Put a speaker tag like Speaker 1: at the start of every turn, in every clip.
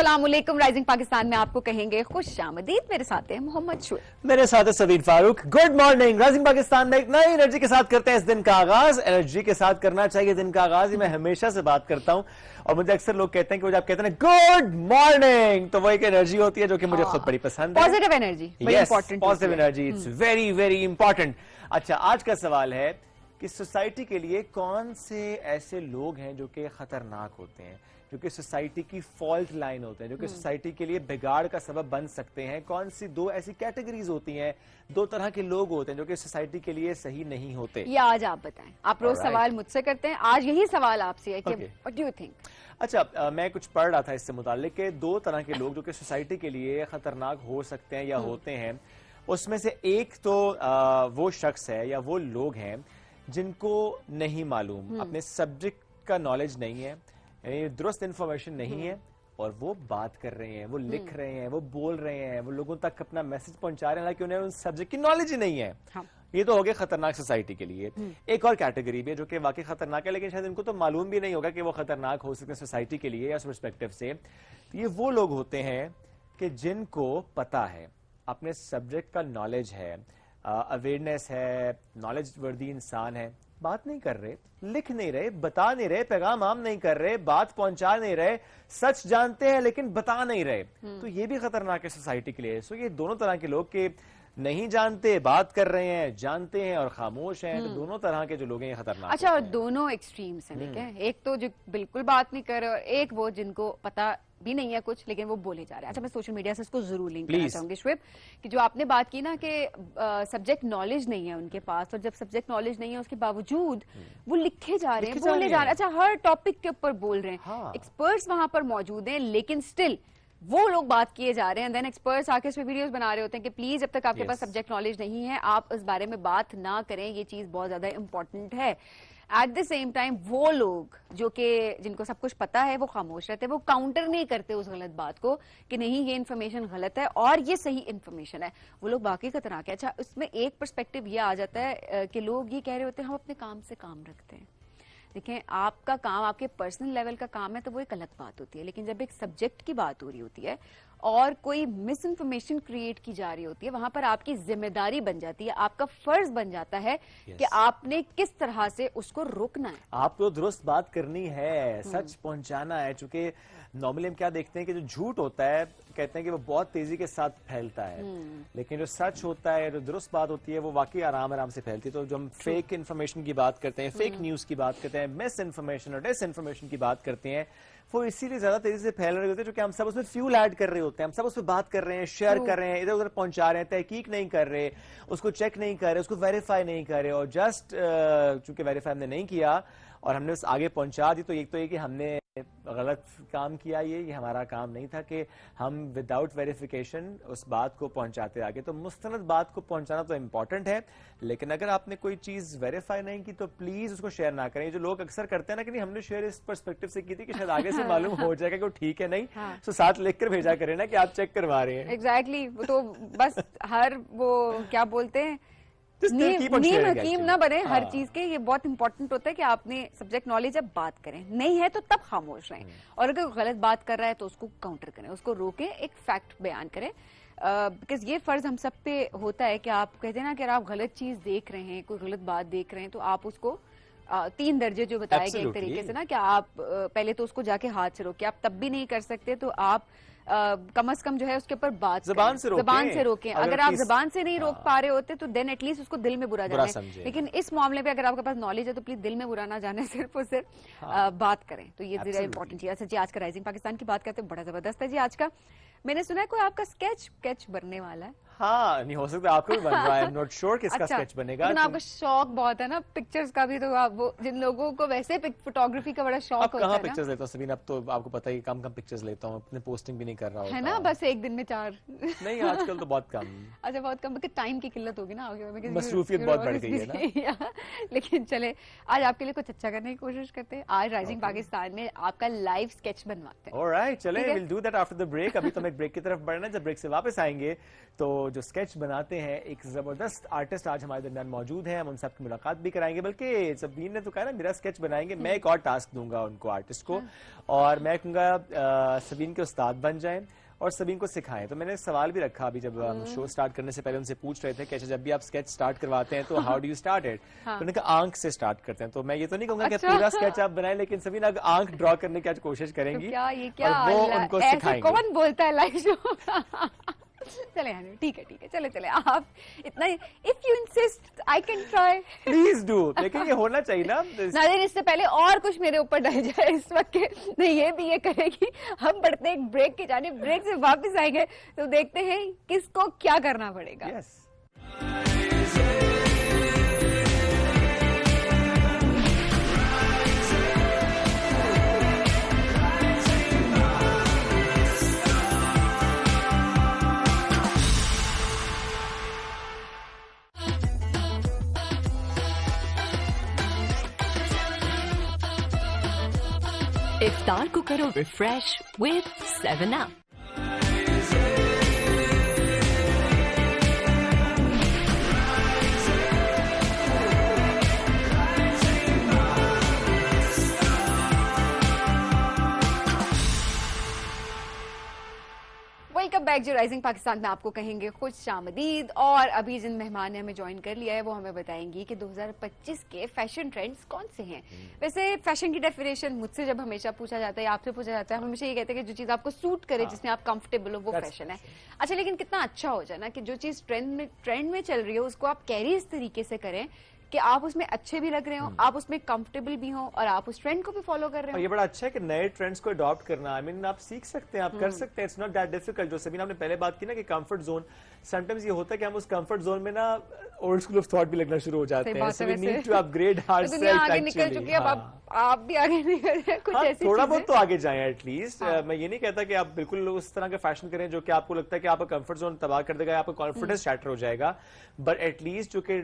Speaker 1: अस्सलाम वालेकुम। राइजिंग पाकिस्तान में आपको कहेंगे खुश आमदीद। मेरे साथ है मोहम्मद शुएब,
Speaker 2: मेरे साथ है Saveer Farooq. Good morning. Rising Pakistan में एक नई एनर्जी के साथ करते हैं इस दिन का आगाज। एनर्जी के साथ करना चाहिए दिन का आगाज, मैं हमेशा से बात करता हूं और मुझे अक्सर लोग कहते हैं कि वो जब कहते हैं गुड मॉर्निंग तो वो एक एनर्जी होती है जो कि मुझे खुद बड़ी पसंद है।
Speaker 1: Positive energy,
Speaker 2: positive energy, it's very very important. अच्छा, आज का सवाल है कि सोसाइटी के लिए कौन से ऐसे लोग हैं जो कि खतरनाक होते हैं, जो कि सोसाइटी की फॉल्ट लाइन होते हैं, जो कि सोसाइटी के लिए बिगाड़ का सबब बन सकते हैं। कौन सी दो ऐसी कैटेगरीज होती हैं, दो तरह के लोग होते हैं जो कि सोसाइटी के लिए सही नहीं होते।
Speaker 1: ये आज आप बताएं। आप रोज सवाल मुझसे करते हैं, आज यही सवाल आपसे है कि व्हाट डू यू थिंक।
Speaker 2: अच्छा, मैं कुछ पढ़ रहा था इससे मुताल्लिक के दो तरह के लोग जो कि सोसाइटी के लिए खतरनाक हो सकते हैं या होते हैं। उसमें से एक तो वो शख्स है या वो लोग हैं जिनको नहीं मालूम, अपने सब्जेक्ट का नॉलेज नहीं है, यानी दुरुस्त इंफॉर्मेशन नहीं है और वो बात कर रहे हैं, वो लिख रहे हैं, वो बोल रहे हैं, वो लोगों तक अपना मैसेज पहुंचा रहे हैं, हालांकि उन्हें उन सब्जेक्ट की नॉलेज ही नहीं है। हाँ। ये तो हो गया खतरनाक सोसाइटी के लिए। एक और कैटेगरी भी है जो कि वाकई खतरनाक है, लेकिन शायद इनको तो मालूम भी नहीं होगा कि वो खतरनाक हो सकते हैं सोसाइटी के लिए या उस पर्सपेक्टिव से। ये वो लोग होते हैं कि जिनको पता है, अपने सब्जेक्ट का नॉलेज है, अवेयरनेस है, नॉलेज वर्दी इंसान है, बात नहीं कर रहे, लिख नहीं रहे, बता नहीं रहे, पैगाम आम नहीं कर रहे, बात पहुंचा नहीं रहे, सच जानते हैं लेकिन बता नहीं रहे, तो ये भी खतरनाक है सोसाइटी के लिए। सो ये दोनों तरह के लोग के नहीं जानते, बात कर रहे हैं, जानते हैं और खामोश हैं, तो दोनों तरह के जो लोग हैं ये खतरनाक।
Speaker 1: अच्छा, और दोनों एक्सट्रीम्स हैं, ठीक है। एक तो जो बिल्कुल बात नहीं कर रहे और एक वो जिनको पता भी नहीं है कुछ लेकिन वो बोले जा रहे हैं। अच्छा, मैं सोशल मीडिया से इसको जरूर लिंक करना चाहूंगी शुएब, कि जो आपने बात की ना कि सब्जेक्ट नॉलेज नहीं है उनके पास, और जब सब्जेक्ट नॉलेज नहीं है उसके बावजूद वो लिखे जा रहे हैं, बोले जा रहे हैं। अच्छा, हर टॉपिक के ऊपर बोल रहे हैं, एक्सपर्ट्स वहां पर मौजूद हैं, लेकिन स्टिल वो लोग बात किए जा रहे हैं। देन एक्सपर्ट्स आके इस पे वीडियोस बना रहे होते हैं कि प्लीज जब तक आपके पास सब्जेक्ट नॉलेज नहीं है आप इस बारे में बात ना करें, ये चीज बहुत ज्यादा इंपॉर्टेंट है। एट द सेम टाइम वो लोग जो कि जिनको सब कुछ पता है वो खामोश रहते हैं, वो काउंटर नहीं करते उस गलत बात को कि नहीं ये इन्फॉर्मेशन गलत है और ये सही इन्फॉर्मेशन है, वो लोग बाकी खतरनाक है। अच्छा, उसमें एक पर्सपेक्टिव ये आ जाता है कि लोग ये कह रहे होते हैं हम अपने काम से काम रखते हैं। देखें, आपका काम आपके पर्सनल लेवल का काम है तो वो एक अलग बात होती है, लेकिन जब एक सब्जेक्ट की बात हो रही होती है और कोई मिस इन्फॉर्मेशन क्रिएट की जा रही होती है, वहां पर आपकी जिम्मेदारी बन जाती है, आपका फर्ज बन जाता है कि आपने किस तरह से उसको रोकना है।
Speaker 2: आपको दुरुस्त बात करनी है, सच पहुंचाना है। चूंकि नॉर्मली हम क्या देखते हैं कि जो झूठ होता है कहते हैं कि वो बहुत तेजी के साथ फैलता है, लेकिन जो सच होता है, जो दुरुस्त बात होती है वो वाकई आराम आराम से फैलती है। तो जो हम फेक इन्फॉर्मेशन की बात करते हैं, फेक न्यूज की बात करते हैं, मिस इन्फॉर्मेशन और डिस इन्फॉर्मेशन की बात करते हैं, वो इसीलिए ज्यादा तेजी से फैल रहे होते हैं क्योंकि हम सब उसमें फ्यूल ऐड कर रहे होते हैं, हम सब उसमें बात कर रहे हैं, शेयर कर रहे हैं, इधर उधर पहुंचा रहे हैं, तहकीक नहीं कर रहे, उसको चेक नहीं कर रहे, उसको वेरीफाई नहीं कर रहे, और जस्ट चूंकि वेरीफाई हमने नहीं किया और हमने उस आगे पहुंचा दी, तो एक तो ये कि हमने गलत काम किया। ये हमारा काम नहीं था कि हम विदाउट वेरिफिकेशन उस बात को पहुंचाते आगे। तो मुस्तनद बात को पहुंचाना तो इंपॉर्टेंट है, लेकिन अगर आपने कोई चीज वेरीफाई नहीं की तो प्लीज उसको शेयर ना करें। जो लोग अक्सर करते हैं ना कि नहीं हमने शेयर इस पर्सपेक्टिव से की थी कि शायद आगे से मालूम हो जाएगा कि वो ठीक है नहीं, तो साथ लिख कर भेजा करें ना कि आप चेक करवा रहे हैं।
Speaker 1: एग्जैक्टली, तो बस हर वो क्या बोलते हैं नीम हकीम ना बने हर चीज के। ये बहुत इंपॉर्टेंट होता है कि आपने सब्जेक्ट नॉलेज जब बात करें, नहीं है तो तब खामोश रहें, और अगर गलत बात कर रहा है तो उसको काउंटर करें, उसको रोकें, एक फैक्ट बयान करें। बिकॉज ये फर्ज हम सब पे होता है कि आप कहते हैं ना कि अगर आप गलत चीज देख रहे हैं, कोई गलत बात देख रहे हैं, तो आप उसको 3 दर्जे जो बताए गए एक तरीके से ना कि आप पहले तो उसको जाके हाथ से रोके, आप तब भी नहीं कर सकते तो आप कम से कम जो है उसके ऊपर बात
Speaker 2: ज़बान से
Speaker 1: रोकें। अगर आप जबान से नहीं रोक पा रहे होते तो देन एटलीस्ट उसको दिल में बुरा जाने। लेकिन इस मामले पे अगर आपके पास नॉलेज है तो प्लीज दिल में बुरा ना जाने, सिर्फ और सिर्फ बात करें। तो ये जरा इंपॉर्टेंट चीज। अच्छा जी, आज का राइजिंग पाकिस्तान की बात करते हैं, बड़ा जबरदस्त है जी आज का। मैंने सुना है कोई आपका स्केच बनने वाला है।
Speaker 2: हाँ, नहीं हो सकता आपको भी बन रहा है, नॉट श्योर किसका स्केच बनेगा।
Speaker 1: लेकिन आपका शौक बहुत है ना पिक्चर्स का भी, तो आप वो जिन लोगों को वैसे फोटोग्राफी का बड़ा शौक होता है
Speaker 2: कहाँ पिक्चर्स लेता हूँ सबीन, अब तो आपको पता है कम पिक्चर्स लेता हूँ, अपने पोस्टिंग भी नहीं कर रहा
Speaker 1: है ना, बस एक दिन में 4
Speaker 2: नहीं आजकल तो बहुत कम।
Speaker 1: अच्छा, बहुत कम, क्योंकि टाइम की किल्लत होगी ना,
Speaker 2: मसरूफियत बहुत बढ़ गई है ना।
Speaker 1: लेकिन चले आज आपके लिए कुछ अच्छा करने की कोशिश करते हैं। आज राइजिंग पाकिस्तान में आपका लाइव स्केच बनवाते हैं।
Speaker 2: ऑलराइट, चले will do that after the break. अभी तो हम एक ब्रेक की तरफ बढ़ना है, जब ब्रेक से वापस आएंगे तो جو اسکیچ بناتے ہیں. ایک زبردست آرٹسٹ آج ہمارے درمیان موجود ہیں, ہم ان سے آپ کی ملاقات بھی کرائیں گے. بلکہ سبین نے تو کہا نا میرا اسکیچ بنائیں گے, میں ایک اور ٹاسک دوں گا ان کو, آرٹسٹ کو, اور میں کہوں گا سبین کے استاد بن جائیں اور سبین کو سکھائیں. تو میں نے سوال بھی رکھا ابھی جب ہم شو سٹارٹ کرنے سے پہلے ان سے پوچھ رہے تھے کہ جب بھی آپ اسکیچ سٹارٹ کرواتے ہیں تو how do you start it, تو انہوں نے کہا آنکھ سے سٹارٹ کرتے ہیں. تو میں یہ تو نہیں کہوں گا کہ پورا اسکیچ آپ بنائیں, لیکن سبین آنکھ ڈرا کرنے کی آج کوشش کریں گی اور وہ ان کو سکھائیں گے.
Speaker 1: کون بولتا ہے لائیو شو. چلے ٹھیک ہے چلے آپ اتنا, if you insist I can try,
Speaker 2: please do. لیکن یہ ہونا چاہیے نا
Speaker 1: ناظرین, اس سے پہلے اور کچھ میرے اوپر ڈل جائے اس وقت کے نہیں, یہ بھی یہ کرے گی. ہم بڑھتے ایک بریک کی جانب, بریک سے واپس آئیں گے تو دیکھتے ہیں کس کو کیا کرنا پڑے گا.
Speaker 3: افطار کو کرو refresh with 7up.
Speaker 1: Welcome back. جو رائزنگ پاکستان میں آپ کو کہیں گے خوش آمدید. اور ابھی جن مہمان نے ہمیں جوائن کر لیا ہے وہ ہمیں بتائیں گی کہ 2025 کے فیشن ٹرینڈز کون سے ہیں. ویسے فیشن کی ڈیفینیشن مجھ سے جب ہمیشہ پوچھا جاتا ہے, آپ سے پوچھا جاتا ہے, ہم ہمیشہ یہ کہتے ہیں کہ جو چیز آپ کو سوٹ کرے, جس میں آپ کمفرٹیبل ہو, وہ فیشن ہے. اچھا, لیکن کتنا اچھا ہو جائے نا کہ جو چیز ٹرینڈ میں چل رہی ہے اس کو آپ کیری اس طریقے سے کریں کہ آپ اس میں اچھے بھی لگ رہے ہوں, آپ اس میں کمفرٹیبل بھی ہوں, اور آپ اس ٹرینڈ کو بھی فالو کر رہے ہوں.
Speaker 2: یہ بڑا اچھا ہے کہ نئے ٹرینڈز کو اڈاپٹ کرنا, آئی مین آپ سیکھ سکتے ہیں, آپ کر سکتے ہیں, اٹس ناٹ دیٹ ڈیفیکلٹ. جو سبین آپ نے پہلے بات کی نا کہ کمفرٹ زون, سم ٹائمز یہ ہوتا ہے کہ ہم اس کمفرٹ زون میں نا اولڈ اسکول آف تھاٹ بھی لگنا شروع ہو جاتے ہیں. So we need to upgrade our self.
Speaker 1: آگے نکل چکی ہے, اب آپ بھی آگے نکل رہے ہیں, کچھ ایسی
Speaker 2: تھوڑا بہت تو آگے جائیں ایٹ لیسٹ. میں یہ نہیں کہتا کہ آپ بالکل اس طرح کا فیشن کریں جو کہ آپ کو لگتا ہے کہ آپ کا کمفرٹ زون تباہ کر دے گا, آپ کا کانفیڈنس شیٹر ہو جائے گا, بٹ ایٹ لیسٹ جو کہ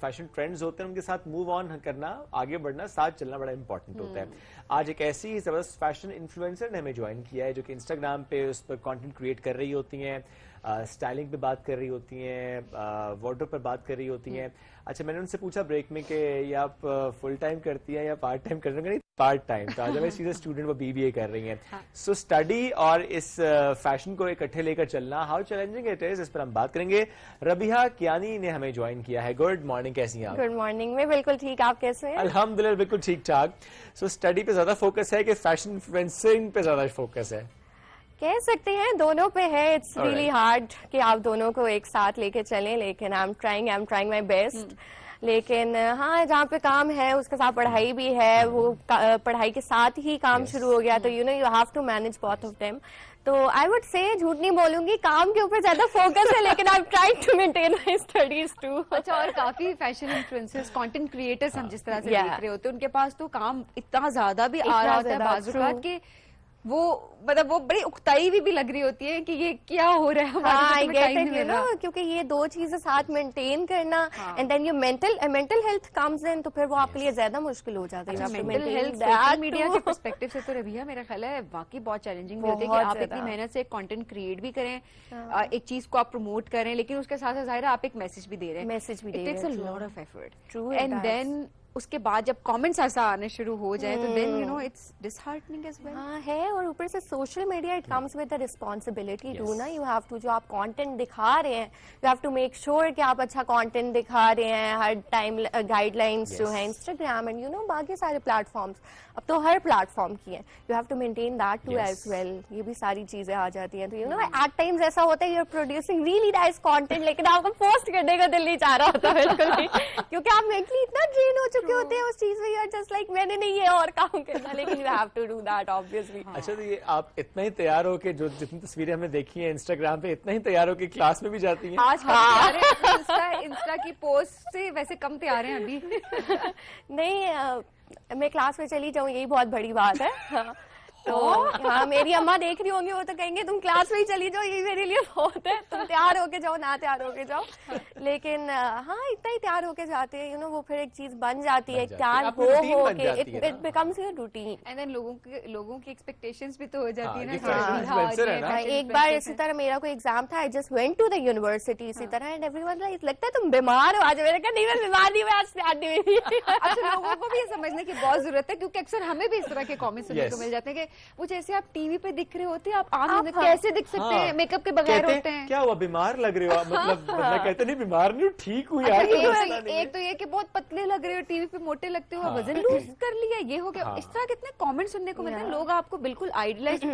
Speaker 2: فیشن ٹرینڈز ہوتے ہیں ان کے ساتھ موو آن کرنا, آگے بڑھنا, ساتھ چلنا بڑا امپورٹنٹ ہوتا ہے. آج ایک ایسی زبردست فیشن انفلوئنسر نے ہمیں جوائن کیا ہے جو کہ انسٹاگرام پہ اس پر کانٹینٹ کریٹ کر رہی ہوتی ہیں, اسٹائلنگ پہ بات کر رہی ہوتی ہیں, وارڈروب پر بات کر رہی ہوتی ہیں. اچھا, میں نے ان سے پوچھا بریک میں کہ یہ آپ فل ٹائم کرتی ہیں یا پارٹ ٹائم کر رہی ہیں؟ Part time. تو آج شیز اے اسٹوڈنٹ, وہ BBA کر رہی ہیں. سو اسٹڈی اور اس فیشن کو اکٹھے لے کر چلنا, ہاؤ چیلنجنگ اٹ از, اس پر ہم بات کریں گے. ربیہ کیانی نے ہمیں جوائن کیا ہے. گڈ مارننگ, کیسی ہیں آپ؟
Speaker 4: گڈ مارننگ, میں بالکل ٹھیک, آپ کیسے ہیں؟
Speaker 2: الحمدللہ بالکل ٹھیک ٹھاک. سو اسٹڈی پہ زیادہ فوکس ہے کہ فیشن انفلوئنسنگ پہ زیادہ فوکس ہے؟
Speaker 4: کہہ سکتے ہیں دونوں پہ ہے. اٹس ریئلی ہارڈ کہ آپ دونوں کو ایک ساتھ لے کے چلیں, لیکن I am trying my best. لیکن ہاں, جہاں پہ کام ہے اس کے ساتھ پڑھائی بھی ہے, وہ پڑھائی کے ساتھ ہی کام شروع ہو گیا, تو you have to manage both of them. تو آئی وڈ سے, جھوٹ نہیں بولوں گی, کام کے اوپر زیادہ فوکس ہے, لیکن I am trying to maintain my studies too.
Speaker 1: اچھا, اور کافی فیشن انفلوئنسرز, کانٹینٹ کریٹرز ہم جس طرح سے دیکھ رہے ہوتے ہیں, ان کے پاس تو کام اتنا زیادہ بھی آ رہا ہوتا ہے بعض اوقات کہ وہ مطلب وہ بڑی اکتائی بھی لگ رہی ہوتی ہے کہ یہ کیا ہو رہا ہے ہمارے,
Speaker 4: کیونکہ یہ دو چیزیں ساتھ مینٹین کرنا, and then your mental health comes in, تو پھر وہ آپ کے لیے زیادہ مشکل ہو جاتا ہے.
Speaker 1: مینٹل ہیلتھ سوشل میڈیا کے پرسپیکٹو سے تو ربیہ میرا خیال ہے واقعی بہت چیلنجنگ بھی ہوتی ہے کہ آپ اتنی محنت سے کانٹینٹ کریٹ بھی کریں, ایک چیز کو آپ پروموٹ کریں, لیکن اس کے ساتھ ظاہر ہے آپ ایک میسج بھی دے رہے ہیں, it takes a lot of effort. And then اس کے بعد جب کامنٹس ایسا آنے شروع ہو جائے تو then you know it's disheartening as well.
Speaker 4: ہاں ہے, اور اوپر سے social media it comes with a responsibility to نا, یو ہیو ٹو, جو آپ کانٹینٹ دکھا رہے ہیں you have to make sure کہ آپ اچھا کانٹینٹ دکھا رہے ہیں. ہر ٹائم گائیڈ لائنس جو ہیں انسٹاگرام اینڈ باقی سارے پلیٹ فارمس, اب تو ہر پلیٹ فارم کی ہیں, you have to maintain that too as well. یہ بھی ساری چیزیں آ جاتی ہیں. تو ایٹ ٹائمز ایسا ہوتا ہے you are producing really nice content, لیکن آپ کو پوسٹ کرنے کا دل نہیں چاہ رہا ہوتا بالکل بھی, کیونکہ آپ مینٹلی اتنا ڈرین ہو چکے ہوتے ہیں اس چیز میں, یو آر جسٹ لائک میں نے نہیں یہ اور کام کرنا, لیکن you have to do that obviously.
Speaker 2: اچھا, تو یہ آپ اتنا ہی تیار ہو کہ جو جتنی تصویریں ہم نے دیکھی ہیں انسٹاگرام پہ, اتنا ہی تیار ہو کہ کلاس میں بھی جاتی ہیں؟
Speaker 1: آج انسٹا کی پوسٹ سے ویسے کم تیار ہیں ابھی.
Speaker 4: نہیں, میں کلاس میں چلی جاؤں یہی بہت بڑی بات ہے. तो हाँ मेरी अम्मा देख रही होंगी, वो तो कहेंगे तुम क्लास में ही चली जाओ, ये मेरे लिए बहुत है, तुम तैयार होके जाओ ना तैयार होके जाओ। लेकिन हाँ इतना ही तैयार होके जाते हैं, वो फिर एक चीज बन जाती है, तैयार
Speaker 2: आपकी routine
Speaker 4: हो
Speaker 2: बन
Speaker 4: के
Speaker 2: जाती है
Speaker 4: it becomes your routine.
Speaker 1: And then लोगों की एक्सपेक्टेशंस भी तो हो जाती है
Speaker 2: ये
Speaker 1: ना।
Speaker 2: fashion influencer है ना।
Speaker 4: एक बार इसी तरह मेरा कोई एग्जाम था, I just went to the university इसी तरह, एंड एवरीवन लाइक लगता है तुम बीमार हो आज। मैंने कहा नहीं मैं बीमार नहीं, मैं आज तैयार नहीं हुई।
Speaker 1: अच्छा, लोगों को भी ये समझने की बहुत जरूरत है, क्योंकि अक्सर हमें भी इस तरह के कमेंट्स सुनने को मिल जाते हैं कि वो जैसे आप टीवी पे दिख रहे होते हैं, आप आम कैसे दिख सकते हैं, मेकअप के बगैर होते हैं।
Speaker 2: क्या हुआ, बीमार लग रहे हो? मतलब बंदा कहते नहीं बीमार नहीं हूँ, ठीक हूँ यार।
Speaker 1: एक तो ये कि बहुत पतले लग रहे हो, टीवी पे मोटे लगते हो, वजन लूज कर लिया, ये हो गया। इस तरह कितने कमेंट सुनने को मिलते हैं। लोग आपको बिल्कुल आइडलाइज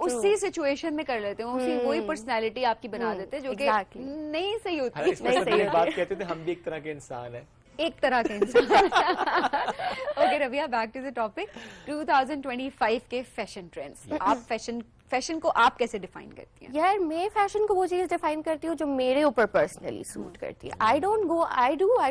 Speaker 1: उसी सिचुएशन में कर लेते हैं, उसी वही पर्सनैलिटी आपकी बना देते हैं, जो कि नहीं सही होती।
Speaker 2: एक बात कहते थे, हम भी एक तरह के इंसान है,
Speaker 1: एक तरह के इंसान। Okay Raviya, back to the topic. 2025 के फैशन ट्रेंड्स, आप फैशन को आप कैसे डिफाइन करती हैं?
Speaker 4: यार मैं फैशन को वो चीज डिफाइन करती हूँ जो मेरे ऊपर पर्सनली सूट करती है। I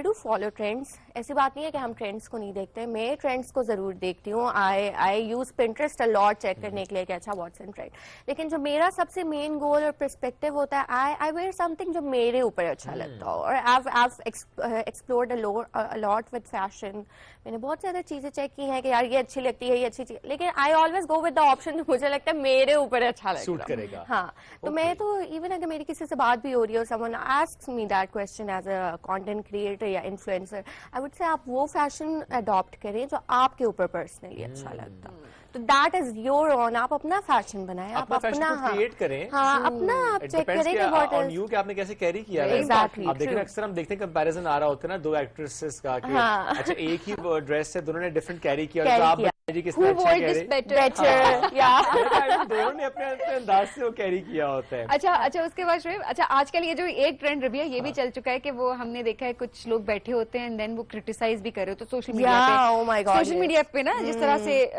Speaker 4: do follow trends. ऐसी बात नहीं है कि हम ट्रेंड्स को नहीं देखते, मैं ट्रेंड्स को जरूर देखती हूँ। I use Pinterest a lot check करने के लिए कि अच्छा व्हाट्स इन ट्रेंड। लेकिन जो मेरा सबसे मेन गोल और पर्सपेक्टिव होता है, आई वेयर समथिंग जो मेरे ऊपर अच्छा लगता हो। और I explored a lot with fashion. मैंने बहुत ज्यादा चीजें चेक की हैं कि यार ये अच्छी लगती है, ये अच्छी चीज, लेकिन I always go with the option जो मुझे लगता है मेरे ऊपर अच्छा लगेगा,
Speaker 2: सूट करेगा।
Speaker 4: हाँ तो मैं तो इवन अगर मेरी किसी से बात भी हो रही है और someone asks me that question as a content creator या इन्फ्लुएंसर, आई वुड से आप वो फैशन अडॉप्ट करें जो आपके ऊपर पर्सनली अच्छा लगता। तो दैट इज योर ओन, आप अपना फैशन बनाएं, आप अपना
Speaker 2: क्रिएट करें।
Speaker 4: हाँ अपना आप चेक करें कि व्हाट
Speaker 2: ऑन
Speaker 4: इज
Speaker 2: यू कि आपने कैसे कैरी किया है।
Speaker 4: Exactly,
Speaker 2: आप देखें
Speaker 4: true.
Speaker 2: अक्सर हम देखते हैं कंपैरिजन आ रहा होता है ना दो एक्ट्रेसेस का कि
Speaker 4: हाँ.
Speaker 2: अच्छा एक ही ड्रेस है, दोनों ने डिफरेंट कैरी किया,
Speaker 4: Carry
Speaker 2: तो आप
Speaker 4: किया.
Speaker 2: बताइए किसने
Speaker 1: Who
Speaker 2: अच्छा
Speaker 1: wore
Speaker 2: carry.
Speaker 1: this better?
Speaker 4: Better या
Speaker 2: दोनों ने अपने अपने अंदाज से वो कैरी किया होता है।
Speaker 1: अच्छा उसके बाद शोएब, अच्छा आजकल ये जो एक ट्रेंड रवि है ये भी चल चुका है कि वो हमने देखा है कुछ लोग बैठे होते हैं एंड देन वो क्रिटिसाइज भी कर रहे हो, तो social media
Speaker 4: Yeah, oh my
Speaker 1: पे
Speaker 4: God,
Speaker 1: सोशल
Speaker 4: yes.
Speaker 1: मीडिया पे ना जिस तरह से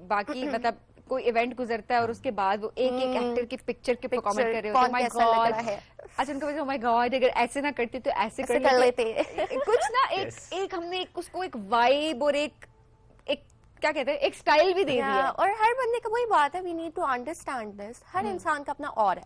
Speaker 1: बाकी मतलब कोई इवेंट गुजरता है और उसके बाद वो एक एक एक्टर की पिक्चर के ऊपर कमेंट कर रहे होते हैं,
Speaker 4: कौन
Speaker 1: माय
Speaker 4: कैसा लग रहा
Speaker 1: गॉड।
Speaker 4: है।
Speaker 1: अच्छा उनको बोलते माय गॉड अगर ऐसे ना करती तो ऐसे
Speaker 4: ऐसे
Speaker 1: कर
Speaker 4: कर
Speaker 1: लेते।
Speaker 4: लेते।
Speaker 1: कुछ ना एक हमने उसको एक वाइब और एक क्या कहते हैं एक स्टाइल भी दे दिया।
Speaker 4: और हर बंदे का वही बात है, we need to understand this. हर इंसान का अपना और है,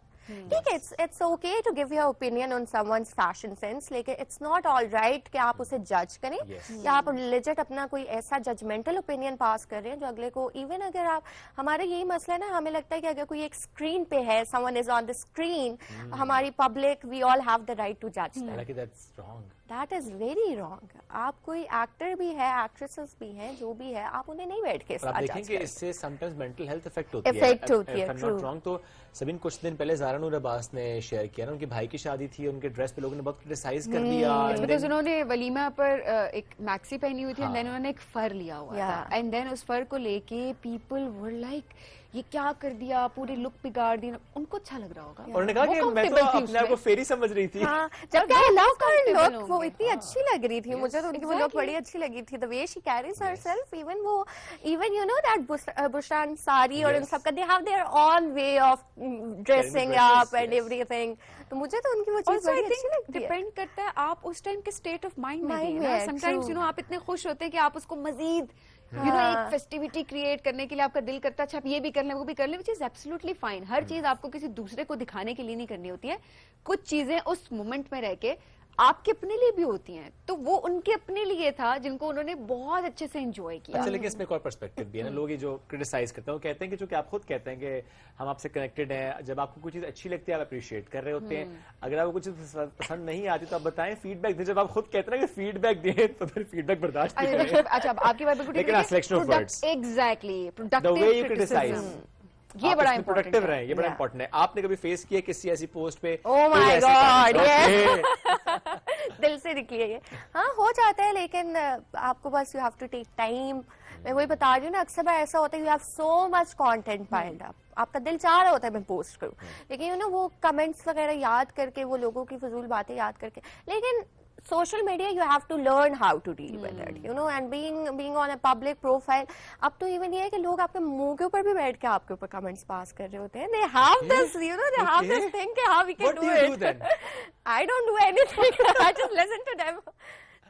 Speaker 4: ठीक है, it's okay to give your opinion on someone's fashion sense, लेकिन इट्स नॉट ऑल राइट कि आप उसे जज करें या आप लेजिट अपना कोई ऐसा जजमेंटल ओपिनियन पास कर रहे हैं जो अगले को, इवन अगर आप, हमारा यही मसला है ना, हमें लगता है कि अगर कोई एक स्क्रीन पे है, someone is on the screen, हमारी public, we all have the right to जज दैम।
Speaker 2: हालांकि that's wrong.
Speaker 4: That is very wrong. आप कोई एक्टर भी है, एक्ट्रेसेस भी हैं, जो भी है, आप उन्हें नहीं बैठ के
Speaker 2: आप
Speaker 4: साथ
Speaker 2: देखें
Speaker 4: जज
Speaker 2: कि
Speaker 4: करें।
Speaker 2: इससे समटाइम्स मेंटल हेल्थ इफेक्ट होती है।
Speaker 4: Effect होती है,
Speaker 2: If I'm not
Speaker 4: true.
Speaker 2: wrong, तो सबीन कुछ दिन पहले ज़ारा नूर अब्बास ने शेयर किया ना, उनके भाई की शादी थी, उनके ड्रेस पे लोगों ने बहुत क्रिटिसाइज कर दिया। and
Speaker 1: बिकॉज
Speaker 2: then-
Speaker 1: उन्होंने वलीमा पर एक मैक्सी पहनी हुई थी एंड
Speaker 2: हाँ.
Speaker 1: देन उन्होंने एक फर लिया हुआ था
Speaker 4: Yeah.
Speaker 1: एंड देन उस फर को लेके पीपल वर लाइक ये क्या कर दिया, पूरी लुक बिगाड़ दी। उनको अच्छा लग रहा होगा।
Speaker 2: और उन्होंने कहा
Speaker 1: वो
Speaker 2: कि मैं तो
Speaker 1: comfortable थी
Speaker 2: अपने आप को
Speaker 1: उसमें।
Speaker 2: फेरी समझ रही थी।
Speaker 4: हाँ, जबकि I love her
Speaker 1: comfortable
Speaker 4: look, वो
Speaker 1: होंगे।
Speaker 4: इतनी अच्छी लग रही थी, मुझे तो उनकी वो लुक बड़ी अच्छी लगी थी, the way she carries herself, even you know that Bushra Ansari और इन
Speaker 2: Yes.
Speaker 4: सबका, they have their own way of dressing
Speaker 2: dresses,
Speaker 4: up and
Speaker 2: yes.
Speaker 4: Everything. तो मुझे तो उनकी वो चीज
Speaker 1: Also,
Speaker 4: बड़ी
Speaker 1: I
Speaker 4: अच्छी
Speaker 1: think
Speaker 4: लगती है।
Speaker 1: डिपेंड करता है आप उस टाइम के स्टेट ऑफ माइंड में
Speaker 4: Mind
Speaker 1: भी
Speaker 4: में
Speaker 1: है
Speaker 4: है,
Speaker 1: ना। Sometimes
Speaker 4: true.
Speaker 1: यू नो आप इतने खुश होते हैं कि आप उसको मजीद यू नो एक फेस्टिविटी क्रिएट करने के लिए आपका दिल करता है अच्छा आप ये भी कर लें वो भी कर लें, विच इज एब्सोल्युटली फाइन। हर चीज आपको किसी दूसरे को दिखाने के लिए नहीं करनी होती है। कुछ चीजें उस मोमेंट में रह के आपके अपने लिए भी होती हैं, तो वो उनके अपने लिए था जिनको उन्होंने बहुत अच्छे से एंजॉय किया।
Speaker 2: अच्छा लेकिन इसमें एक और पर्सपेक्टिव भी है ना, लोग ये जो क्रिटिसाइज करते हैं वो कहते हैं कि जो कि आप खुद कहते हैं कि हम आपसे कनेक्टेड हैं, जब आपको कुछ चीज अच्छी लगती है आप अप्रिशिएट कर रहे होते हैं, अगर आपको कुछ चीज पसंद नहीं आती तो आप बताएं, फीडबैक दें। जब आप खुद कहते हैं कि फीडबैक दें तो फिर फीडबैक बर्दाश्त नहीं करें।
Speaker 1: अच्छा आपकी बात बिल्कुल
Speaker 2: लेकिन selection of words.
Speaker 1: Exactly
Speaker 2: The way you
Speaker 1: productive
Speaker 2: criticize.
Speaker 1: Criticism ये बड़ा इंपॉर्टेंट
Speaker 2: प्रोडक्टिव रहे, ये बड़ा
Speaker 4: Yeah.
Speaker 2: इंपॉर्टेंट है। आपने कभी फेस किया किसी ऐसी पोस्ट पे?
Speaker 4: Oh
Speaker 2: कोई
Speaker 4: my
Speaker 2: ऐसी
Speaker 4: God,
Speaker 2: comment?
Speaker 4: yes.
Speaker 2: Okay.
Speaker 4: दिल से निकली है ये। हाँ हो जाता है, लेकिन आपको बस you have to take time. मैं वही बता रही हूँ ना, अक्सर बार ऐसा होता है you have so much content piled up, आपका दिल चाह रहा होता है मैं पोस्ट करूँ, लेकिन यू नो वो कमेंट्स वगैरह याद करके, वो लोगों की फजूल बातें याद करके, लेकिन social media you have to learn how to deal with it, you know, and being on a public profile, अब तो even ये है कि लोग आपके मुंह के ऊपर भी बैठ के आपके ऊपर कमेंट्स पास कर रहे होते हैं। they have this, you know, they have this thing कि how we can
Speaker 2: What
Speaker 4: do
Speaker 2: do you
Speaker 4: it.
Speaker 2: do then?
Speaker 4: I don't do anything. I just listen to them.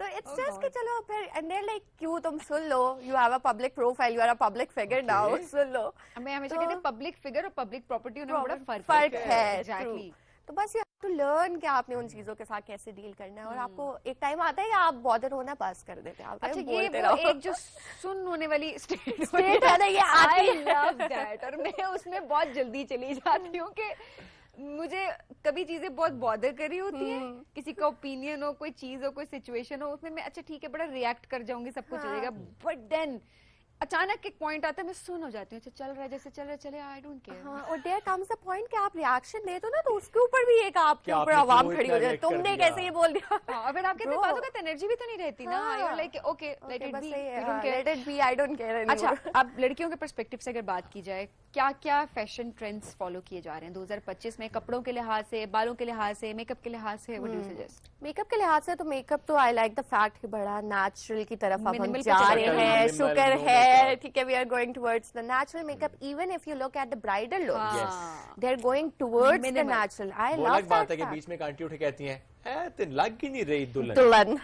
Speaker 4: तो it's just कि चलो फिर and they're like क्यों तुम सुन लो, you have a public profile, you are a public figure now, सुन लो.
Speaker 1: मैं हमेशा कहती हूँ पब्लिक फिगर और पब्लिक प्रॉपर्टी उनमें बड़ा
Speaker 4: फर्क है.
Speaker 1: एग्जैक्टली.
Speaker 4: तो बस यू हैव टू लर्न कि आपने उन चीजों के साथ कैसे डील करना है, और आपको एक टाइम आता है कि आप बॉदर होना पास कर देते हैं.
Speaker 1: अच्छा, ये वो एक जो सुन होने वाली स्टेट
Speaker 4: है ना, ये
Speaker 1: आई लव दैट. और मैं उसमें बहुत जल्दी चली जाती हूँ कि मुझे कभी चीजें बहुत बॉदर कर रही होती हैं, किसी का ओपिनियन हो, कोई चीज हो, कोई सिचुएशन हो, उसमें मैं अच्छा ठीक है बड़ा रिएक्ट कर जाऊंगी, सब कुछ चलेगा, बट देन अचानक एक पॉइंट आता है, मैं सुन हो जाती हूँ, अच्छा चल रहा है जैसे चल रहा है चले, आई डोंट केयर.
Speaker 4: हाँ, और देयर कम्स अ पॉइंट कि आप रिएक्शन दे दो ना, तो उसके ऊपर भी एक आपके ऊपर आवाम खड़ी हो जाए, तुमने कैसे ये बोल दिया.
Speaker 1: हाँ, फिर आपके पास तो एनर्जी भी तो नहीं रहती ना. You are like okay let it be, you don't care,
Speaker 4: let it be, I don't care.
Speaker 1: अच्छा, अब लड़कियों के पर्सपेक्टिव से अगर बात की जाए, क्या क्या फैशन ट्रेंड्स फॉलो किए जा रहे हैं 2025 में, कपड़ों के लिहाज से, बालों के लिहाज से, मेकअप के लिहाज से, what do you suggest?
Speaker 4: Makeup के लिहाज से तो मेकअप तो आई लाइक द फैक्ट कि बड़ा नेचुरल की तरफ अब हम
Speaker 1: Minimal
Speaker 4: जा
Speaker 1: पे
Speaker 4: रहे
Speaker 1: चल
Speaker 4: हैं.
Speaker 2: minimal,
Speaker 4: शुक्र
Speaker 2: no
Speaker 4: है,
Speaker 2: makeup.
Speaker 4: ठीक है, we are going towards the natural makeup. Even if you look at the bridal look,
Speaker 1: हाँ.
Speaker 4: They are going towards the
Speaker 1: Minimal.
Speaker 4: Natural. I
Speaker 2: वो
Speaker 4: लव
Speaker 2: अलग बात है
Speaker 4: दैट
Speaker 2: कि बीच में एक आंटी उठ के कहती हैं तेन लग ही नहीं रही दुल्हन.
Speaker 4: दुल्हन.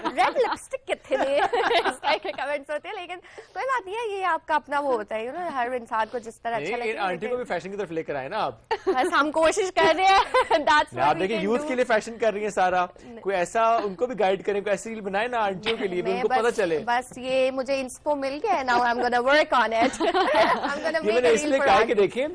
Speaker 4: रेड लिपस्टिक कितने ने इस टाइप के कमेंट्स होते हैं, लेकिन कोई बात नहीं है, ये आपका अपना वो होता है, यू नो, हर इंसान को जिस तरह अच्छा
Speaker 2: नहीं,
Speaker 4: लगता
Speaker 2: आंटी को भी फैशन की तरफ लेकर आए ना आप.
Speaker 4: बस हम कोशिश कर रहे हैं. That's what
Speaker 2: आप
Speaker 4: we
Speaker 2: देखिए
Speaker 4: can
Speaker 2: यूथ
Speaker 4: do.
Speaker 2: के लिए फैशन कर रही है सारा, कोई ऐसा उनको भी गाइड करें, कोई ऐसी रील बनाए ना आंटियों के लिए भी,
Speaker 4: मैं
Speaker 2: उनको पता चले.
Speaker 4: बस ये मुझे इंस्पो मिल गया है, now I am gonna work on it. I am gonna
Speaker 2: ये मैंने
Speaker 4: मेक
Speaker 2: इसलिए कहा कि देखिए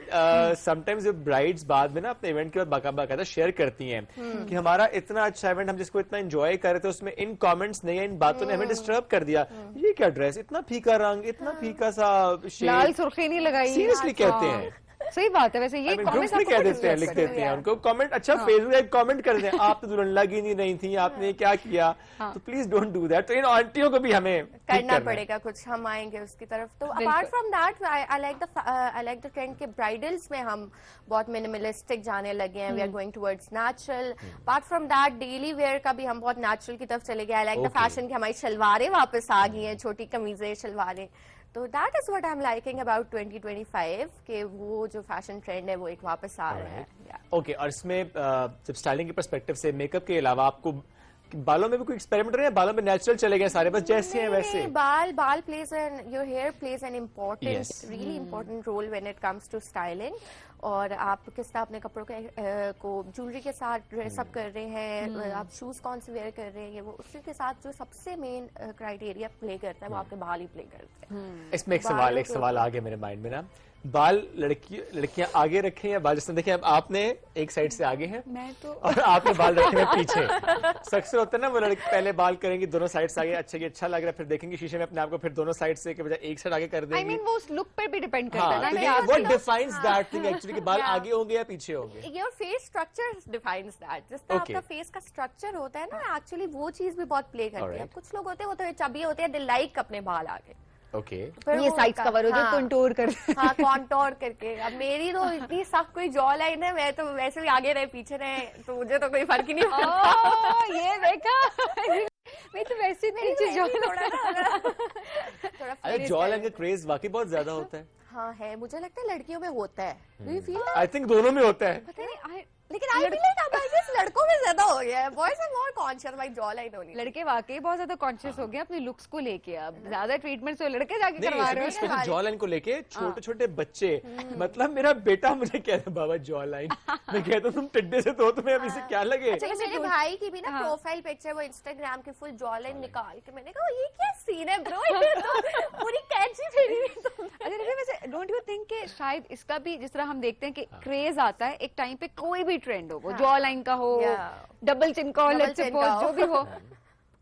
Speaker 2: समटाइम्स ब्राइड्स बाद में ना अपने इवेंट के बाद बाकायदा शेयर करती हैं कि हमारा इतना अच्छा इवेंट, हम जिसको इतना एंजॉय कर रहे थे, उसमें इन कमेंट्स ने, इन बातों ने हमें डिस्टर्ब कर दिया. ये क्या ड्रेस, इतना फीका रंग, इतना फीका सा
Speaker 1: लाल
Speaker 2: शेड,
Speaker 1: सुर्खी नहीं लगाई.
Speaker 2: सीरियसली कहते हैं.
Speaker 1: सही बात है. वैसे ये
Speaker 2: ग्रुप
Speaker 1: कमेंट्स
Speaker 2: में
Speaker 1: आपको
Speaker 2: कह
Speaker 1: बड़े
Speaker 2: देते हैं, लिख देते हैं उनको कमेंट. अच्छा, फेसबुक एक कमेंट कर दें, आप तो दुल्हन लग ही नहीं रही थी, आपने क्या किया, तो प्लीज डोंट डू दैट. तो इन आंटियों को भी हमें
Speaker 4: करना पड़ेगा कुछ, हम आएंगे उसकी तरफ. तो apart from that I like the trend के ब्राइडल्स में हम बहुत मिनिमलिस्टिक जाने लगे हैं. We are going towards natural. Apart from that daily wear का भी हम बहुत नेचुरल की तरफ चले गए. आई लाइक द फैशन कि हमारी शलवारें वापस आ गई हैं, छोटी कमीजें, शलवारें. तो that is what I am liking about 2025 कि वो जो फैशन ट्रेंड है वो एक वापस आ रहा है.
Speaker 2: ओके. और इसमें जब स्टाइलिंग के पर्सपेक्टिव से मेकअप के अलावा आपको बालों में भी कोई एक्सपेरिमेंट रहे हैं, बालों में नेचुरल चले गए सारे, बस जैसे हैं वैसे?
Speaker 4: बाल plays an, your hair plays an important, really important role when it comes to styling. और आप किस तरह अपने कपड़ों को ज्वेलरी के साथ ड्रेसअप कर रहे हैं, आप शूज कौन से वेयर कर रहे हैं, ये वो उसी के साथ जो सबसे मेन क्राइटेरिया प्ले करता है वो आपके बाल ही प्ले करते हैं.
Speaker 2: इसमें एक सवाल आ गया मेरे माइंड में ना, बाल लड़कियां आगे रखें या बाल, जिसने देखें अब आपने एक साइड से आगे हैं
Speaker 1: मैं तो
Speaker 2: और आपने बाल रखे हैं पीछे. अक्सर होता है ना, वो लड़की पहले बाल करेंगी दोनों साइड से आगे, अच्छा लग रहा है, फिर देखेंगे शीशे में अपने आप को, फिर दोनों साइड से के बजाय एक साइड आगे कर देंगी.
Speaker 1: आई मीन वो उस लुक पर भी डिपेंड करता है
Speaker 2: हाँ,
Speaker 1: ना कि आप
Speaker 2: what defines that thing actually, कि बाल आगे होंगे या पीछे होंगे?
Speaker 4: Your face structure defines that. जिस तरह आपका फेस का स्ट्रक्चर होता है ना, एक्चुअली वो चीज भी बहुत प्ले करती है. कुछ लोग होते हैं वो तो चबी होते हैं, दे लाइक अपने बाल आगे.
Speaker 2: ओके.
Speaker 1: ये साइड्स कवर हो जो कंटूर कर.
Speaker 4: हाँ, कॉन्टोर करके. अब मेरी तो इतनी सख्त कोई जॉ लाइन है, मैं तो वैसे भी आगे रहे पीछे रहे, तो मुझे तो कोई फर्क ही नहीं पड़ता.
Speaker 1: ये देखा, मैं तो वैसे नीचे जॉ
Speaker 2: अरे जॉ लाइन का क्रेज वाकई बहुत ज्यादा होता है.
Speaker 4: हाँ है, मुझे लगता है लड़कियों में होता है. Do you feel?
Speaker 2: I think दोनों में होता है.
Speaker 1: पता नहीं.
Speaker 4: लेकिन आई फील लाइक अब आई गेस लड़कों में ज्यादा हो गया है. Boys are more conscious by jawline only.
Speaker 1: लड़के वाकई बहुत ज्यादा कॉन्शियस हो गए अपनी लुक्स को लेके. अब ज्यादा ट्रीटमेंट तो लड़के जाके
Speaker 2: नहीं,
Speaker 1: करवा रहे
Speaker 2: स्पेशली
Speaker 1: हैं.
Speaker 2: जॉ लाइन को लेके छोटे छोटे बच्चे, मतलब मेरा बेटा मुझे कहता बाबा जॉ लाइन, मैं कहता तुम टिड्डे से तो तुम्हें अब इसे क्या लगे.
Speaker 4: अच्छा, मेरे भाई की भी ना प्रोफाइल पिक्चर वो इंस्टाग्राम की फुल जॉ लाइन निकाल के, मैंने कहा ये क्या सीन है ब्रो, पूरी कैची फेरी हुई तुम.
Speaker 1: अच्छा, लेकिन वैसे डोंट यू थिंक कि शायद इसका भी, जिस तरह हम देखते हैं कि क्रेज आता है एक टाइम पे, कोई भी ट्रेंड हो, वो जॉ लाइन का हो, डबल चिन का हो, लेट्स सपोज जो भी हो,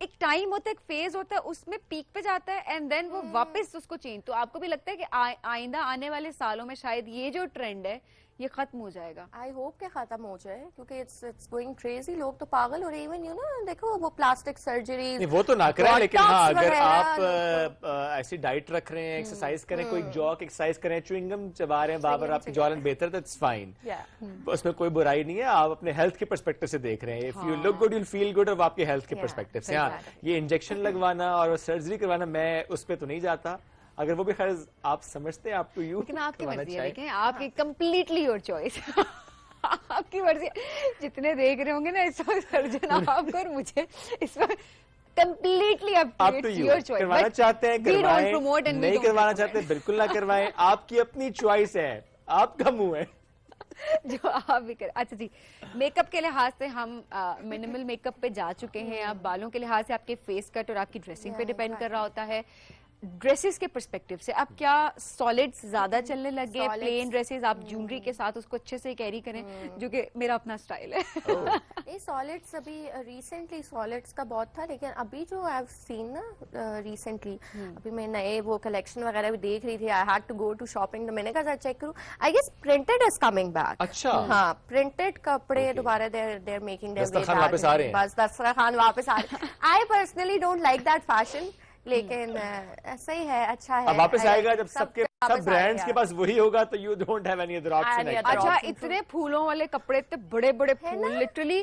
Speaker 1: एक टाइम होता है, एक फेज होता है, उसमें पीक पे जाता है एंड देन वो वापस उसको चेंज. तो आपको भी लगता है कि आइंदा आने वाले सालों में शायद ये जो ट्रेंड है ये खत्म हो जाएगा?
Speaker 4: आई होप के खत्म हो जाए, क्योंकि इट्स गोइंग क्रेजी. लोग तो पागल हो रहे हैं. इवन यू नो, देखो वो प्लास्टिक सर्जरी
Speaker 2: वो तो ना करें, लेकिन हाँ अगर आप ऐसी डाइट रख रहे हैं, एक्सरसाइज करें, कोई जॉक एक्सरसाइज करें, च्युइंगम चबा रहे हैं बार-बार, आपकी जॉ लाइन बेहतर, दैट्स फाइन. उसमें कोई बुराई नहीं है. आप अपने हेल्थ के पर्सपेक्टिव से देख रहे हैं. If you look good, you feel good. और आपके हेल्थ के पर्सपेक्टिव से हाँ, ये इंजेक्शन लगवाना और सर्जरी करवाना, मैं उस पर तो नहीं जाता. अगर वो भी खैर आप समझते हैं, आप टू यू,
Speaker 1: लेकिन आपकी मर्जी है. देखें, आपकी कंप्लीटली योर चॉइस. आपकी मर्जी. जितने देख रहे होंगे ना इस वक्त सर्जन आपको और मुझे, इस वक्त completely up
Speaker 2: Up
Speaker 1: to
Speaker 2: to you.
Speaker 1: your choice.
Speaker 2: کروانا
Speaker 1: But
Speaker 2: چاہتے ہیں
Speaker 1: we don't promote
Speaker 2: کروائیں,
Speaker 1: and we
Speaker 2: نہیں
Speaker 1: don't
Speaker 2: کروانا
Speaker 1: recommend.
Speaker 2: چاہتے بالکل نہ کروائیں, آپ کی اپنی چوائس ہے, آپ کا منہ ہے.
Speaker 1: جو آپ بھی کر. اچھا جی, میک اپ کے لحاظ سے ہم منیمل میک اپ پہ جا چکے ہیں. اب بالوں کے لحاظ سے آپ کے فیس کٹ اور آپ کی ڈریسنگ پہ ڈیپینڈ کر رہا ہوتا ہے. ڈریسز کے پرسپیکٹو سے اب کیا سالڈز زیادہ چلنے لگ گئے, پلین ڈریسز آپ جیولری کے ساتھ اس کو اچھے سے کیری کریں, جو کہ میرا اپنا اسٹائل ہے.
Speaker 4: نہیں سالڈس ابھی ریسنٹلی سالڈس کا بہت تھا, لیکن ابھی جو آئی ہیو سین نا ریسنٹلی, ابھی میں نئے وہ کلیکشن وغیرہ بھی دیکھ رہی تھی. I had to go to shopping, تو میں نے کہا ذرا چیک کروں. I guess printed is coming back.
Speaker 2: اچھا,
Speaker 4: ہاں پرنٹڈ کپڑے دوبارہ دیر میکنگ
Speaker 2: دسترخوان واپس آ رہے ہیں.
Speaker 4: بس دسترخوان واپس آ رہے ہیں. I personally don't like that fashion, لیکن ایسا ہی ہے, اچھا ہے.
Speaker 2: اب واپس آئے گا جب سب
Speaker 4: واپس
Speaker 2: برانڈس
Speaker 4: آ
Speaker 2: کے
Speaker 4: گیا.
Speaker 2: پاس وہی ہوگا تو you don't have any other option.
Speaker 1: اچھا, اتنے پھولوں والے کپڑے, اتنے بڑے بڑے پھول, لٹرلی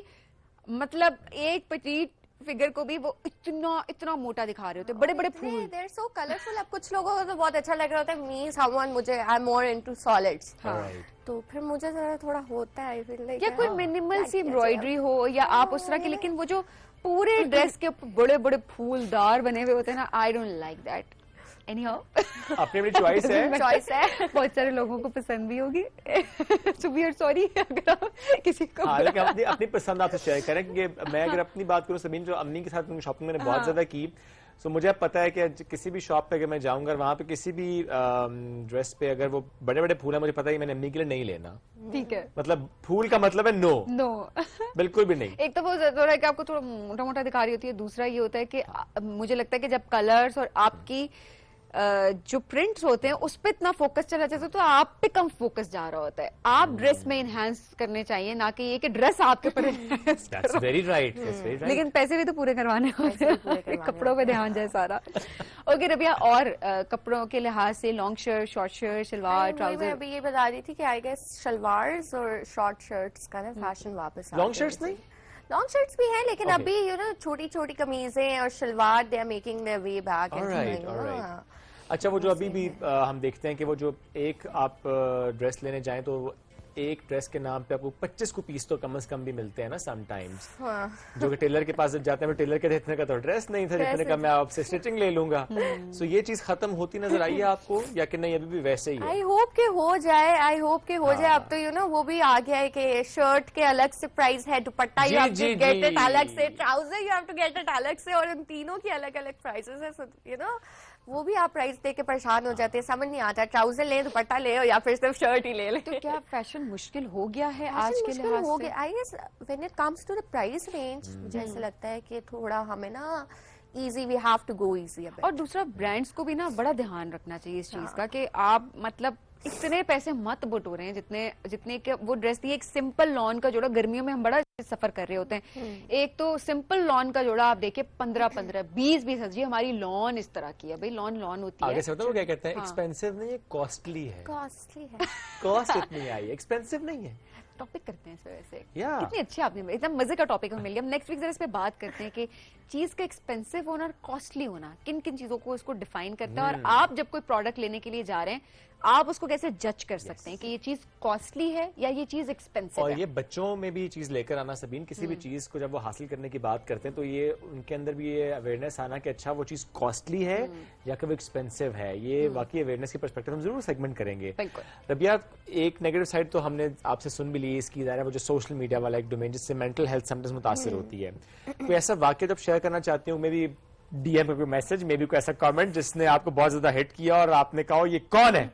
Speaker 1: مطلب ایک پٹیٹ فگر کو بھی وہ اتنا موٹا دکھا رہے ہوتے, بڑے بڑے پھول.
Speaker 4: They are so colourful. اب کچھ لوگوں کو تو بہت اچھا لگ رہا ہوتا ہے. می سم ون, مجھے I am more into solids, تو پھر مجھے ذرا تھوڑا ہوتا ہے.
Speaker 1: یا کوئی منیمل سی امبرائڈری ہو یا آپ اس طرح کی, لیکن وہ جو پورے ڈریس کے بڑے بڑے پھول دار بنے ہوئے ہوتے ہیں نا, I don't like that. Any how,
Speaker 2: اپنی اپنی چوائس ہے.
Speaker 4: چوائس ہے.
Speaker 1: بہت سارے لوگوں کو پسند بھی ہوگی. سو وی آر سوری اگر کسی کو.
Speaker 2: ہاں, لیکن اپنی پسند آپ سے شیئر کریں, کیونکہ میں اگر اپنی بات کروں سبین, جو امی کے ساتھ شاپنگ میں نے بہت زیادہ کی, سو مجھے اب پتا ہے کہ کسی بھی شاپ پہ اگر میں جاؤں گا, وہاں پہ کسی بھی ڈریس پہ اگر وہ بڑے بڑے پھول ہیں, مجھے پتا ہے کہ میں نے امی کے لیے نہیں لینا.
Speaker 1: ٹھیک ہے,
Speaker 2: مطلب پھول کا مطلب ہے نو, بالکل بھی نہیں.
Speaker 1: ایک تو وہ ضرور ہے کہ آپ کو تھوڑا موٹا موٹا دکھا رہی ہوتی ہے. دوسرا یہ ہوتا ہے کہ مجھے لگتا ہے کہ جب کلرز اور آپ کی جو پرنٹس ہوتے ہیں اس پہ اتنا فوکس چلا جاتا ہے, تو آپ پہ کم فوکس جا رہا ہوتا ہے. آپ ڈریس میں انہانس کرنے چاہیے, نہ کہ یہ کہ ڈریس آپ کے اوپر enhance کر
Speaker 2: That's
Speaker 1: رہا ہو.
Speaker 2: very right, that's very right.
Speaker 1: لیکن پیسے بھی تو پورے کروانے ہوتے ہیں, کپڑوں پہ دھیان جائے سارا. اوکے ربیہ, اور کپڑوں کے لحاظ سے long shirt, short shirt, shalwar,
Speaker 4: میں
Speaker 1: ٹراؤزر.
Speaker 4: ابھی یہ بتا رہی تھی کہ آئی گیس شلوارز اور شارٹ شرٹس کا نا فیشن واپس.
Speaker 2: لانگ شرٹس نہیں,
Speaker 4: لانگ شرٹس بھی ہیں, لیکن ابھی یو نا چھوٹی چھوٹی قمیضیں اور shalwar, they are making their way back.
Speaker 2: اچھا وہ جو ابھی بھی ہم دیکھتے ہیں کہ وہ جو ایک آپ ڈریس لینے جائیں تو ایک ڈریس کے نام پہ آپ کو 25 کو پیس تو کم از کم بھی ملتے ہیں نا سم ٹائمز, جو کہ ٹیلر کے پاس جب جاتے ہیں, ٹیلر کے اتنے کا تو ڈریس نہیں تھا جتنے کا میں آپ سے اسٹیچنگ لے لوں گا. سو یہ چیز ختم ہوتی نظر آئی ہے آپ کو, یا کہ نہیں ابھی بھی ویسے ہی ہے؟
Speaker 4: آئی ہوپ کہ ہو جائے, آئی ہوپ کہ ہو جائے. اب تو یو نو وہ بھی آ گیا ہے کہ شرٹ کے الگ سے پرائز ہے, dupatta you have to get it الگ سے, trouser you have to get it الگ سے, اور ان تینوں کی الگ الگ پرائزز ہیں. یو نو وہ بھی آپ پرائز دے کے پریشان ہو جاتے ہیں, سمجھ نہیں آتا ٹراؤزر لیں, دوپٹہ لے, یا پھر صرف شرٹ ہی لے لیں.
Speaker 1: تو کیا فیشن مشکل ہو گیا ہے آج کے لحاظ
Speaker 4: ہو
Speaker 1: سے؟
Speaker 4: گیا. I guess when it comes to the price range, مجھے ایسا لگتا ہے کہ تھوڑا ہمیں نا easy, we have to go easy.
Speaker 1: اور دوسرا برانڈس کو بھی نا بڑا دھیان رکھنا چاہیے اس چیز کا کہ آپ مطلب اتنے پیسے مت بٹورے ہیں جتنے کہ وہ ڈریس دی. ایک سمپل لان کا جوڑا, گرمیوں میں ہم بڑا سفر کر رہے ہوتے ہیں, ایک تو سمپل لان کا جوڑا آپ دیکھیں 15 20 جی ہماری لان اس طرح کی ہے. بھائی لان ہوتی ہے.
Speaker 2: آگے سے وہ کیا کہتے ہیں, ایکسپینسو نہیں ہے, کاسٹلی ہے.
Speaker 4: کاسٹلی ہے,
Speaker 2: کاسٹ اتنی آئی ہے, ایکسپینسو نہیں ہے.
Speaker 1: ٹاپک کرتے ہیں اس وجہ سے,
Speaker 2: Yeah.
Speaker 1: کتنی اچھی آپ نے ایک دم مزے کا ٹاپک ہمیں مل گیا. ہم نیکسٹ ویک ذرا اس پہ بات کرتے ہیں کہ چیز کا ایکسپینسو ہونا اور کاسٹلی ہونا کن کن چیزوں کو اس کو ڈیفائن کرتا ہے, اور آپ جب کوئی پروڈکٹ لینے کے لیے جا رہے ہیں آپ اس کو کیسے جج کر سکتے ہیں کہ یہ چیز کاسٹلی ہے یا یہ چیز ایکسپینسو
Speaker 2: اور
Speaker 1: ہے.
Speaker 2: یہ بچوں میں بھی چیز لے کر آنا سبین, کسی بھی چیز کو جب وہ حاصل کرنے کی بات کرتے ہیں تو یہ ان کے اندر بھی یہ اویئرنیس آنا کہ اچھا وہ چیز کاسٹلی ہے یا کہ وہ ایکسپینسو ہے. یہ واقعی اویئرنیس کی پرسپیکٹو ہم ضرور سیگمنٹ کریں گے. ربیہ, ایک نیگیٹو سائڈ تو ہم نے آپ سے سن بھی لی اس کی, ظاہر ہے وہ جو سوشل میڈیا والا ایک ڈومین جس سے مینٹل ہیلتھ سمٹائمز متاثر ہوتی ہے. کوئی ایسا واقعہ جب شیئر کرنا چاہتی ہوں, میں بھی ڈی ایم پہ کوئی میسج, میں بھی کوئی ایسا کامنٹ جس نے آپ کو بہت زیادہ ہٹ کیا اور آپ نے کہا یہ کون ہے؟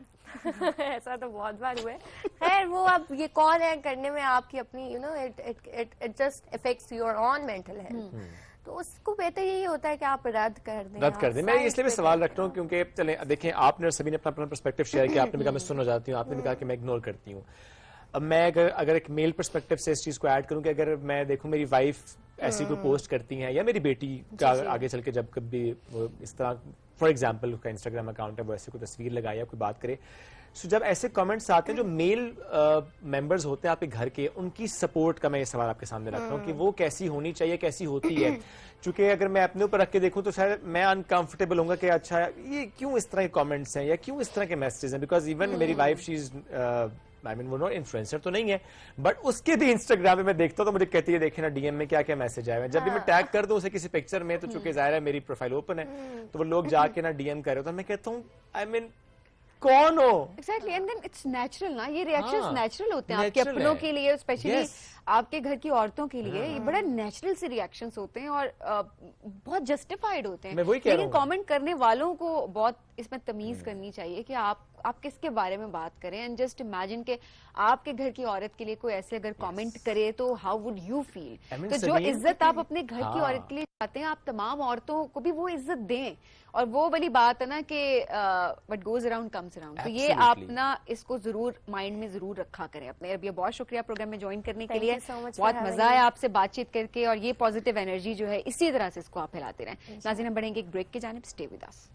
Speaker 4: ایسا تو بہت بار ہوا ہے. خیر وہ اب یہ کون ہے کرنے میں آپ کی اپنی you know it just affects your on mental health, تو اس کو بہتر یہی ہوتا ہے کہ آپ رد کر دیں.
Speaker 2: میں اس لیے بھی سوال رکھتا ہوں کیونکہ چلیں دیکھیں, آپ نے سبھی نے اپنا پرسپیکٹو شیئر کیا, آپ نے بھی کہا میں سن ہو جاتی ہوں, آپ نے بھی کہا کہ میں اگنور کرتی ہوں. اب میں اگر ایک میل پرسپیکٹو سے اس چیز کو ایڈ کروں کہ اگر میں دیکھوں میری وائف ایسی کوئی پوسٹ کرتی ہیں, یا میری بیٹی کا آگے چل کے جب کبھی وہ اس طرح فار ایگزامپل کا انسٹاگرام اکاؤنٹ ہے, وہ ایسی کوئی تصویر لگائے یا کوئی بات کرے, سو جب ایسے کامنٹس آتے ہیں جو میل ممبرز ہوتے ہیں آپ کے گھر کے, ان کی سپورٹ کا میں یہ سوال آپ کے سامنے رکھ رہا ہوں کہ وہ کیسی ہونی چاہیے, کیسی ہوتی ہے. چونکہ اگر میں اپنے اوپر رکھ کے دیکھوں تو شاید میں انکمفرٹیبل ہوں گا کہ اچھا یہ کیوں اس طرح کے کامنٹس ہیں یا کیوں اس طرح کے میسیجز ہیں, بیکاز ایون میری وائف شی از وہ نو انفلوئنسر تو نہیں ہے, بٹ اس کے بھی انسٹاگرام پہ میں دیکھتا ہوں تو مجھے کہتی ہے دیکھیں نا ڈی ایم میں کیا کیا میسج آئے ہیں. جب بھی میں ٹیگ کر دوں اسے کسی پکچر میں, تو چونکہ ظاہر ہے میری پروفائل اوپن ہے, تو وہ لوگ جا کے نا ڈی ایم کر رہے, تو میں کہتا ہوں آئی مین کون ہو.
Speaker 1: Exactly, and then it's natural نا, یہ ریئیکشنز نیچرل ہوتے ہیں آپ کے اپنوں کے لیے, اسپیشلی آپ کے گھر کی عورتوں کے لیے یہ بڑا نیچرل سے ریئیکشنز ہوتے ہیں اور بہت جسٹیفائڈ ہوتے ہیں. لیکن کامنٹ کرنے والوں کو بہت اس میں تمیز کرنی چاہیے کہ آپ کس کے بارے میں بات کریں. اینڈ جسٹ امیجن کہ آپ کے گھر کی عورت کے لیے کوئی ایسے اگر کامنٹ کرے تو ہاؤ وڈ یو فیل. تو جو عزت آپ اپنے گھر کی عورت کے لیے چاہتے ہیں, آپ تمام عورتوں کو بھی وہ عزت دیں. اور وہ والی بات ہے نا کہ what goes around comes around, تو یہ آپ نا اس کو ضرور مائنڈ میں ضرور رکھا کریں اپنے. ربیہ بہت شکریہ پروگرام میں جوائن کرنے کے لیے, بہت مزہ آیا آپ سے بات چیت کر کے, اور یہ پازیٹیو انرجی جو ہے اسی طرح سے اس کو آپ پھیلاتے رہیں. ناظرین, ہم بڑھیں گے ایک بریک کی جانب, اسٹے ود اس.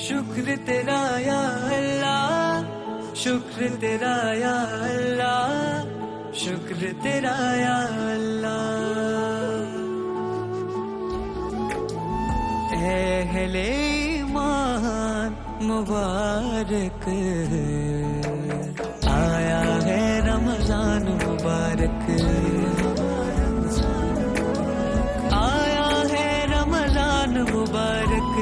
Speaker 5: شکر تیرا یا اللہ, شکر تیرا یا اللہ, شکر تیرا یا اللہ. اہل ایمان مبارک, آیا ہے رمضان مبارک, آیا ہے رمضان مبارک.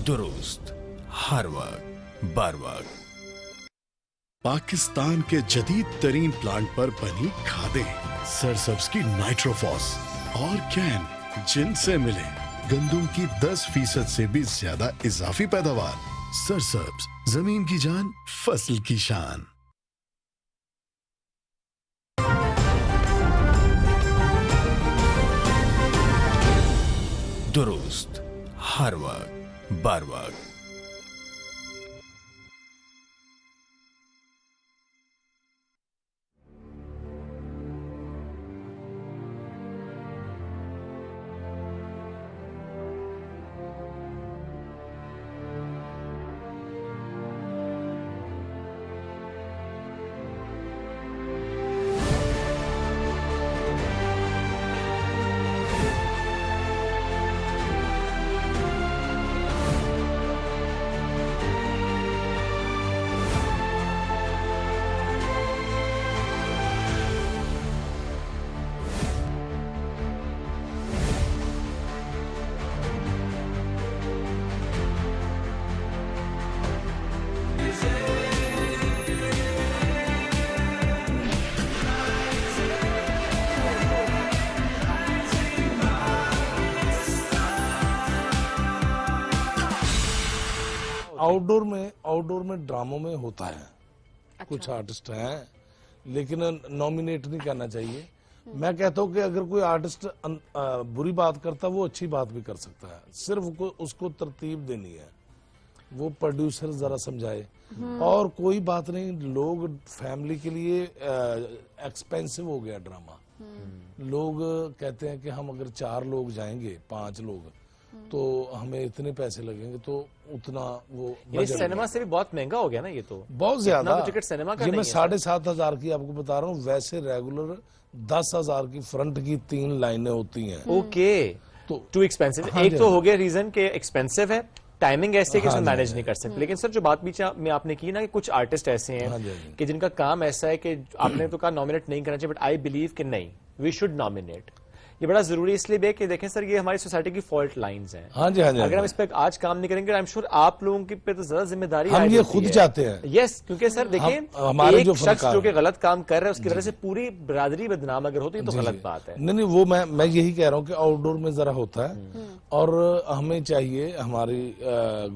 Speaker 6: درست ہر وقت بر وقت. پاکستان کے جدید ترین پلانٹ پر بنی کھادیں سرسبز کی نائٹروفاس اور کین, جن سے ملے گندم کی 10% سے بھی زیادہ اضافی پیداوار. سرسبز, زمین کی جان, فصل کی شان. درست ہر وقت بر وقت.
Speaker 7: آؤٹ ڈور میں ڈراموں میں ہوتا ہے, کچھ آرٹسٹ ہیں لیکن نامینیٹ نہیں کرنا چاہیے. میں کہتا ہوں کہ اگر کوئی آرٹسٹ بری بات کرتا وہ اچھی بات بھی کر سکتا ہے, صرف اس کو ترتیب دینی ہے. وہ پروڈیوسر ذرا سمجھائے, اور کوئی بات نہیں. لوگ فیملی کے لیے ایکسپینسو ہو گیا ڈرامہ. لوگ کہتے ہیں کہ ہم اگر 4 لوگ جائیں گے, 5 لوگ, تو ہمیں اتنے پیسے لگیں گے, تو اتنا وہ
Speaker 2: سینما سے بھی بہت مہنگا ہو گیا نا. یہ تو
Speaker 7: بہت زیادہ.
Speaker 2: ٹکٹ سینما کا
Speaker 7: یہ میں 7,500 کی آپ کو بتا رہا ہوں. ویسے ریگولر 10,000 کی فرنٹ کی 3 لائنیں ہوتی ہیں.
Speaker 2: اوکے, تو ٹو ایکسپینسو. ایک تو ہو گیا ریزن کہ ایکسپینسو ہے, ٹائمنگ ایسے ہے کہ اس میں مینج نہیں کر سکتے. لیکن سر جو بات بھی میں آپ نے کی نا کہ کچھ آرٹسٹ ایسے ہیں کہ جن کا کام ایسا ہے کہ آپ نے تو کہا نامینیٹ نہیں کرنا چاہیے, بٹ آئی بلیو کہ نہیں, وی شوڈ نامینیٹ. یہ بڑا ضروری اس لیے بھی ہے کہ دیکھیں سر, یہ ہماری سوسائٹی کی فالٹ لائنز ہیں. اگر ہم اس پہ آج کام نہیں کریں گے, آئی ایم شیور آپ لوگوں کی پہ تو زیادہ ذمہ داری
Speaker 7: ہم یہ خود چاہتے ہیں.
Speaker 2: یس, کیونکہ سر دیکھیں ایک شخص جو کہ غلط کام کر رہا ہے اس کی وجہ سے پوری برادری بدنام اگر ہوتی ہے تو غلط بات ہے.
Speaker 7: نہیں وہ میں یہی کہہ رہا ہوں کہ آؤٹ ڈور میں ذرا ہوتا ہے, اور ہمیں چاہیے, ہماری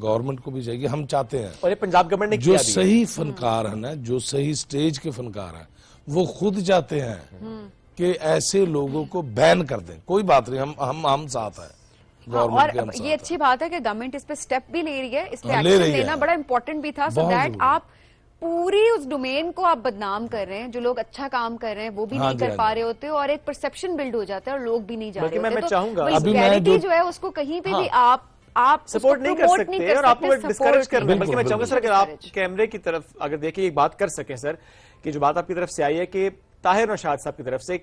Speaker 7: گورنمنٹ کو بھی چاہیے, ہم چاہتے ہیں,
Speaker 2: اور یہ پنجاب گورنمنٹ نے
Speaker 7: جو صحیح فنکار ہیں نا, جو صحیح سٹیج کے فنکار ہیں, وہ خود چاہتے ہیں کہ ایسے لوگوں کو بین کر دیں. کوئی بات نہیں, ہم ساتھ ہیں, गवर्नमेंट के
Speaker 1: और
Speaker 7: अनुसार
Speaker 1: ये अच्छी बात है कि गवर्नमेंट इस पे स्टेप भी ले रही है, इस पे
Speaker 7: हाँ, ले
Speaker 1: एक्शन
Speaker 7: रही है।
Speaker 1: लेना बड़ा इंपॉर्टेंट भी था, सो
Speaker 7: बहुत
Speaker 1: दैट
Speaker 7: जरूरी।
Speaker 1: आप पूरी उस डोमेन को आप बदनाम कर रहे हैं, जो लोग अच्छा काम कर रहे हैं वो भी
Speaker 7: हाँ
Speaker 1: नहीं
Speaker 7: जी,
Speaker 1: कर
Speaker 7: हाँ
Speaker 1: पा
Speaker 7: जी।
Speaker 1: रहे होते और एक परसेप्शन बिल्ड हो जाता है और लोग भी नहीं जा
Speaker 2: बल्कि
Speaker 1: रहे होते।
Speaker 2: मैं चाहूंगा-
Speaker 1: तो
Speaker 7: अभी मैं
Speaker 1: vulgarity
Speaker 7: जो-
Speaker 1: जो है उसको कहीं पे भी
Speaker 2: हाँ।
Speaker 1: आप
Speaker 2: सपोर्ट नहीं कर सकते और आपको
Speaker 1: support
Speaker 2: डिस्करेज कर रहे हैं।
Speaker 1: नहीं
Speaker 2: बल्कि मैं चाहूंगा सर, अगर आप कैमरे की तरफ अगर देखिए एक बात कर सकें सर, कि जो बात आपकी तरफ से आई है कि ताहिर नौशाद साहब की तरफ से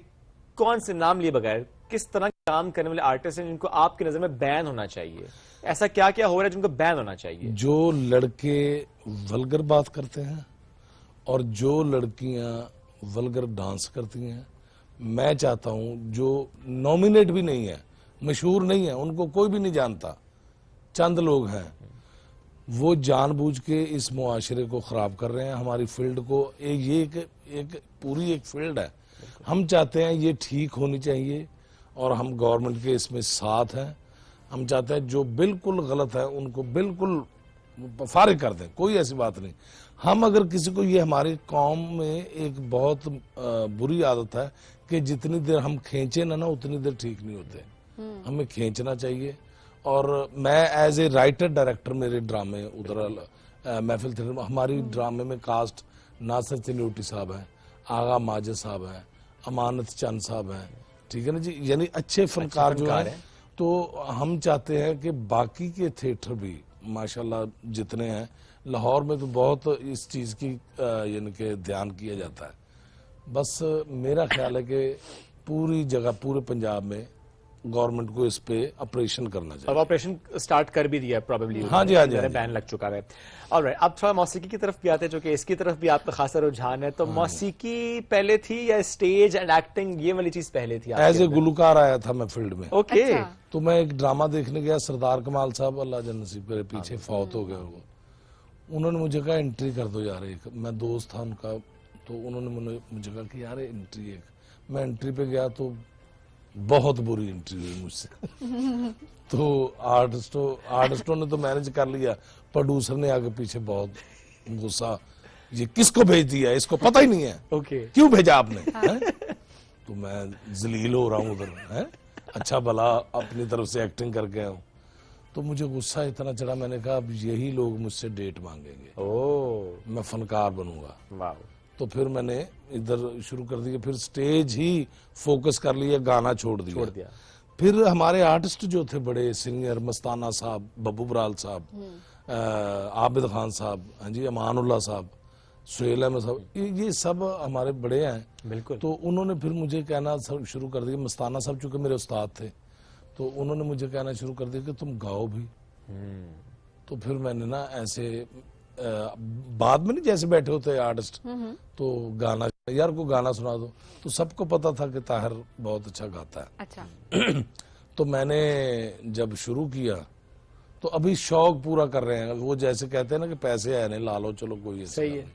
Speaker 2: कौन से नाम लिए बगैर किस तरह के काम करने वाले आर्टिस्ट हैं जिनको आपकी नजर में बैन होना चाहिए, ऐसा क्या क्या हो रहा है जिनको बैन होना चाहिए?
Speaker 7: जो लड़के वल्गर बात करते हैं और जो लड़कियां वल्गर डांस करती हैं, मैं चाहता हूं जो नॉमिनेट भी नहीं है, मशहूर नहीं है, उनको कोई भी नहीं जानता, चंद लोग हैं, वो जानबूझ के इस मुआशरे को खराब कर रहे हैं, हमारी फील्ड को। एक पूरी एक फील्ड है, हम चाहते हैं ये ठीक होनी चाहिए और हम गवर्नमेंट के इसमें साथ हैं। हम चाहते हैं जो बिल्कुल गलत है उनको बिल्कुल फारिग कर दें, कोई ऐसी बात नहीं। हम अगर किसी को, ये हमारी कौम में एक बहुत बुरी आदत है कि जितनी देर हम खींचे ना उतनी देर ठीक नहीं होते, हमें खींचना चाहिए। और मैं एज ए राइटर डायरेक्टर, मेरे ड्रामे उधर महफिल थिएटर में, हमारी ड्रामे में कास्ट नासिर चिन्नौटी साहब हैं, आगा माजिद साहब हैं, अमानत चंद साहब हैं, ठीक है ना जी, यानी अच्छे फनकार जो हैं। तो हम चाहते हैं कि बाकी के थिएटर भी माशाल्लाह जितने हैं, लाहौर में तो बहुत इस चीज़ की यानी कि ध्यान किया जाता है। बस मेरा ख्याल है कि पूरी जगह, पूरे पंजाब में गवर्नमेंट को इस पे ऑपरेशन करना चाहिए।
Speaker 2: अब ऑपरेशन स्टार्ट कर भी दिया है प्रोबेबली,
Speaker 7: हाँ जी, हाँ जी, हाँ जी।
Speaker 2: बैन लग चुका है। ऑलराइट, अब थोड़ा मौसीकी की तरफ भी आते हैं, जो कि इसकी तरफ भी आपका खासा रुझान है। तो मौसीकी पहले थी या स्टेज एंड एक्टिंग, ये वाली चीज पहले थी?
Speaker 7: एज ए गुलकार आया था मैं फील्ड में।
Speaker 2: ओके,
Speaker 7: तो मैं एक ड्रामा देखने गया, सरदार कमाल साहब अल्लाह जन नसीब करे, पीछे फौत हो गए वो। उन्होंने मुझे कहा एंट्री कर दो यार एक, मैं दोस्त था उनका, तो उन्होंने मुझे कहा कि यार एंट्री एक, मैं एंट्री पे गया तो बहुत बुरी एंट्री हुई मुझसे। तो आर्टिस्टों ने तो मैनेज कर लिया, प्रोड्यूसर ने आगे पीछे बहुत गुस्सा, ये किसको भेज दिया, इसको पता ही नहीं है,
Speaker 2: ओके,
Speaker 7: क्यों भेजा आपने? हैं? तो मैं जलील हो रहा हूँ उधर, हैं? अच्छा भला अपनी तरफ से एक्टिंग करके आया हूँ। तो मुझे गुस्सा इतना चढ़ा, मैंने कहा अब यही लोग मुझसे डेट मांगेंगे,
Speaker 2: ओह
Speaker 7: मैं फनकार बनूंगा।
Speaker 2: वाह,
Speaker 7: तो फिर मैंने इधर शुरू कर दिया, फिर स्टेज ही फोकस कर लिया, गाना छोड़ दिया। फिर हमारे आर्टिस्ट जो थे बड़े सिंगर, मस्ताना साहब, बब्बू बराल साहब, आबिद खान साहब, हाँ जी, अमानुल्लाह साहब, सुहेल अहमद साहब, ये सब हमारे बड़े हैं
Speaker 2: बिल्कुल।
Speaker 7: तो उन्होंने फिर मुझे कहना शुरू कर दिया, मस्ताना साहब चूंकि मेरे उस्ताद थे, तो उन्होंने मुझे कहना शुरू कर दिया कि तुम गाओ भी। तो फिर मैंने ना ऐसे बाद में नहीं, जैसे बैठे होते आर्टिस्ट, तो गाना, यार को गाना सुना दो, तो सबको पता था कि ताहिर बहुत अच्छा गाता है।
Speaker 1: अच्छा।
Speaker 7: तो मैंने जब शुरू किया तो अभी शौक पूरा कर रहे हैं, वो जैसे कहते हैं ना कि पैसे आए नहीं, ला लो चलो, कोई ऐसा
Speaker 2: सही है।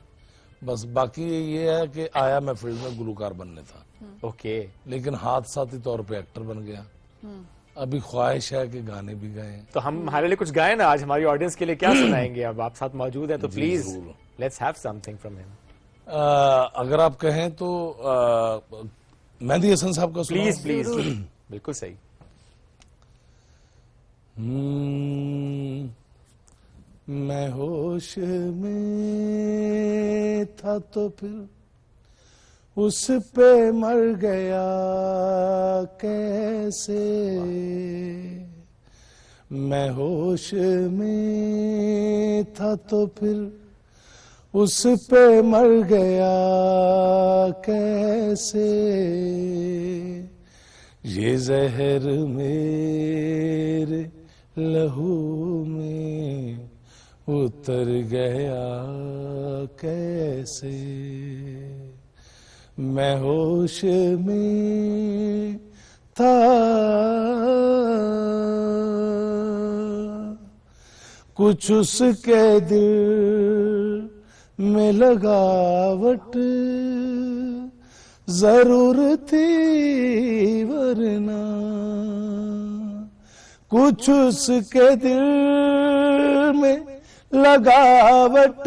Speaker 7: बस बाकी ये है कि आया मैं फील्ड में गुलकार बनने था,
Speaker 2: ओके,
Speaker 7: लेकिन हादसाती तौर पे एक्टर बन गया। अभी ख्वाहिश है कि गाने भी गाएं।
Speaker 2: तो हम हमारे लिए कुछ गाएं ना आज, हमारी ऑडियंस के लिए क्या सुनाएंगे? अब आप साथ मौजूद हैं तो please let's have something from him.
Speaker 7: अगर आप कहें तो मेहंदी हसन साहब का
Speaker 2: प्लीज प्लीज, बिल्कुल सही।
Speaker 7: मैं होश में था तो फिर उस पे मर गया कैसे, मैं होश में था तो फिर उस पे मर गया कैसे, ये जहर मेरे लहू में उतर गया कैसे, मैं होश में था कुछ उसके दिल में लगावट जरूर थी वरना, कुछ उसके दिल में लगावट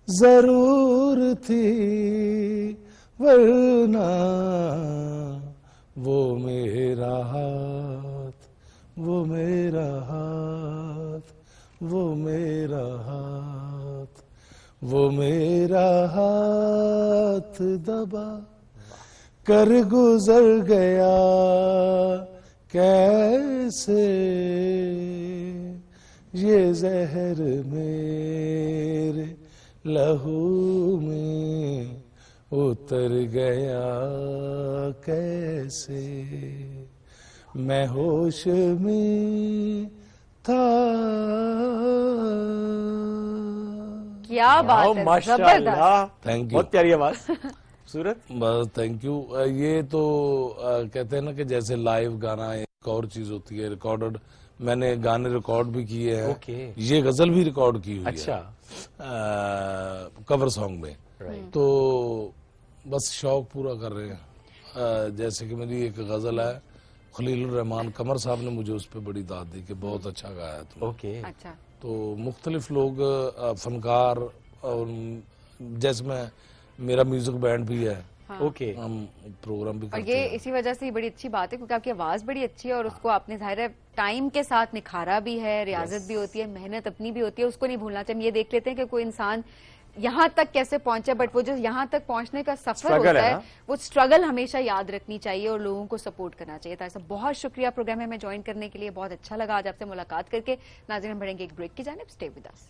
Speaker 7: जरूर थी वरना, वो मेरा हाथ वो मेरा हाथ, वो मेरा हाथ, वो मेरा हाथ दबा कर गुजर गया कैसे, ये जहर मेरे लहू में उतर गया कैसे, मैं होश में था।
Speaker 1: क्या बात है, जबरदस्त।
Speaker 7: थैंक यू,
Speaker 2: बहुत प्यारी आवाज। सूरत,
Speaker 7: थैंक यू। ये तो कहते हैं ना कि जैसे लाइव गाना एक और चीज होती है, रिकॉर्डेड। मैंने गाने रिकॉर्ड भी किए हैं।
Speaker 2: Okay.
Speaker 7: ये गजल भी रिकॉर्ड की हुई
Speaker 2: अच्छा।
Speaker 7: है कवर सॉन्ग में। तो बस शौक पूरा कर रहे हैं। जैसे कि मेरी एक गजल है, खलील रहमान कमर साहब ने मुझे उस पर बड़ी दाद दी कि बहुत अच्छा गाया है तुमने।
Speaker 2: ओके।
Speaker 1: अच्छा,
Speaker 7: तो मुख्तलिफ लोग फनकार, और जैसे मेरा म्यूजिक बैंड भी है,
Speaker 2: ओके।
Speaker 7: हम प्रोग्राम भी
Speaker 1: और
Speaker 7: करते
Speaker 1: ये
Speaker 7: हैं।
Speaker 1: इसी वजह से बड़ी अच्छी बात है क्योंकि आपकी आवाज बड़ी अच्छी है और उसको आपने जाहिर है टाइम के साथ निखारा भी है, रियाजत भी होती है, मेहनत अपनी भी होती है, उसको नहीं भूलना चाहिए। हम ये देख लेते हैं कि कोई इंसान यहाँ तक कैसे पहुंचे, बट वो जो यहाँ तक पहुंचने का सफर
Speaker 2: Struggle
Speaker 1: होता
Speaker 2: है
Speaker 1: है
Speaker 2: ना?
Speaker 1: वो स्ट्रगल हमेशा याद रखनी चाहिए और लोगों को सपोर्ट करना चाहिए। तो ऐसा बहुत शुक्रिया प्रोग्राम में ज्वाइन करने के लिए, बहुत अच्छा लगा आज आपसे मुलाकात करके। नाज़रीन, हम बढ़ेंगे एक ब्रेक की जानिब, स्टे विद अस।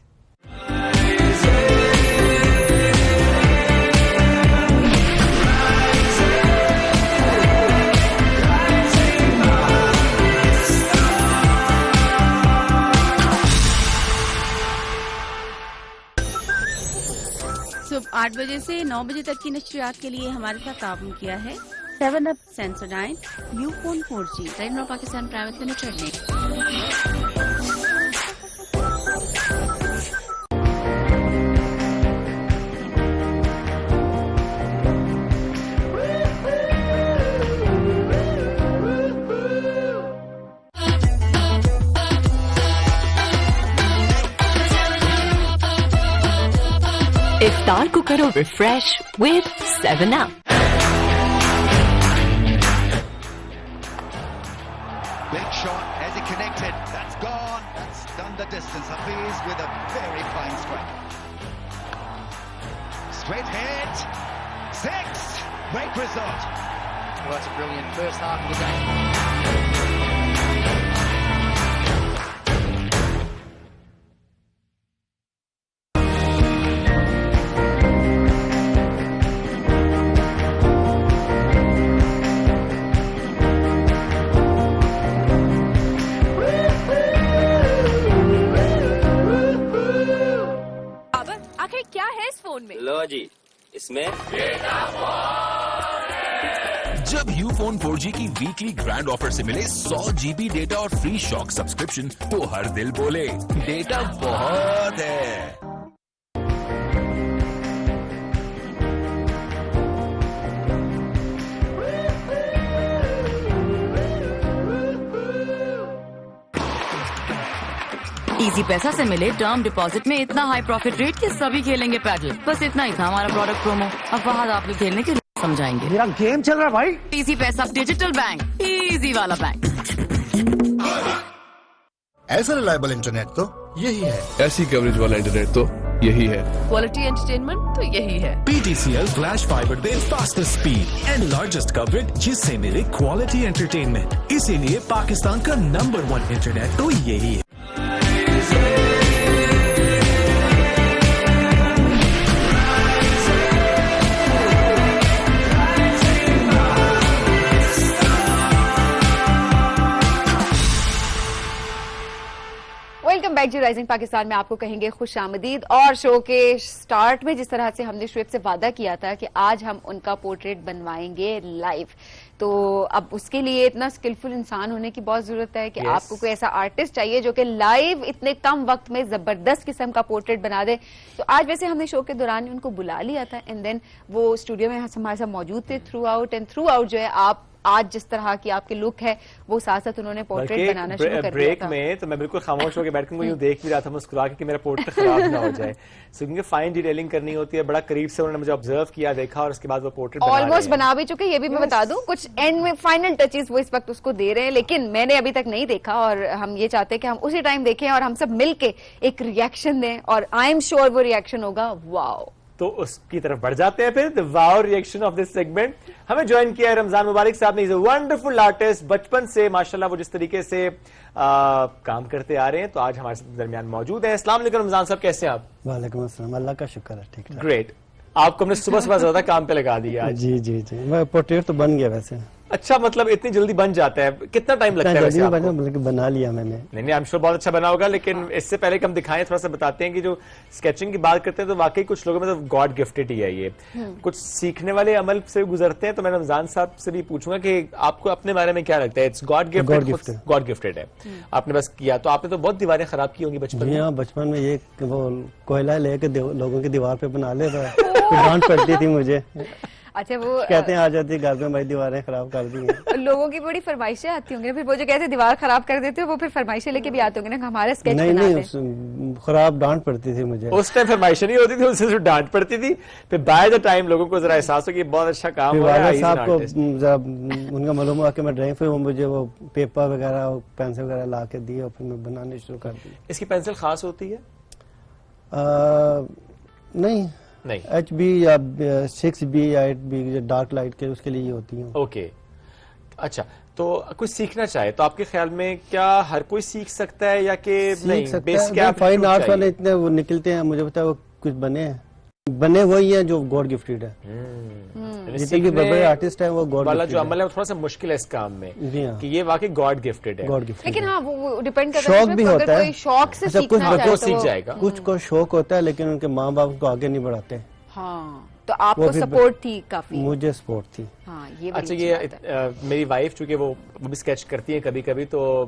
Speaker 8: सुबह 8 बजे से 9 बजे तक की नशरियात के लिए हमारे साथ ताउन किया है 7 अप, सेंसोडाइन, यूफोन 4G, रेडनो पाकिस्तान प्राइवेट लिमिटेड ने।
Speaker 3: इफ्तार को करो refresh with 7 Up।
Speaker 9: Big shot, has it connected? That's gone. That's done the distance. Hafiz with a very fine strike. Straight hit. 6. Great result.
Speaker 10: Well, that's a brilliant first half of the game.
Speaker 8: आखिर क्या है इस phone में?
Speaker 11: लो जी, इसमें
Speaker 12: जब Ufone 4G की weekly grand offer से मिले 100 GB डेटा और फ्री शॉक सब्सक्रिप्शन, तो हर दिल बोले डेटा बहुत है।
Speaker 8: इजी पैसा से मिले टर्म डिपॉजिट में इतना हाई प्रॉफिट रेट कि सभी खेलेंगे पैडल। बस इतना ही था हमारा प्रोडक्ट प्रोमो। अब फहद आपको खेलने के लिए समझाएंगे।
Speaker 10: मेरा गेम चल रहा है भाई।
Speaker 8: इजी पैसा डिजिटल बैंक, इजी वाला बैंक।
Speaker 6: ऐसा रिलायबल इंटरनेट तो यही है,
Speaker 12: ऐसी कवरेज वाला इंटरनेट तो यही है,
Speaker 8: क्वालिटी एंटरटेनमेंट तो यही है।
Speaker 12: PTCL flash fibre they fastest speed and largest coverage, जिससे मिले क्वालिटी एंटरटेनमेंट। इसीलिए पाकिस्तान का नंबर 1 इंटरनेट तो यही है।
Speaker 1: वेलकम बैक जी राइजिंग पाकिस्तान में आपको कहेंगे खुश आमदीद। और शो के स्टार्ट में जिस तरह से हमने शुएब से वादा किया था कि आज हम उनका पोर्ट्रेट बनवाएंगे लाइव, तो अब उसके लिए इतना स्किलफुल इंसान होने की बहुत जरूरत है कि आपको कोई ऐसा आर्टिस्ट चाहिए जो कि लाइव इतने कम वक्त में जबरदस्त किस्म का पोर्ट्रेट बना दे। तो आज वैसे हमने शो के दौरान उनको बुला लिया था एंड देन वो स्टूडियो में हमारे साथ मौजूद थे थ्रू आउट जो है आप آج جس طرح کی آپ کے لک ہے وہ ساتھ ساتھ انہوں نے پورٹریٹ بنانا شروع کر دیا
Speaker 2: بریک
Speaker 1: تھا.
Speaker 2: میں تو میں بالکل خاموش ہو کے بیٹھ کے یوں دیکھ بھی رہا تھا مسکرا کے کہ میرا پورٹریٹ خراب نہ ہو جائے. سو کیونکہ فائن ڈیٹیلنگ کرنی ہوتی ہے, بڑا قریب سے انہوں نے مجھے آبزرو کیا, دیکھا, اور اس کے بعد وہ پورٹریٹ
Speaker 1: آلموسٹ بنا بھی چکے. یہ بھی میں بتا دوں کچھ اینڈ میں فائنل ٹچز وہ اس وقت اس کو دے رہے ہیں, لیکن میں نے ابھی تک نہیں دیکھا, اور ہم یہ چاہتے ہیں کہ ہم اسی ٹائم دیکھیں اور ہم سب مل کے ایک ریئیکشن دیں, اور آئی ایم شیور وہ ریئیکشن ہوگا واو.
Speaker 2: تو اس کی طرف بڑھ جاتے ہیں پھر the wow reaction of this segment. ہمیں جوائن کیا ہے رمضان مبارک صاحب نے. ونڈرفل آرٹسٹ, بچپن سے ماشاءاللہ وہ جس طریقے سے کام کرتے آ رہے ہیں, تو آج ہمارے درمیان موجود ہیں. السلام علیکم رمضان صاحب, کیسے ہیں آپ؟
Speaker 11: وعلیکم السلام, اللہ کا شکر ہے, ٹھیک ٹھاک.
Speaker 2: گریٹ. آپ کو ہم نے صبح صبح زیادہ کام پہ لگا دیا آج.
Speaker 11: جی جی جی, میں پورٹریٹ تو بن گیا ویسے.
Speaker 2: اچھا, مطلب اتنی جلدی بن جاتا ہے, کتنا ٹائم لگتا ہے ویسے آپ کو؟
Speaker 11: بلکہ بنا لیا میں نے.
Speaker 2: نہیں نہیں, I'm sure بہت اچھا بنا ہوگا, لیکن اس سے پہلے کہ ہم دکھائیں تھوڑا سا بتاتے ہیں کہ جو اسکیچنگ کی بات کرتے ہیں تو واقعی کچھ لوگوں میں تو گاڈ گفٹڈ ہی ہے یہ. کچھ سیکھنے والے عمل سے گزرتے ہیں, تو میں رمضان صاحب سے بھی پوچھوں گا کہ آپ کو اپنے بارے میں کیا لگتا ہے؟ اٹس گاڈ گفٹڈ ہے, آپ نے بس کیا. تو آپ نے تو بہت دیواریں خراب کی ہوں گی بچپن میں.
Speaker 11: ہاں, بچپن میں یہ وہ کوئلہ لے کے لوگوں کی دیوار پہ بنا لیتا, ڈانٹ پڑتی تھی مجھے.
Speaker 1: اچھا, وہ
Speaker 11: کہتے ہیں آ جاتی گھر پہ ہماری دیواریں خراب کر دی ہیں.
Speaker 1: لوگوں کی بڑی فرمائشیں آتی ہوں گی, پھر وہ جو کہتے دیوار خراب کر دیتے ہو وہ پھر فرمائشیں لے کے بھی آتے ہوں گے نا, ہمارا اسکیچ بنا دیں.
Speaker 11: نہیں, خراب ڈانٹ پڑتی تھی مجھے.
Speaker 2: اس ٹائم فرمائشیں نہیں ہوتی تھی, اس سے ڈانٹ پڑتی تھی. پھر بائی دا ٹائم لوگوں کو ذرا احساس ہو کہ بہت اچھا کام ہو رہا ہے.
Speaker 11: صاحب کو ذرا ان کا معلوم ہوا کہ میں ڈرائنگ پہ ہوں, مجھے وہ پیپر وغیرہ پینسل وغیرہ لا کے دی, اور پھر میں بنانے شروع کر دی.
Speaker 2: اس کی پینسل خاص ہوتی ہے؟
Speaker 11: نہیں, ایچ بی یا 6B یا 8B ڈارک لائٹ کے اس کے لیے ہوتی ہیں.
Speaker 2: اوکے, اچھا. تو کوئی سیکھنا چاہے تو آپ کے خیال میں کیا ہر کوئی سیکھ سکتا ہے, یا کہ
Speaker 11: فائن آرٹس والے اتنے وہ نکلتے ہیں, مجھے پتا ہے وہ کچھ بنے وہی ہیں جو گاڈ گفٹڈ ہے. جتنے بھی بڑے آرٹسٹ ہیں وہ گاڈ
Speaker 2: والا جو عمل ہے وہ تھوڑا سا مشکل ہے اس کام میں, کہ یہ واقعی گاڈ گفٹڈ ہے.
Speaker 1: لیکن ہاں وہ ڈیپینڈ کرتا
Speaker 11: شوق بھی ہوتا ہے,
Speaker 1: شوق سے سیکھنا
Speaker 2: وہ سیکھ جائے گا.
Speaker 11: کچھ کو شوق ہوتا ہے لیکن ان کے ماں باپ کو آگے نہیں بڑھاتے.
Speaker 1: ہاں, تو آپ کو سپورٹ تھی کافی؟
Speaker 11: مجھے سپورٹ تھی.
Speaker 1: ہاں, یہ
Speaker 2: اچھا, یہ میری وائف چونکہ وہ بھی اسکیچ کرتی ہیں کبھی کبھی, تو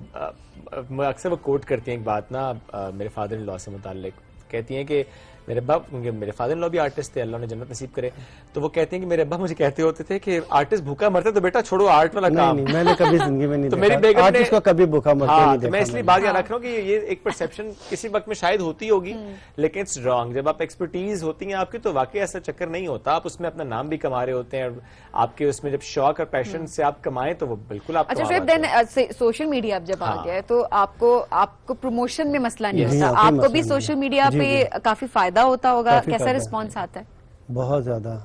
Speaker 2: اکثر وہ کوٹ کرتی ہیں ایک بات نا میرے فادر ان لا سے متعلق. کہتی ہیں کہ میرے ابا, میرے فادر ان لا بھی آرٹسٹ تھے, اللہ نے جنت نصیب کرے, تو وہ کہتے ہیں کہ میرے ابا مجھے کہتے ہوتے تھے کہ آرٹسٹ بھوکا مرتے تو بیٹا چھوڑو آرٹ والا کام.
Speaker 11: نہیں, میں نے کبھی زندگی میں نہیں
Speaker 2: تو میری بیگم
Speaker 11: آرٹسٹ کو کبھی بھوکا مرتے نہیں دیکھا.
Speaker 2: میں اس لیے بات یاد رکھ رہا ہوں کہ یہ ایک پرسیپشن کسی وقت میں شاید ہوتی ہوگی, لیکن اٹس رانگ. جب آپ ایکسپرٹیز ہوتی ہیں آپ کی, تو واقعی ایسا چکر نہیں ہوتا. آپ اس میں اپنا نام بھی کما رہے ہوتے ہیں, آپ کے اس میں جب شوق اور پیشن سے آپ کمائیں تو وہ بالکل آپ.
Speaker 1: اچھا شعیب, دین سوشل میڈیا اب جب آ گیا ہے تو آپ کو پروموشن میں مسئلہ نہیں ہوتا, آپ کو بھی سوشل میڈیا پہ کافی فائدہ ہوتا ہوگا, کیسا رسپانس آتا ہے؟
Speaker 11: بہت زیادہ,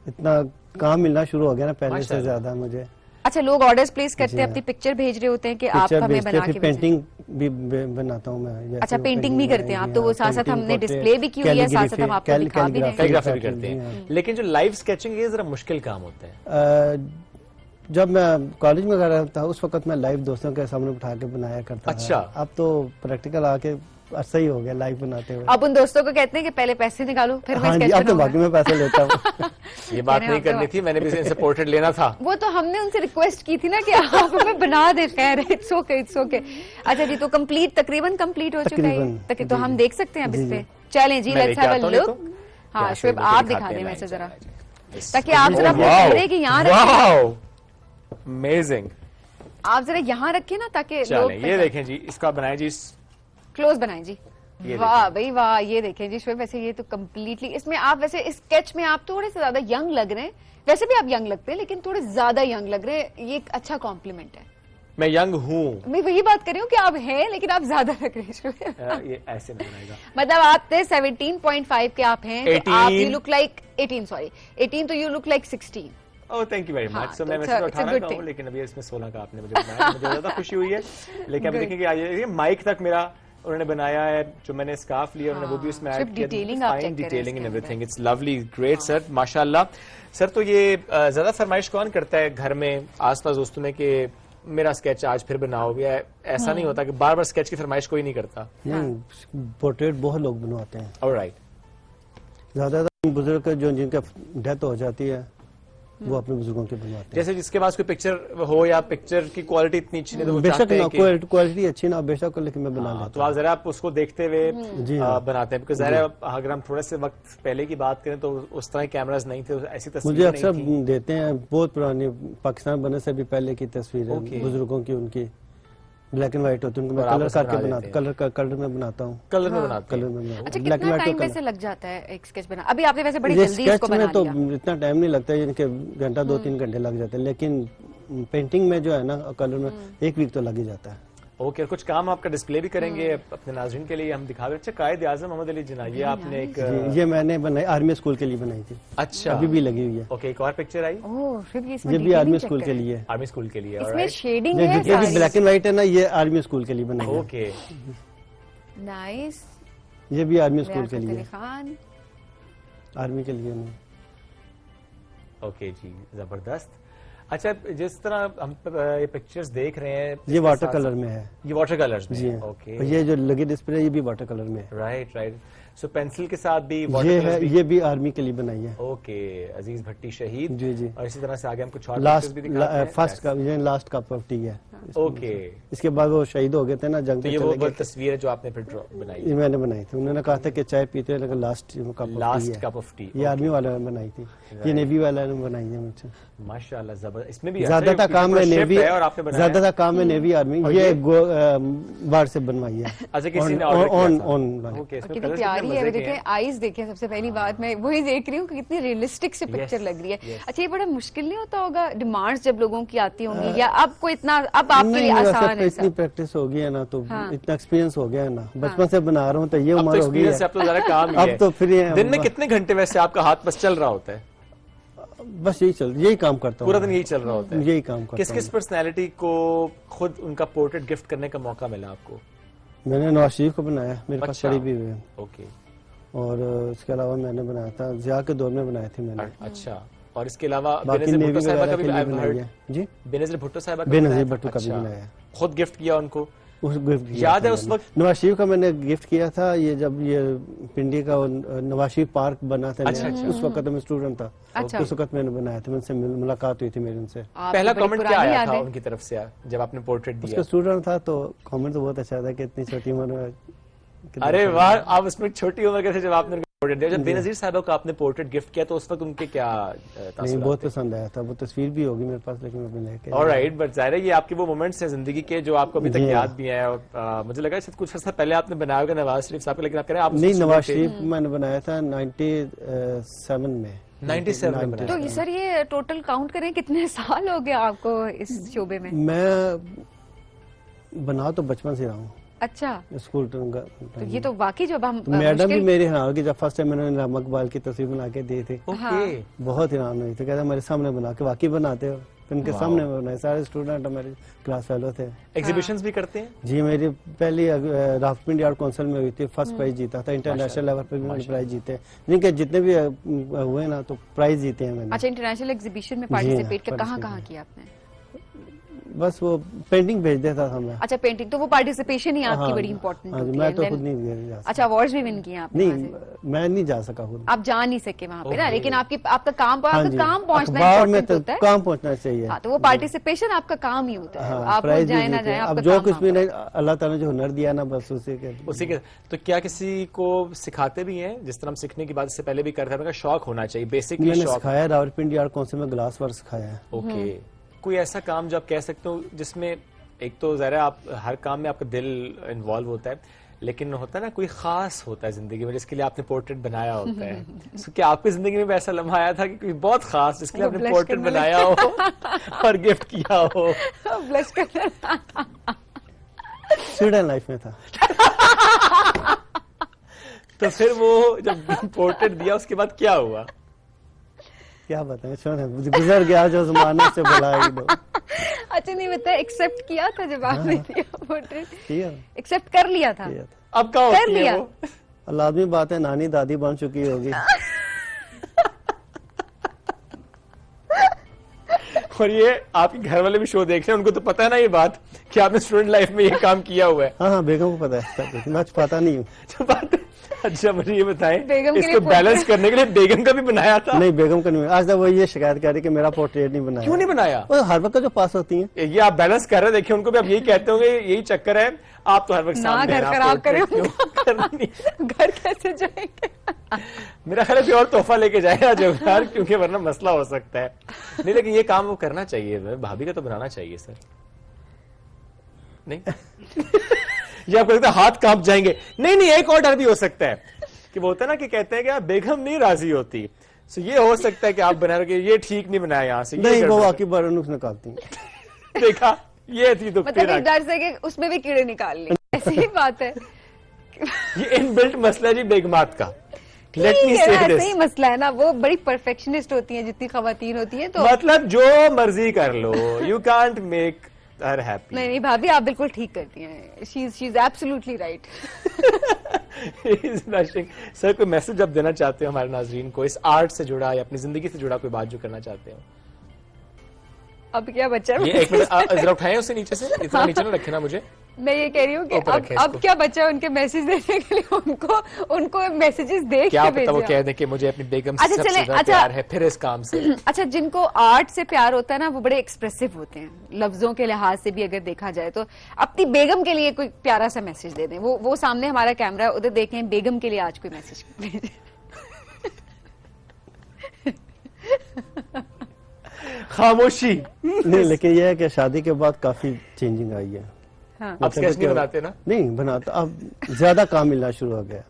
Speaker 11: اتنا کام ملنا شروع ہو گیا نا پہلے سے زیادہ مجھے.
Speaker 1: اچھا, لوگ آرڈرز پلیس کرتے ہیں, اپنی پکچر بھیج رہے ہوتے ہیں کہ آپ ہمیں بنا کے,
Speaker 11: پینٹنگ بھی بناتا ہوں میں.
Speaker 1: اچھا, پینٹنگ بھی کرتے ہیں آپ, تو وہ ساتھ ساتھ ہم نے ڈسپلے بھی کی ہوئی ہے, ساتھ ساتھ ہم آپ کو دکھا بھی رہے ہیں.
Speaker 2: کیلیگرافی بھی کرتے ہیں, لیکن جو لائیو اسکیچنگ یہ ذرا مشکل کام ہوتا ہے.
Speaker 11: جب میں کالج میں رہا تھا اس وقت میں لائیو دوستوں کے سامنے اٹھا کے بنایا کرتا تھا.
Speaker 2: اچھا,
Speaker 11: اب تو پریکٹیکل آ کے عرصہ ہی ہو گیا لائیو بناتے ہوئے.
Speaker 1: اب ان دوستوں کو کہتے ہیں کہ پہلے پیسے نکالو پھر میں اسکیچ
Speaker 11: بناؤں گا. باقی میں پیسے لیتا ہوں.
Speaker 2: یہ بات نہیں کرنی تھی, میں نے بھی ان سے پورٹریٹ لینا تھا.
Speaker 1: وہ تو ہم نے ان سے ریکویسٹ کی تھی نا کہ آپ ہمیں بنا دیں. خیر, اٹس اوکے, اٹس اوکے. اچھا جی, تو تقریباً کمپلیٹ ہو چکا ہے, تو ہم دیکھ سکتے ہیں اب اس پہ. چلیں جی, لیٹس ہیو اے لک. ہاں شعیب, آپ دکھا دیں ویسے ذرا, تاکہ آپ ذرا کیمرے کے یہاں رکھیں.
Speaker 2: امیزنگ.
Speaker 1: آپ ذرا یہاں رکھیں نا تاکہ
Speaker 2: یہ دیکھیں جی, اس کا بنائیں جی,
Speaker 1: کلوز بنائیں جی. واہ بھائی واہ, یہ دیکھیں جی شعیب, ویسے یہ تو کمپلیٹلی اس میں آپ ویسے اسکیچ میں آپ تھوڑے سے زیادہ ینگ لگ رہے ہیں. ویسے بھی آپ ینگ لگتے ہیں لیکن تھوڑے زیادہ ینگ لگ رہے ہیں, یہ ایک اچھا کمپلیمنٹ ہے.
Speaker 2: میں ینگ ہوں,
Speaker 1: میں وہی بات کر رہی ہوں کہ آپ ہیں لیکن آپ زیادہ لگ رہے ہیں.
Speaker 2: یہ ایسے نہیں بنائے گا,
Speaker 1: مطلب آپ تھے 17.5 کے آپ ہیں, آپ یو لک لائک 18 تو you look like 16.
Speaker 2: Thank you very much. So میں ویسے 18 کا ہوں, لیکن ابھی اس میں 16 کا آپ نے مجھے بنایا, مجھے زیادہ خوشی ہوئی ہے. لیکن ابھی دیکھیں کہ مائک تک میرا انہوں نے بنایا ہے, جو میں نے اسکارف لیا انہوں نے وہ بھی اس میں ایڈ کیا. Fine detailing and everything, it's lovely, great sir, ماشاء اللہ. سر, تو یہ زیادہ فرمائش کون کرتا ہے گھر میں آس پاس دوستوں میں کہ میرا اسکیچ آج پھر بناؤ؟ یا ایسا نہیں ہوتا کہ بار بار اسکیچ کی فرمائش کوئی نہیں کرتا؟
Speaker 11: نہیں, پورٹریٹ بہت لوگ بنواتے ہیں.
Speaker 2: آلرائٹ.
Speaker 11: زیادہ تر بزرگ جو جن کا ڈیتھ ہو جاتی ہے वो अपने बुजुर्गों के बनवाते हैं।
Speaker 2: जैसे जिसके पास कोई पिक्चर हो या पिक्चर की क्वालिटी इतनी अच्छी नहीं तो वो
Speaker 11: बेशक
Speaker 2: चाहते
Speaker 11: ना
Speaker 2: हैं कि
Speaker 11: क्वालिटी अच्छी ना हो बेशक, लेकिन मैं बना लेता
Speaker 2: तो आप जरा आप उसको देखते हुए
Speaker 11: जी हाँ।
Speaker 2: बनाते हैं, बिकॉज ज़ाहिर है अगर हम थोड़े से वक्त पहले की बात करें तो उस तरह कैमराज नहीं थे, ऐसी
Speaker 11: मुझे
Speaker 2: तस्वीरें
Speaker 11: अक्सर
Speaker 2: नहीं थी।
Speaker 11: देते हैं बहुत पुरानी पाकिस्तान बनने से भी पहले की तस्वीरें
Speaker 2: Okay.
Speaker 11: बुजुर्गों की, उनकी ब्लैक एंड व्हाइट होती है, उनको मैं
Speaker 2: और आप
Speaker 11: कलर
Speaker 2: उसमें
Speaker 11: करके
Speaker 2: बना
Speaker 11: बनाता
Speaker 2: देते हैं।
Speaker 11: कलर में बनाता हूँ,
Speaker 2: कलर में बनाते
Speaker 11: कलर
Speaker 2: हैं।
Speaker 11: में बनाता
Speaker 1: अच्छा,
Speaker 11: हूँ, ब्लैक एंड
Speaker 1: कितना
Speaker 11: व्हाइट
Speaker 1: टाइम
Speaker 11: का
Speaker 1: वैसे
Speaker 11: कलर।
Speaker 1: लग जाता है एक स्केच बना? अभी आपने वैसे बड़ी
Speaker 11: ये
Speaker 1: जल्दी इसको
Speaker 11: स्केच में
Speaker 1: बना
Speaker 11: तो
Speaker 1: लिया।
Speaker 11: इतना टाइम नहीं लगता है, इनके घंटा 2-3 घंटे लग जाते हैं, लेकिन पेंटिंग में जो है ना कलर में 1 वीक तो लग ही जाता है।
Speaker 2: ओके, कुछ काम आपका डिस्प्ले भी करेंगे अपने नाज़रीन के लिए, हम दिखा रहे। अच्छा, कायद आज़म मोहम्मद अली जिन्ना, ये आपने एक
Speaker 11: जी, ये मैंने बनाई आर्मी स्कूल के लिए बनाई थी,
Speaker 2: अच्छा
Speaker 11: अभी भी लगी हुई है।
Speaker 2: ओके, एक और पिक्चर आई
Speaker 1: ओह, फिर भी इसमें
Speaker 11: ये भी
Speaker 1: detailing
Speaker 11: आर्मी
Speaker 1: check
Speaker 11: स्कूल के
Speaker 1: करें।
Speaker 11: लिए है।
Speaker 2: आर्मी स्कूल के लिए,
Speaker 1: इसमें
Speaker 2: alright।
Speaker 1: शेडिंग
Speaker 11: ये
Speaker 1: है
Speaker 11: जितने भी
Speaker 1: सारी।
Speaker 11: ब्लैक एंड व्हाइट है ना, ये आर्मी स्कूल के लिए बनाई है।
Speaker 2: Okay,
Speaker 1: nice.
Speaker 11: ये भी आर्मी स्कूल के
Speaker 1: लियाकत
Speaker 11: लिए
Speaker 1: अली खान।
Speaker 11: आर्मी के लिए नहीं।
Speaker 2: ओके जी, जबरदस्त। अच्छा, जिस तरह हम ये पिक्चर्स देख रहे हैं,
Speaker 11: ये वाटर कलर में है
Speaker 2: ये वाटर कलर्स में
Speaker 11: जी
Speaker 2: है।
Speaker 11: हाँ।
Speaker 2: ओके,
Speaker 11: और ये जो लगी डिस्प्ले ये भी वाटर कलर में है।
Speaker 2: Right right. सो पेंसिल के साथ भी
Speaker 11: ये
Speaker 2: वाटर
Speaker 11: है,
Speaker 2: कलर्स भी।
Speaker 11: ये भी आर्मी के लिए बनाई है।
Speaker 2: ओके, अजीज भट्टी शहीद।
Speaker 11: जी जी।
Speaker 2: और इसी तरह से आगे हम कुछ और
Speaker 11: लास्ट
Speaker 2: पिक्चर्स भी दिखाते हैं।
Speaker 11: फर्स्ट का ये लास्ट कप ऑफ टी है।
Speaker 2: ओके,
Speaker 11: इसके बाद वो शहीद हो गए थे ना, जंग
Speaker 2: तो
Speaker 11: पे
Speaker 2: ये
Speaker 11: चले
Speaker 2: वो
Speaker 11: गए।
Speaker 2: तस्वीर है जो आपने फिर बनाई,
Speaker 11: ये मैंने बनाई थी। उन्होंने कहा था कि चाय पीते हैं लेकिन last cup of tea
Speaker 2: last
Speaker 11: है।
Speaker 2: Cup of tea.
Speaker 11: ये आर्मी वाले ने बनाई थी, ये नेवी वाले ने बनाई है मुझसे।
Speaker 2: माशाल्लाह, जबरदस्त। इसमें भी
Speaker 11: ज्यादातर काम में नेवी,
Speaker 2: और आपने बनाया।
Speaker 11: ज्यादातर काम में नेवी आर्मी। ये बाढ़ से बनवाई है।
Speaker 2: अच्छा, किसी ने ऑर्डर किया था।
Speaker 11: ऑन
Speaker 2: ओके, इसमें
Speaker 1: कितनी
Speaker 2: कलर्स
Speaker 1: प्यारी
Speaker 2: कितने
Speaker 1: है,
Speaker 2: मजे के
Speaker 1: देखिए
Speaker 2: हैं।
Speaker 1: आईज देखिए सबसे पहली बात मैं वही देख रही हूँ कि कितनी रियलिस्टिक से पिक्चर लग रही है। अच्छा, ये बड़ा मुश्किल नहीं होता होगा, डिमांड्स जब लोगों की आती होंगी, या अब को इतना अब आपके लिए आसान है?
Speaker 11: इतनी प्रैक्टिस हो गई है ना, तो इतना एक्सपीरियंस हो गया है ना, बचपन से बना रहा हूँ तो ये
Speaker 2: अब तो
Speaker 11: उम्र हो गई
Speaker 2: एक्सपीरियंस
Speaker 11: है।
Speaker 2: अब तो ज़रा काम ही है।
Speaker 11: अब तो फिर
Speaker 2: दिन में कितने घंटे वैसे आपका हाथ बस चल रहा होता है?
Speaker 11: बस यही काम करता हूँ,
Speaker 2: पूरा दिन यही चल रहा होता है?
Speaker 11: यही काम करता
Speaker 2: किस
Speaker 11: हूँ।
Speaker 2: किस पर्सनैलिटी को खुद उनका पोर्ट्रेट गिफ्ट करने का मौका मिला आपको?
Speaker 11: मैंने नवाज शरीफ को बनाया, मेरे पास
Speaker 2: अच्छा।
Speaker 11: पड़ी भी हुई है।
Speaker 2: ओके,
Speaker 11: और इसके अलावा मैंने बनाया था जिया के दौर में बनाए थे मैंने।
Speaker 2: अच्छा। और इसके अलावा
Speaker 11: बाकी
Speaker 2: बेनज़ीर
Speaker 11: नेवी
Speaker 2: भुट्टो साहिबा
Speaker 11: वगैरह
Speaker 2: का
Speaker 11: के
Speaker 2: भी
Speaker 11: लिए
Speaker 2: I've
Speaker 11: बनाई
Speaker 2: heard।
Speaker 11: है जी।
Speaker 2: बेनज़ीर भुट्टो साहिबा का
Speaker 11: बेनज़ीर
Speaker 2: बनाया था?
Speaker 11: भुट्टो का भी
Speaker 2: अच्छा।
Speaker 11: बनाया है।
Speaker 2: खुद गिफ्ट किया उनको?
Speaker 11: उस गिफ्ट किया
Speaker 2: याद
Speaker 11: था
Speaker 2: है उस
Speaker 11: मैंने।
Speaker 2: वक्त?
Speaker 11: नवाज शरीफ का मैंने गिफ्ट किया था, ये जब ये पिंडी का नवाज शरीफ पार्क बना था,
Speaker 2: अच्छा,
Speaker 11: नया,
Speaker 2: अच्छा।
Speaker 11: उस वक्त मैं स्टूडेंट था।
Speaker 1: अच्छा।
Speaker 11: उस वक्त मैंने बनाया था, मुझसे मुलाकात हुई थी मेरी उनसे।
Speaker 1: आपको
Speaker 2: पहला
Speaker 1: बड़ी
Speaker 2: कमेंट क्या
Speaker 1: पुरानी
Speaker 2: आया
Speaker 1: याद
Speaker 2: था
Speaker 1: है?
Speaker 2: उनकी तरफ से जब आपने पोर्ट्रेट
Speaker 11: उसका
Speaker 2: दिया?
Speaker 11: स्टूडेंट था तो कमेंट तो बहुत अच्छा था कि इतनी छोटी उम्र में कितना
Speaker 2: अरे
Speaker 11: अच्छा
Speaker 2: वाह, आप उसमें छोटी उम्र के थे जब आपने पोर्ट्रेट दिया। जब बेनज़ीर साहिबा को आपने पोर्ट्रेट गिफ्ट किया तो उस वक्त उनके क्या
Speaker 11: नहीं,
Speaker 2: तासुरात
Speaker 11: बहुत
Speaker 2: थे?
Speaker 11: पसंद आया था। वो तस्वीर भी होगी मेरे पास, लेकिन मैं लेके
Speaker 2: ऑलराइट, बट ज़ाहिर है ये आपके वो मोमेंट्स हैं जिंदगी के जो आपको अभी तक
Speaker 11: जी हाँ।
Speaker 2: याद भी हैं। और मुझे लगा शायद कुछ अर्सा पहले आपने बनाया होगा नवाज शरीफ साहब को, लेकिन आप कह रहे हैं आप
Speaker 11: नहीं,
Speaker 2: उसके
Speaker 11: नवाज
Speaker 2: student थे।
Speaker 11: शरीफ मैंने बनाया था 97 में।
Speaker 2: 97 में बनाया
Speaker 1: तो ये सर ये टोटल काउंट करें कितने साल हो गए आपको इस शोबे में?
Speaker 11: मैं बना तो बचपन से रहा हूँ,
Speaker 1: अच्छा,
Speaker 11: स्कूल
Speaker 1: तो ये तो वाकई जब हम
Speaker 11: मैडम भी
Speaker 1: मुश्किल-
Speaker 11: मेरी हैरान होगी जब फर्स्ट टाइम मैंने नमक बाल की तस्वीर बना के दी थी।
Speaker 2: ओके,
Speaker 11: बहुत हैरान हुई थी, कहते मेरे सामने बना के वाकई बनाते हो। फिर उनके सामने बनाए, सारे स्टूडेंट हमारे क्लास फेलो थे।
Speaker 2: एग्जीबिशंस भी करते हैं?
Speaker 11: जी, मेरी पहली रावलपिंडी आर्ट काउंसिल में हुई थी, फर्स्ट प्राइज जीता था। इंटरनेशनल लेवल पर भी मैंने प्राइज जीते, जिनके जितने भी हुए ना तो प्राइज जीते हैं मैंने।
Speaker 1: अच्छा, इंटरनेशनल एग्जीबिशन में
Speaker 11: जी हाँ,
Speaker 1: पार्टिसिपेट किया, कहाँ
Speaker 11: participate
Speaker 1: कहाँ किया आपने?
Speaker 11: बस वो पेंटिंग भेज देता था मैं।
Speaker 1: अच्छा, पेंटिंग, तो वो पार्टिसिपेशन ही आपकी
Speaker 11: हाँ,
Speaker 1: बड़ी इंपॉर्टेंट
Speaker 11: हाँ जी,
Speaker 1: होती
Speaker 11: मैं
Speaker 1: है।
Speaker 11: तो
Speaker 1: Then-
Speaker 11: खुद नहीं जा सकता।
Speaker 1: अच्छा, अवार्ड्स भी विन किए आपने वहाँ
Speaker 11: नहीं,
Speaker 1: से?
Speaker 11: मैं नहीं जा सका खुद।
Speaker 1: आप जा नहीं सके वहाँ पे ना,
Speaker 2: Okay.
Speaker 1: लेकिन आपका काम
Speaker 11: हाँ जी,
Speaker 1: पहुँचना
Speaker 11: अखबार में
Speaker 1: इम्पोर्टेंट
Speaker 11: तो
Speaker 1: होता है।
Speaker 11: काम पहुंचना चाहिए।
Speaker 1: हाँ, तो वो पार्टिसिपेशन आपका काम ही होता है।
Speaker 11: हाँ,
Speaker 1: आप
Speaker 11: प्राइज
Speaker 1: जाए
Speaker 11: भी
Speaker 1: ना
Speaker 11: देते
Speaker 1: जाए,
Speaker 11: हैं। अब
Speaker 1: आपका
Speaker 11: जो
Speaker 1: काम
Speaker 11: कुछ भी
Speaker 1: होता है।
Speaker 11: नहीं, अल्लाह ताला ने जो हुनर दिया ना, बस उसी के
Speaker 2: तो क्या किसी को सिखाते भी हैं? जिस तरह हम सीखने की बात इससे पहले भी करते हैं, शौक होना चाहिए, बेसिकली
Speaker 11: मैंने
Speaker 2: शौक।
Speaker 11: सिखाया। रावलपिंडी आर्ट काउंसिल में ग्लास वर्क सिखाया है।
Speaker 2: ओके, कोई ऐसा काम जो आप कह सकते हो जिसमें एक तो ज़रा आप हर काम में आपका दिल इन्वॉल्व होता है, लेकिन होता है ना कोई खास होता है जिंदगी में जिसके लिए आपने पोर्ट्रेट बनाया होता है। So, क्या आपकी जिंदगी में भी ऐसा लम्हा आया था कि कोई बहुत खास जिसके लिए
Speaker 1: वो
Speaker 2: आपने
Speaker 1: blush
Speaker 2: पोर्ट्रेट
Speaker 1: करने
Speaker 2: बनाया हो और गिफ्ट किया हो?
Speaker 1: ब्लश करना।
Speaker 11: स्टूडेंट लाइफ में था।
Speaker 2: तो फिर वो जब पोर्ट्रेट दिया उसके बाद क्या हुआ?
Speaker 11: क्या बताएं, छोड़े, गुजर गया जो जमाने से बुला ही दो।
Speaker 1: अच्छा, नहीं बताया, एक्सेप्ट किया था जब आपने दिया पोर्ट्रेट?
Speaker 11: किया
Speaker 1: एक्सेप्ट कर लिया था?
Speaker 11: किया था।
Speaker 2: अब क्या
Speaker 1: कर
Speaker 2: होती है
Speaker 1: लिया।
Speaker 2: वो?
Speaker 11: लाजमी बात है, नानी दादी बन चुकी होगी।
Speaker 2: और ये आपके घर वाले भी शो देख रहे हैं, उनको तो पता है ना ये बात कि आपने स्टूडेंट लाइफ में ये काम किया हुआ है।
Speaker 11: हाँ हाँ, बेगम को पता है, मैं छुपाता नहीं हूँ।
Speaker 2: اچھا مجھے یہ بتائیں
Speaker 1: بیگم کے
Speaker 2: اس
Speaker 1: لیے
Speaker 2: کو بیلنس کرنے کے لیے بیگم کا بھی بنایا تھا؟
Speaker 11: نہیں بیگم کا نہیں, آج تک وہ یہ شکایت کر رہی کہ میرا پورٹریٹ نہیں بنایا.
Speaker 2: کیوں نہیں بنایا؟
Speaker 11: وہ ہر وقت جو پاس ہوتی ہیں
Speaker 2: یہ آپ بیلنس کر رہے ہیں, دیکھیں ان کو بھی آپ یہی کہتے ہوں گے, یہی چکر ہے, آپ تو ہر وقت سامنے ہیں,
Speaker 1: گھر خراب کریں,
Speaker 2: کریں.
Speaker 1: گھر کیسے جائیں گے؟
Speaker 2: میرا خیال ہے کوئی اور تحفہ لے کے جائے آج یار, کیونکہ ورنہ مسئلہ ہو سکتا ہے. نہیں لیکن یہ کام وہ کرنا چاہیے, بھابھی کا تو بنانا چاہیے سر. نہیں یہ آپ کو لگتا ہے ہاتھ کانپ جائیں گے؟ نہیں نہیں, ایک اور ڈر بھی ہو سکتا ہے کہ وہ ہوتا ہے نا کہ کہتے ہیں کہ بیگم نہیں راضی ہوتی, سو یہ ہو سکتا ہے کہ آپ بنا رہے کہ یہ ٹھیک نہیں بنایا یہاں سے.
Speaker 11: نہیں وہ واقعی بڑا نقص نکالتی ہیں.
Speaker 2: دیکھا یہ تھی تو
Speaker 1: مطلب ایک ڈر سے کہ اس میں بھی کیڑے نکال لیں, ایسی ہی بات ہے.
Speaker 2: یہ ان بلٹ مسئلہ ہے جی بیگمات کا.
Speaker 1: ایسا ہی مسئلہ ہے نا, وہ بڑی پرفیکشنسٹ ہوتی ہیں جتنی خواتین ہوتی ہیں, تو
Speaker 2: مطلب جو مرضی کر لو, you can't make her happy.
Speaker 1: نہیں بھابھی آپ بالکل ٹھیک کرتی ہیں, شی از ایبسولوٹلی رائٹ.
Speaker 2: سر کوئی میسج آپ دینا چاہتے ہو ہمارے ناظرین کو اس آرٹ سے جڑا یا اپنی زندگی سے جڑا کوئی بات جو کرنا چاہتے ہو؟
Speaker 1: اب کیا بچہ ہے,
Speaker 2: ایک منٹ ذرا اٹھائیں اسے نیچے سے, اتنا نیچے نہ رکھنا مجھے.
Speaker 1: میں یہ کہہ رہی ہوں کہ اب کیا بچہ ہے ان کے میسج دینے کے لیے, ان کو میسیجز دیکھ
Speaker 2: کیا
Speaker 1: کے
Speaker 2: پتا وہ
Speaker 1: بھیجیں.
Speaker 2: کہہ دیں کہ مجھے اپنی بیگم سے سب سے زیادہ پیار ہے, پھر اس کام سے.
Speaker 1: اچھا جن کو آرٹ سے پیار ہوتا ہے نا, وہ بڑے ایکسپریسو ہوتے ہیں لفظوں کے لحاظ سے بھی اگر دیکھا جائے تو. اپنی بیگم کے لیے کوئی پیارا سا میسج دے دیں, وہ سامنے ہمارا کیمرہ ہے, ادھر دیکھیں بیگم کے لیے آج کوئی میسج بھیجیں.
Speaker 2: خاموشی.
Speaker 11: نہیں لیکن یہ ہے کہ شادی کے بعد کافی چینجنگ آئی ہے.
Speaker 2: اب اسکیچ نہیں بناتے نا؟
Speaker 11: نہیں بناتا, اب زیادہ کام ملنا شروع ہو گیا,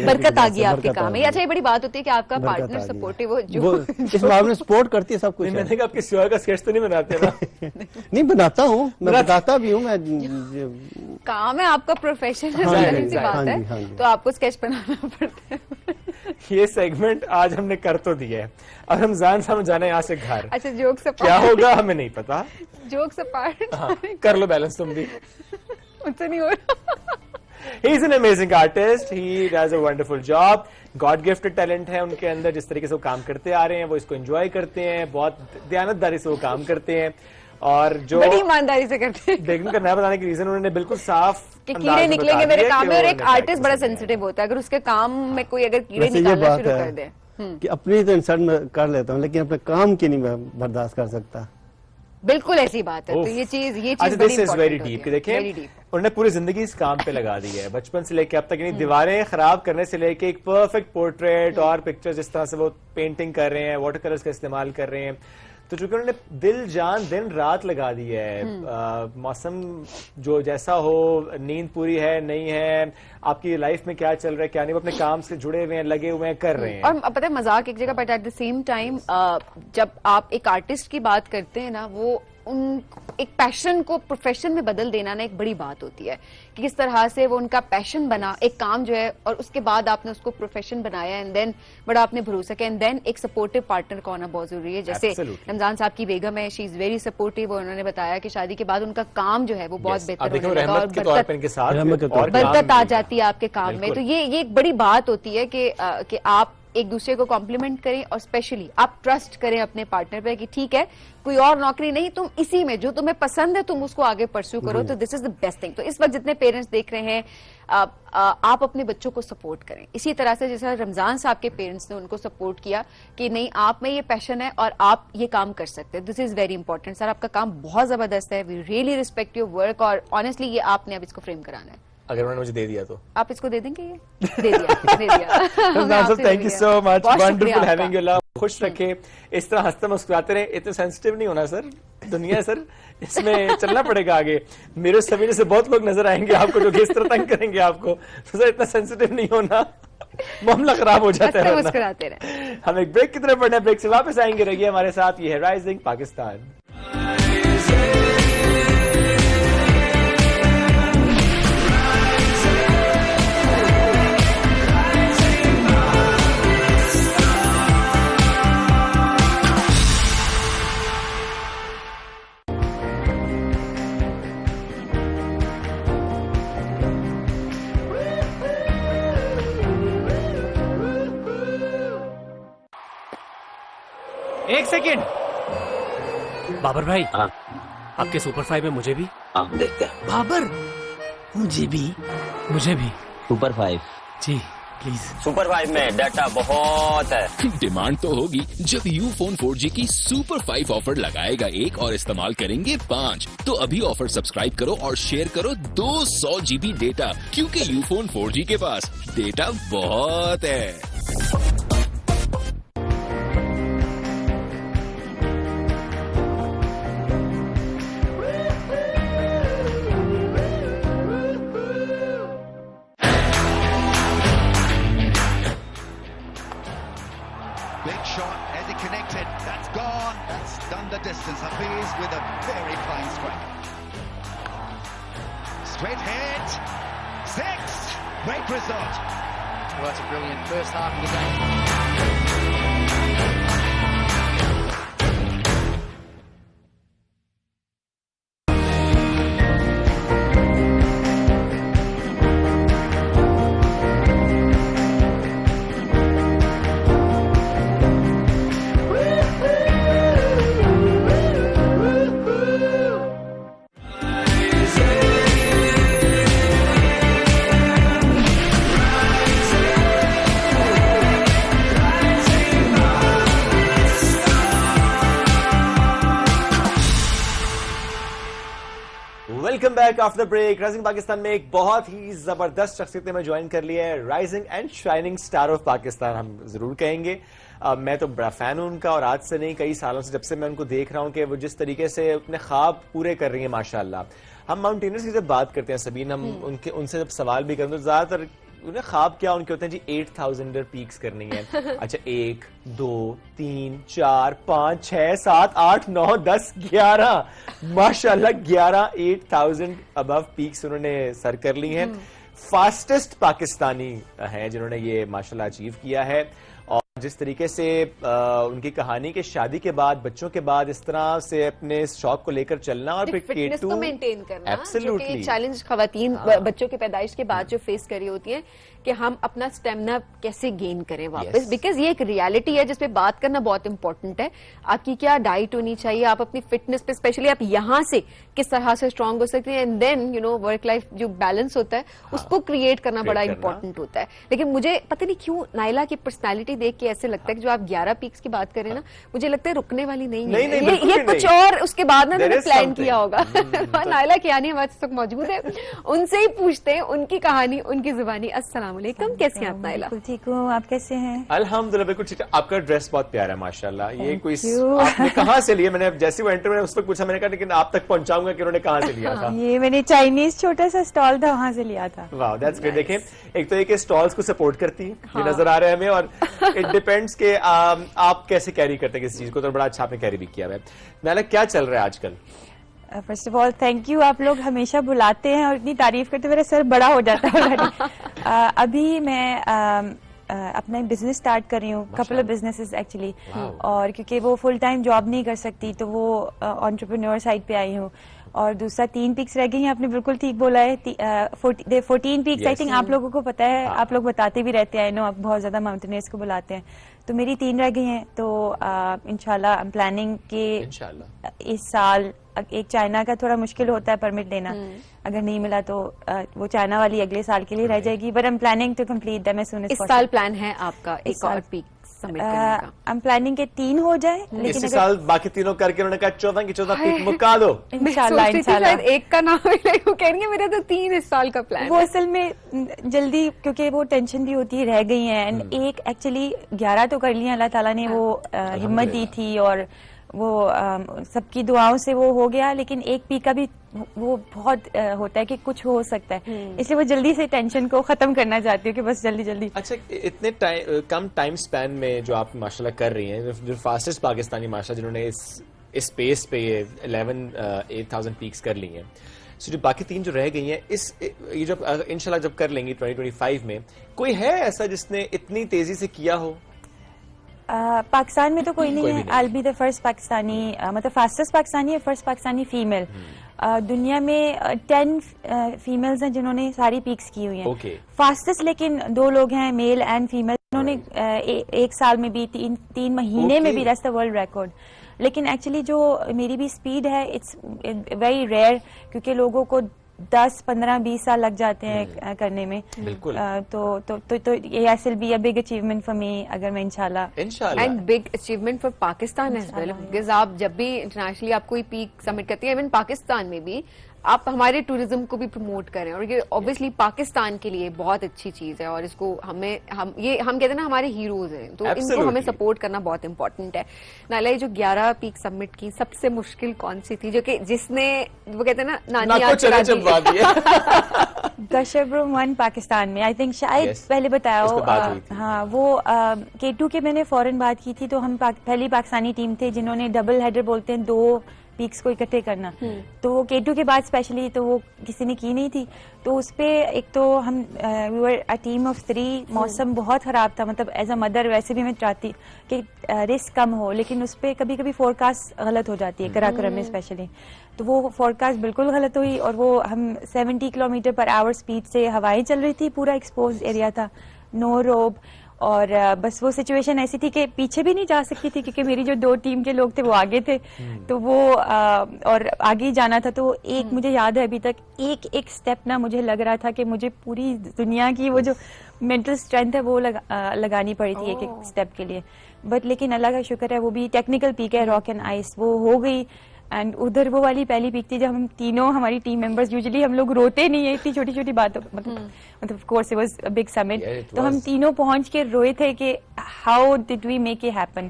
Speaker 1: برکت آ گیا آپ کے کام میں. اچھا یہ بڑی بات ہوتی ہے کہ آپ کا پارٹنر سپورٹیو ہو, جو
Speaker 11: اس معاملے میں سپورٹ کرتی ہے سب کچھ.
Speaker 2: میں نے کہا آپ کسی اور کا اسکیچ تو نہیں بناتے نا؟
Speaker 11: نہیں بناتا ہوں, میں بتاتا بھی ہوں. میں
Speaker 1: کام ہے آپ کا, پروفیشن ہے, ظاہر سی بات ہے, تو آپ کو اسکیچ بنانا پڑتا ہے.
Speaker 2: یہ سیگمنٹ آج ہم نے کر تو دیا ہے, اب رمضان صاحب جانا ہے یہاں سے گھر.
Speaker 1: اچھا جوک سے
Speaker 2: کیا ہوگا ہمیں نہیں پتا,
Speaker 1: جوک سے پارٹ
Speaker 2: کر لو بیلنس تم بھی,
Speaker 1: مجھ سے نہیں ہو رہا.
Speaker 2: He is an amazing artist. He does a wonderful job. God gifted talent ہے ان کے اندر, جس طریقے سے وہ کام کرتے آ رہے ہیں وہ اس کو انجوائے کرتے ہیں, بہت دیانتداری سے وہ کام کرتے ہیں, اور جو
Speaker 1: بڑی ایمانداری سے کرتے ہیں.
Speaker 2: بیگم کا نیا بتانے کی ریزن انہوں نے بالکل صاف
Speaker 1: کہ کیڑے نکلیں گے میرے کام میں, اور ایک آرٹسٹ بڑا سینسیٹیو ہوتا ہے, اگر اس کے کام میں کوئی اگر کیڑے نکالنا شروع کر دے.
Speaker 11: کہ اپنی تو انسان میں کر لیتا ہوں, لیکن اپنے کام کی نہیں میں برداشت کر سکتا.
Speaker 1: بالکل ایسی بات ہے. تو یہ چیز
Speaker 2: ویری ڈیپ, کہ دیکھیں انہوں نے پوری زندگی اس کام پہ لگا دی ہے, بچپن سے لے کے اب تک, یعنی دیواریں خراب کرنے سے لے کے ایک پرفیکٹ پورٹریٹ اور پکچر جس طرح سے وہ پینٹنگ کر رہے ہیں, واٹر کلرز کا استعمال کر رہے ہیں, تو چونکہ انہوں نے دل جان دن رات لگا دی ہے. موسم جو جیسا ہو, نیند پوری ہے نہیں ہے, آپ کی لائف میں کیا چل رہا ہے کیا نہیں, وہ اپنے کام سے جڑے ہوئے ہیں, لگے ہوئے ہیں, کر رہے ہیں.
Speaker 1: اور پتہ ہے مذاق ایک جگہ, but at the same time جب آپ ایک آرٹسٹ کی بات کرتے ہیں نا, وہ ان ایک پیشن کو پروفیشن میں بدل دینا نا ایک بڑی بات ہوتی ہے, کہ کس طرح سے وہ ان کا پیشن بنا ایک کام جو ہے, اور اس کے بعد آپ نے اس کو پروفیشن بنایا, اینڈ دین بڑا آپ نے بھروسہ کیا, اینڈ دین ایک سپورٹیو پارٹنر کا ہونا بہت ضروری ہے. جیسے رمضان صاحب کی بیگم ہے, شی از ویری سپورٹیو, انہوں نے بتایا کہ شادی کے بعد ان کا کام جو ہے وہ بہت بہتر ہونے لگا, اور برکت آ جاتی ہے آپ کے کام میں. تو یہ ایک بڑی بات ہوتی ہے کہ آپ ایک دوسرے کو کمپلیمنٹ کریں, اور اسپیشلی آپ ٹرسٹ کریں اپنے پارٹنر پہ کہ ٹھیک ہے کوئی اور نوکری نہیں, تم اسی میں جو تمہیں پسند ہے تم اس کو آگے پرسو کرو. تو دس از دا بیسٹ تھنگ. تو اس وقت جتنے پیرنٹس دیکھ رہے ہیں, آپ اپنے بچوں کو سپورٹ کریں اسی طرح سے جیسا رمضان صاحب کے پیرنٹس نے ان کو سپورٹ کیا کہ نہیں آپ میں یہ پیشن ہے اور آپ یہ کام کر سکتے ہیں. دس از ویری امپورٹنٹ. سر آپ کا کام بہت زبردست ہے, we really respect your work, اور آنیسٹلی یہ آپ نے اب اس کو فریم کرانا ہے.
Speaker 2: اگر انہوں نے مجھے دے دیا تو
Speaker 1: آپ اس کو دے دیں گے, یہ دے دیا.
Speaker 2: Thank you so much, wonderful having you. اللہ خوش رکھے, اس طرح ہنستے مسکراتے رہے. اتنے سینسٹیو نہیں ہونا سر, دنیا ہے سر, اس میں چلنا پڑے گا آگے. میرے سویرے سے بہت لوگ نظر آئیں گے آپ کو جو کہ اس طرح تنگ کریں گے آپ کو, تو سر اتنا سینسٹیو نہیں ہونا, معاملہ خراب ہو جاتا ہے.
Speaker 1: مسکراتے رہے.
Speaker 2: ہم ایک بریک کی طرف بڑھنا ہے, بریک سے واپس آئیں گے, رہیے ہمارے ساتھ. یہ ہے رائزنگ پاکستان.
Speaker 13: ایک سیکنڈ بابر بھائی, آپ کے سپر 5 میں مجھے بھی
Speaker 10: دیکھتے ہیں.
Speaker 13: بابر مجھے بھی
Speaker 10: سپر 5
Speaker 13: جی. प्लीज।
Speaker 10: सुपर 5 में डाटा बहुत है।
Speaker 12: डिमांड तो होगी जब यूफोन 4G की सुपर 5 ऑफर लगाएगा एक और इस्तेमाल करेंगे 5। तो अभी ऑफर सब्सक्राइब करो और शेयर करो 200 GB डेटा, क्योंकि यूफोन 4G के पास डेटा बहुत है।
Speaker 9: Big shot, as he connected, that's gone, that's done the distance. Hafiz with a very fine strike. Straight hit, 6, great result.
Speaker 10: Well, that's a brilliant first half of the game.
Speaker 2: Welcome back after break. Rising Pakistan में एक बहुत ही जबरदस्त शख्सियत ने मैं join कर लिया है, rising and shining star of Pakistan हम जरूर कहेंगे। मैं तो बड़ा फैन हूं उनका, और आज से नहीं कई सालों से, जब से मैं उनको देख रहा हूं कि वो जिस तरीके से अपने ख्वाब पूरे कर रही हैं माशाल्लाह। हम माउंटेनर्स की जब बात करते हैं सबीन, हम उनसे जब सवाल भी करते हैं तो ज्यादातर उन्हें ख्वाब क्या उनके होते हैं जी 8000 पीक्स करनी है। अच्छा 1 2 3 4 5 6 7 8 9 10 11 माशाल्लाह 11 8000 अबव पीक्स उन्होंने सर कर ली हैं। फास्टेस्ट पाकिस्तानी हैं जिन्होंने ये माशाल्लाह अचीव किया है। और जिस तरीके से उनकी कहानी के शादी के बाद, बच्चों के बाद इस तरह से अपने इस शौक को लेकर चलना और फिर
Speaker 1: फिटनेस को मेंटेन करना,
Speaker 2: एब्सोल्युटली
Speaker 1: जो कि चैलेंज खवातीन बच्चों की पैदाइश के बाद जो फेस कर रही होती हैं कि हम अपना स्टेमिना कैसे गेन करें वापस, बिकॉज ये एक रियलिटी है जिसपे बात करना बहुत इंपॉर्टेंट है। आपकी क्या डाइट होनी चाहिए, आप अपनी फिटनेस पे स्पेशली आप यहाँ से किस तरह से स्ट्रांग हो सकते हैं, and then you know work life जो बैलेंस होता है उसको क्रिएट करना बड़ा इंपॉर्टेंट होता है। लेकिन मुझे पता नहीं क्यों नाइला की पर्सनैलिटी देख के ऐसे लगता है कि जो आप 11 पीक्स की बात करें ना, मुझे लगता है रुकने वाली नहीं है, ये कुछ और उसके बाद ना मैंने प्लान किया होगा। नाइला कियानी हमारे साथ मौजूद है, उनसे ही पूछते हैं उनकी कहानी उनकी जुबानी। अस्सलाम वालेकुम, कैसे हैं आप नाइला?
Speaker 14: ठीक हूँ, आप कैसे हैं?
Speaker 2: अल्हम्दुलिल्लाह बिल्कुल ठीक है। आपका ड्रेस बहुत प्यारा है माशाल्लाह। ये कोई आपने कहाँ से लिया? मैंने जैसे वो एंटर, मैंने उस पर पूछा, मैंने कहा लेकिन आप तक पहुंचाऊंगा कि उन्होंने कहाँ से लिया था।
Speaker 14: ये मैंने चाइनीज छोटा सा स्टॉल था, वहाँ से लिया था।
Speaker 2: वाह दैट्स ग्रेट। देखें एक तो एक स्टॉल्स को सपोर्ट करती है, ये नजर आ रहा है हमें, और इट डिपेंड्स के आप कैसे कैरी करते हैं किसी चीज को, तो बड़ा अच्छा आपने कैरी भी किया है। नाइला क्या चल रहा है आजकल?
Speaker 14: First of all thank you, आप लोग हमेशा बुलाते हैं और इतनी तारीफ करते मेरा सर बड़ा हो जाता है। अभी मैं अपना बिजनेस स्टार्ट कर रही हूँ, कपल ऑफ बिजनेसेस एक्चुअली, और क्योंकि वो फुल टाइम जॉब नहीं कर सकती तो वो एंटरप्रेन्योर साइड पे आई हूँ। और दूसरा 3 पीक्स रह गई हैं, आपने बिल्कुल ठीक बोला है। 14 पीक्स आई थिंक आप लोगों को पता है, आप लोग बताते भी रहते हैं, आई नो आप बहुत ज्यादा माउंटेनियर्स को बुलाते हैं, तो मेरी 3 रह गई हैं। तो इंशाल्लाह आई एम प्लानिंग के इस साल, एक चाइना का थोड़ा मुश्किल होता है परमिट लेना, अगर नहीं मिला तो वो चाइना वाली अगले साल के लिए रह जाएगी, but I am planning to complete them as soon as possible.
Speaker 1: इस साल प्लान है आपका एक और पीक सबमिट करने का?
Speaker 14: आई एम प्लानिंग के 3 हो जाए, लेकिन
Speaker 2: इस साल बाकी तीनों करके उन्होंने कहा 14 की 14 पीक मुका दो।
Speaker 14: इंशाल्लाह इंशाल्लाह
Speaker 1: एक का नाम वो कहेंगे मेरा तो 3 इस साल का प्लान।
Speaker 14: वो असल में जल्दी, क्योंकि वो टेंशन भी होती है, रह गई है, एंड एक एक्चुअली 11 तो कर लिया, अल्लाह ताला ने वो हिम्मत दी थी और वो सबकी दुआओं से वो हो गया, लेकिन एक पी का भी वो बहुत होता है कि कुछ हो सकता है, इसलिए वो जल्दी से टेंशन को खत्म करना चाहती हूँ कि बस जल्दी जल्दी।
Speaker 2: अच्छा इतने कम टाइम स्पैन में जो आप माशाल्लाह कर रही हैं, जो फास्टेस्ट पाकिस्तानी माशाल्लाह जिन्होंने इस स्पेस पे 8000 पीक्स कर ली हैं, सो जो बाकी 3 जो रह गई हैं, ये जब इंशाल्लाह जब कर लेंगी 2025 में, कोई है ऐसा जिसने इतनी तेजी से किया हो?
Speaker 14: पाकिस्तान में तो कोई नहीं है। आई बी द फर्स्ट पाकिस्तानी, मतलब फास्टेस्ट पाकिस्तानी है, फर्स्ट पाकिस्तानी फीमेल। दुनिया में 10 फीमेल्स हैं जिन्होंने सारी पीक्स की हुई हैं। फास्टेस्ट लेकिन 2 लोग हैं, मेल एंड फीमेल, जिन्होंने एक साल में भी 3 महीने में भी, दैट्स द वर्ल्ड रिकॉर्ड। लेकिन एक्चुअली जो मेरी भी स्पीड है, इट्स वेरी रेयर, क्योंकि लोगों को 10, 15, 20 साल लग जाते हैं करने में.
Speaker 2: बिल्कुल.
Speaker 14: तो yes, will be a big achievement for me अगर मैं इंशाल्लाह.
Speaker 1: And big achievement for Pakistan as well, because आप जब भी इंटरनेशनली आप कोई पीक सबमिट करती हैं, इवन पाकिस्तान में भी आप हमारे टूरिज्म को भी प्रमोट करें, और ये ऑब्वियसली पाकिस्तान के लिए बहुत अच्छी चीज है, और इसको हम कहते हैं ना हमारे हीरोज हैं, तो इनको हमें सपोर्ट करना बहुत इंपॉर्टेंट है. नाला, ये जो 11 पीक सबमिट की, सबसे मुश्किल कौन सी थी, जो कि जिसने वो कहते हैं ना नानी याद करा दी?
Speaker 14: गशब्रुम 1 पाकिस्तान में, आई थिंक शायद पहले बताया हो. हाँ, वो K2 के मैंने फौरन बात की थी, तो हम पहली पाकिस्तानी टीम थे जिन्होंने डबल हेडर बोलते हैं, 2 पीक्स को इकट्ठे करना. तो वो K2 के बाद स्पेशली तो वो किसी ने की नहीं थी, तो उस पे एक तो हम we were a team of 3. मौसम बहुत खराब था, मतलब एज अ मदर वैसे भी मैं चाहती कि रिस्क कम हो, लेकिन उस पे कभी कभी फोरकास्ट गलत हो जाती है, कराकरम में स्पेशली. तो वो फोरकास्ट बिल्कुल गलत हुई, और वो हम 70 किलोमीटर पर आवर स्पीड से हवाएं चल रही थी, पूरा एक्सपोज एरिया था, नो रोब, और बस वो सिचुएशन ऐसी थी कि पीछे भी नहीं जा सकती थी, क्योंकि मेरी जो 2 टीम के लोग थे वो आगे थे, तो वो और आगे ही जाना था. तो एक मुझे याद है अभी तक, एक स्टेप ना मुझे लग रहा था कि मुझे पूरी दुनिया की वो जो मेंटल स्ट्रेंथ है वो लगानी पड़ी थी एक स्टेप के लिए. बट लेकिन अल्लाह का शुक्र है, वो भी टेक्निकल पीक है, रॉक एंड आइस, वो हो गई. एंड उधर वो वाली पहली पीक थी जब हम तीनों, हमारी टीम मेंबर्स, यूजुअली हम लोग रोते नहीं है इतनी छोटी छोटी बातों, मतलब of course it was a big summit, तो हम तीनों पहुंच के रोए थे कि how did we make it happen.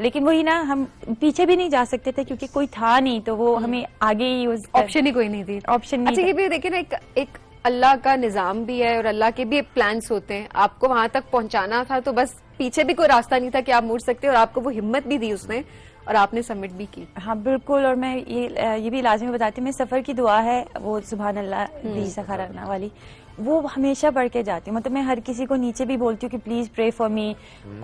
Speaker 14: लेकिन वही ना, हम पीछे भी नहीं जा सकते थे क्योंकि कोई था नहीं, तो वो हमें आगे ही
Speaker 1: ऑप्शन ही कोई नहीं थी,
Speaker 14: ऑप्शन नहीं.
Speaker 1: अच्छा, ये भी देखिए ना, एक अल्लाह का निजाम भी है, और अल्लाह के भी प्लान्स होते हैं. आपको वहां तक पहुंचाना था, तो बस पीछे भी कोई रास्ता नहीं था कि आप मुड़ सकते, और आपको वो हिम्मत भी दी उसने, और आपने सबमिट भी की.
Speaker 14: हाँ बिल्कुल. और मैं ये भी लाजमी बताती हूँ, मैं सफर की दुआ है वो सुभान अल्लाह दी सखाराना वाली, वो हमेशा पढ़ के जाती हूँ. मतलब मैं हर किसी को नीचे भी बोलती हूँ कि प्लीज प्रे फॉर मी.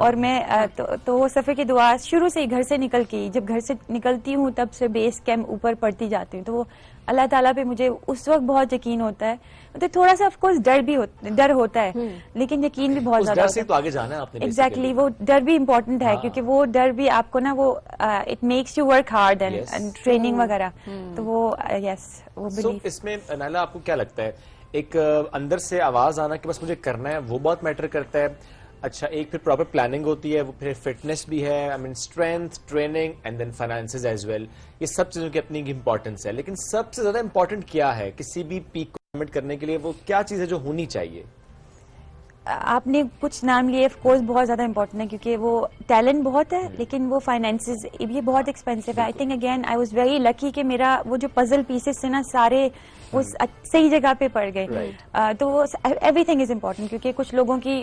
Speaker 14: और मैं तो वो सफर की दुआ शुरू से ही घर से निकल के, जब घर से निकलती हूँ तब से बेस कैंप ऊपर पढ़ती जाती हूँ. तो वो अल्लाह ताला पे मुझे उस वक्त बहुत यकीन होता है. मतलब थोड़ा सा ऑफ कोर्स डर होता है, लेकिन यकीन भी बहुत ज्यादा होता है.
Speaker 2: तो आगे जाना है आपने.
Speaker 14: एग्जैक्टली, वो डर भी इम्पोर्टेंट है, क्योंकि वो डर भी आपको ना वो it makes you work hard and training वगैरह. तो वो यस, वो बिलीव.
Speaker 2: इसमें नाला, आपको क्या लगता है, एक अंदर से आवाज आना कि बस मुझे करना है, वो बहुत मैटर करता है? अच्छा, एक फिर प्रॉपर प्लानिंग होती है, वो फिर फिटनेस भी है, I mean strength, training and then finances as well. ये सब चीजों की अपनी इंपॉर्टेंस है, लेकिन सबसे ज्यादा इंपॉर्टेंट क्या है किसी भी पीक को सबमिट करने के लिए? वो क्या चीज है जो होनी चाहिए?
Speaker 14: आपने कुछ नाम लिए, ऑफ कोर्स बहुत ज्यादा इंपॉर्टेंट है, क्योंकि वो टैलेंट बहुत है, लेकिन वो फाइनेंसेस ये बहुत एक्सपेंसिव है. I think again I was very lucky कि मेरा वो जो पजल पीसेस थे ना, सारे वो सही जगह पे पड़ गए. तो वो एवरीथिंग इज इम्पोर्टेंट, क्योंकि कुछ लोगों की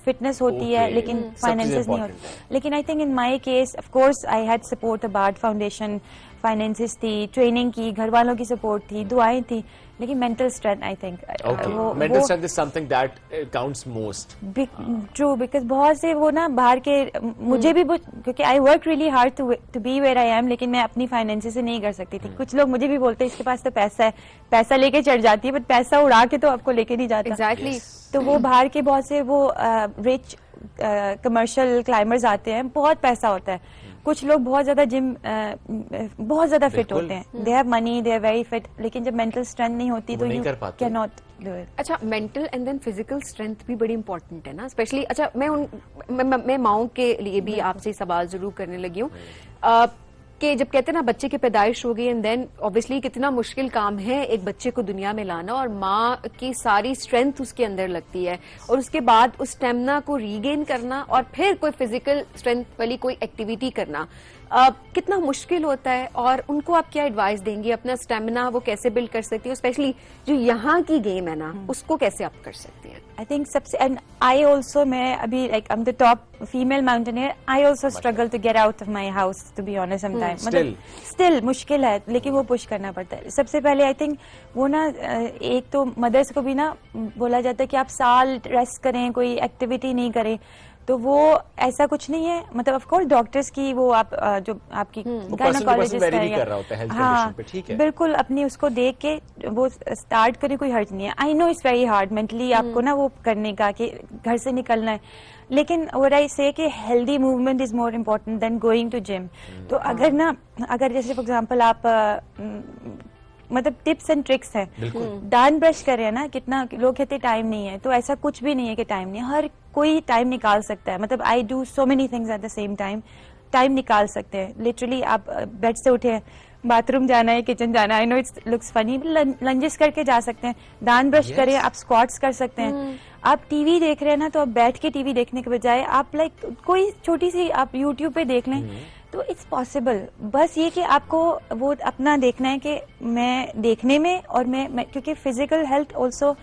Speaker 14: फिटनेस होती है लेकिन फाइनेंसेस नहीं होती. लेकिन I think in my case of course I had support, the Bard Foundation, finances थी, ट्रेनिंग की, घर वालों की सपोर्ट थी, दुआएं थी, लेकिन mental strength I think
Speaker 2: mental strength is something that counts most.
Speaker 14: True, because बहुत से वो ना बाहर के, मुझे भी क्योंकि I work really hard to be where I am, लेकिन मैं अपनी फाइनेंसेस से नहीं कर सकती थी. कुछ लोग मुझे भी बोलते हैं इसके पास तो पैसा है, पैसा लेके चढ़ जाती है, बट पैसा उड़ा के तो आपको लेके नहीं जाता.
Speaker 1: एग्जैक्टली.
Speaker 14: तो वो बाहर के बहुत से वो रिच कमर्शियल क्लाइंबर्स आते हैं, बहुत पैसा होता है. कुछ लोग बहुत ज्यादा जिम बहुत ज्यादा फिट होते हैं, they have money, they are very fit, लेकिन जब मेंटल स्ट्रेंथ नहीं होती तो you can not do it.
Speaker 1: अच्छा, mental and then physical strength भी बड़ी इंपॉर्टेंट है ना, स्पेशली. अच्छा, मैं माओं के लिए भी आपसे सवाल जरूर करने लगी हूँ कि जब कहते हैं ना बच्चे की पैदाइश हो गई, एंड देन ऑब्वियसली कितना मुश्किल काम है एक बच्चे को दुनिया में लाना, और माँ की सारी स्ट्रेंथ उसके अंदर लगती है, और उसके बाद उस स्टेमिना को रीगेन करना, और फिर कोई फिजिकल स्ट्रेंथ वाली कोई एक्टिविटी करना कितना मुश्किल होता है. और उनको आप क्या एडवाइस देंगे, अपना स्टेमिना वो कैसे बिल्ड कर सकती है, स्पेशली जो यहाँ की गेम है ना, उसको कैसे आप कर सकती हैं?
Speaker 14: आई थिंक सबसे, एंड आई ऑल्सो, मैं अभी like I am the top female mountaineer, I also struggle to get out of my house, to be honest. Sometime मतलब स्टिल मुश्किल है, लेकिन वो पुश करना पड़ता है. सबसे पहले आई थिंक वो ना, एक तो मदर्स को भी ना बोला जाता है कि आप साल रेस्ट करें, कोई एक्टिविटी नहीं करें, तो वो ऐसा कुछ नहीं है. मतलब ऑफ कोर्स डॉक्टर्स की वो आप जो आपकी गायनोकोलॉजिस्ट है, हाँ बिल्कुल, अपनी उसको देख के वो स्टार्ट करें, कोई हर्ज नहीं है. I know it's very hard mentally आपको ना वो करने का, कि घर से निकलना है, लेकिन व्हाट आई से कि healthy movement is more important than going to gym. तो अगर जैसे फॉर एग्जांपल आप मतलब टिप्स एंड ट्रिक्स हैं. दांत ब्रश कर रहे हैं ना, कितना लोग कहते हैं टाइम नहीं है, तो ऐसा कुछ भी नहीं है कि टाइम नहीं है. हर कोई टाइम निकाल सकता है. मतलब I do so many things at the same time निकाल सकते हैं. लिटरली आप बेड से उठे, बाथरूम जाना है, किचन जाना है, I know it's looks funny, lunges करके जा सकते हैं. दांत ब्रश करें, आप स्क्वाट्स कर सकते हैं. आप टीवी देख रहे हैं ना, तो आप बैठ के टीवी देखने के बजाय आप लाइक कोई छोटी सी आप यूट्यूब पे देख लें, तो इट्स पॉसिबल. बस ये कि आपको वो अपना देखना है कि मैं देखने में और मैं क्योंकि physical health also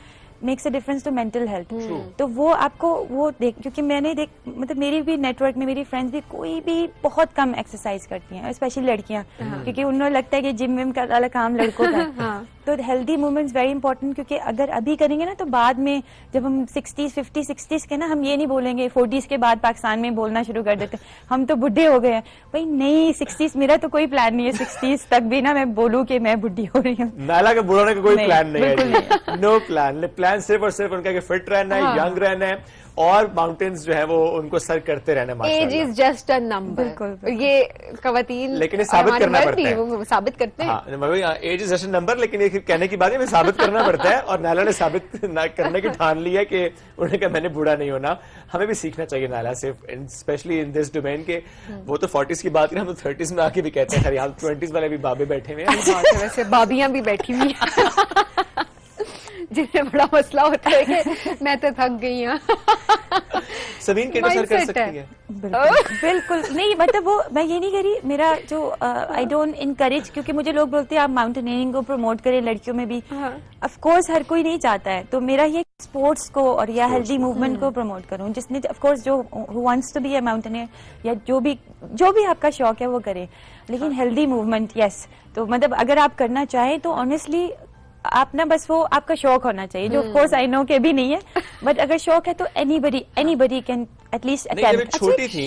Speaker 14: makes a difference to mental health. तो वो आपको वो क्योंकि मतलब मेरी भी नेटवर्क में मेरी फ्रेंड्स भी कोई भी बहुत कम एक्सरसाइज करती हैं, स्पेशली लड़कियां, क्योंकि उन्हें लगता है कि जिम विम का वाला काम लड़कों का. तो हेल्दी मूवमेंट्स वेरी इंपॉर्टेंट, क्योंकि अगर अभी करेंगे ना तो बाद में जब हम 60s 50s 60s के ना, हम ये नहीं बोलेंगे 40s के बाद पाकिस्तान में बोलना शुरू कर देते हम तो बुढ़े हो गए हैं. भाई नहीं, 60s मेरा तो कोई प्लान नहीं है 60s तक भी ना मैं बोलूं कि मैं बुढ़ी हो रही हूँ.
Speaker 2: नायला के बुढ़ाने का कोई प्लान नहीं है. नो प्लान सिर्फ और सिर्फ उनका फिट रहना है, यंग रहना है और माउंटेन्स जो है वो उनको सर करते रहना.
Speaker 1: Age is just a number. ये खवातीन
Speaker 2: लेकिन साबित करना पड़ता है,
Speaker 1: वो साबित करते हैं.
Speaker 2: Age is just a number, लेकिन ये कहने की बात है, साबित करना पड़ता है. और नायला ने साबित करने की ठान ली है कि उन्होंने कहा मैंने बूढ़ा नहीं होना. हमें भी सीखना चाहिए नायला से, स्पेशली इन दिस डोमेन के. वो तो 40s की बात करें, हम तो 30s में आके भी कहते हैं. खैर 20s वाले भी बाबे बैठे हुए हैं,
Speaker 1: वैसे बाबियां भी बैठी हुई जिससे बड़ा मसला होता है कि मैं तो थक गई हूँ.
Speaker 2: सवीन के सर कर सकती है.
Speaker 14: बिल्कुल नहीं, मतलब वो मैं ये नहीं करी. मेरा जो आई डोंट इनकरेज, क्योंकि मुझे लोग बोलते हैं आप माउंटेनियरिंग को प्रमोट करें लड़कियों में भी. ऑफ कोर्स हर कोई नहीं चाहता है, तो मेरा ये स्पोर्ट्स को और या हेल्दी मूवमेंट को प्रमोट करूं. जिसने ऑफ कोर्स जो who wants to be a mountaineer या जो भी आपका शौक है वो करे, लेकिन हेल्दी मूवमेंट यस. तो मतलब अगर आप करना चाहें तो ऑनेस्टली आप ना बस वो आपका शौक होना चाहिए, जो ऑफ कोर्स आई नो के भी नहीं है, बट अगर शौक है तो एनीबडी कैन एटलीस्ट अटेम्प्ट.
Speaker 2: छोटी थी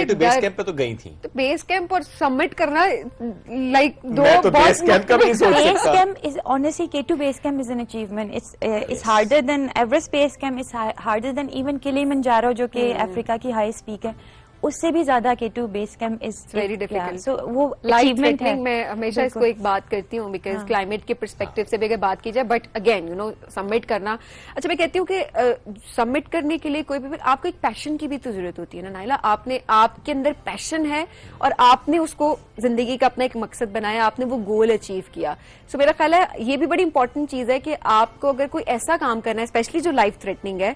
Speaker 2: तो बेस कैंप पे तो गई थी.
Speaker 1: तो बेस कैंप और सबमिट करना लाइक दो
Speaker 2: तो बेस कैंप का भी नहीं सोच सकता.
Speaker 14: Base camp is honestly K2 base camp is an achievement. It's harder than Everest base camp, it's harder than even Kilimanjaro जो कि अफ्रीका की हाईएस्ट पीक है, उससे भी ज्यादा K2 base camp is
Speaker 1: very difficult.
Speaker 14: So वो
Speaker 1: achievement है. मैं हमेशा इसको एक बात करती हूँ बिकॉज क्लाइमेट के पर्सपेक्टिव से भी अगर बात की जाए, but again you know submit करना. अच्छा, मैं कहती हूँ कि सबमिट करने के लिए कोई भी आपको एक पैशन की भी तो जरूरत होती है ना नायला. आपके अंदर पैशन है और आपने उसको जिंदगी का अपना एक मकसद बनाया, आपने वो गोल अचीव किया. सो मेरा ख्याल है ये भी बड़ी इंपॉर्टेंट चीज है कि आपको अगर कोई ऐसा काम करना है, स्पेशली जो लाइफ थ्रेटनिंग है,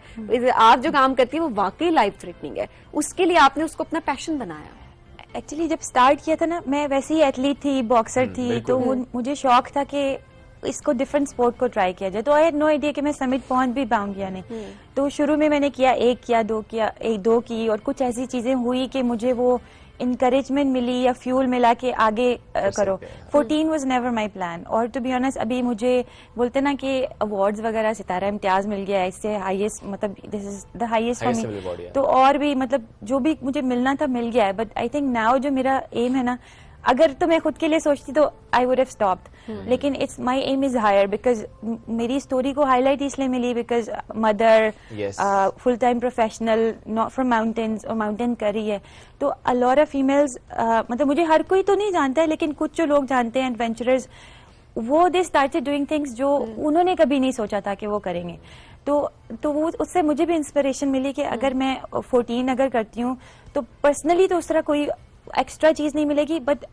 Speaker 1: आप जो काम करती है वो वाकई लाइफ थ्रेटनिंग है, उसके लिए आपने उसको अपना पैशन बनाया.
Speaker 14: एक्चुअली जब स्टार्ट किया था ना, मैं वैसे ही एथलीट थी, बॉक्सर थी, तो मुझे शौक था कि इसको डिफरेंट स्पोर्ट को ट्राई किया जाए. तो आई हैड नो आइडिया कि मैं समिट पहुंच भी पाऊंगी या नहीं. तो शुरू में मैंने किया, दो की और कुछ ऐसी चीजें हुई कि मुझे वो इंकरेजमेंट मिली या फ्यूल मिला के आगे करो. 14 वाज नेवर माय प्लान. और टू बी ऑनेस्ट अभी मुझे बोलते ना कि अवार्ड्स वगैरह सितारा इम्तियाज मिल गया है, इससे हाईएस्ट, मतलब this is the highest for me. तो और भी मतलब जो भी मुझे मिलना था मिल गया है. बट आई थिंक नाउ जो मेरा एम है ना, अगर तो मैं खुद के लिए सोचती तो आई वुड हैव स्टॉप्ड, लेकिन it's my aim is higher because मेरी स्टोरी को हाईलाइट इसलिए मिली because mother full time professional not from mountains और माउंटेन कर रही है. तो अ लॉट ऑफ फीमेल्स, मतलब मुझे हर कोई तो नहीं जानता है, लेकिन कुछ जो लोग जानते हैं एडवेंचरर्स, वो दे स्टार्टेड डूइंग थिंग्स जो उन्होंने कभी नहीं सोचा था कि वो करेंगे. तो वो उससे मुझे भी इंस्पिरेशन मिली कि अगर मैं 14 अगर करती हूँ तो पर्सनली तो उस तरह कोई एक्स्ट्रा चीज नहीं मिलेगी, बट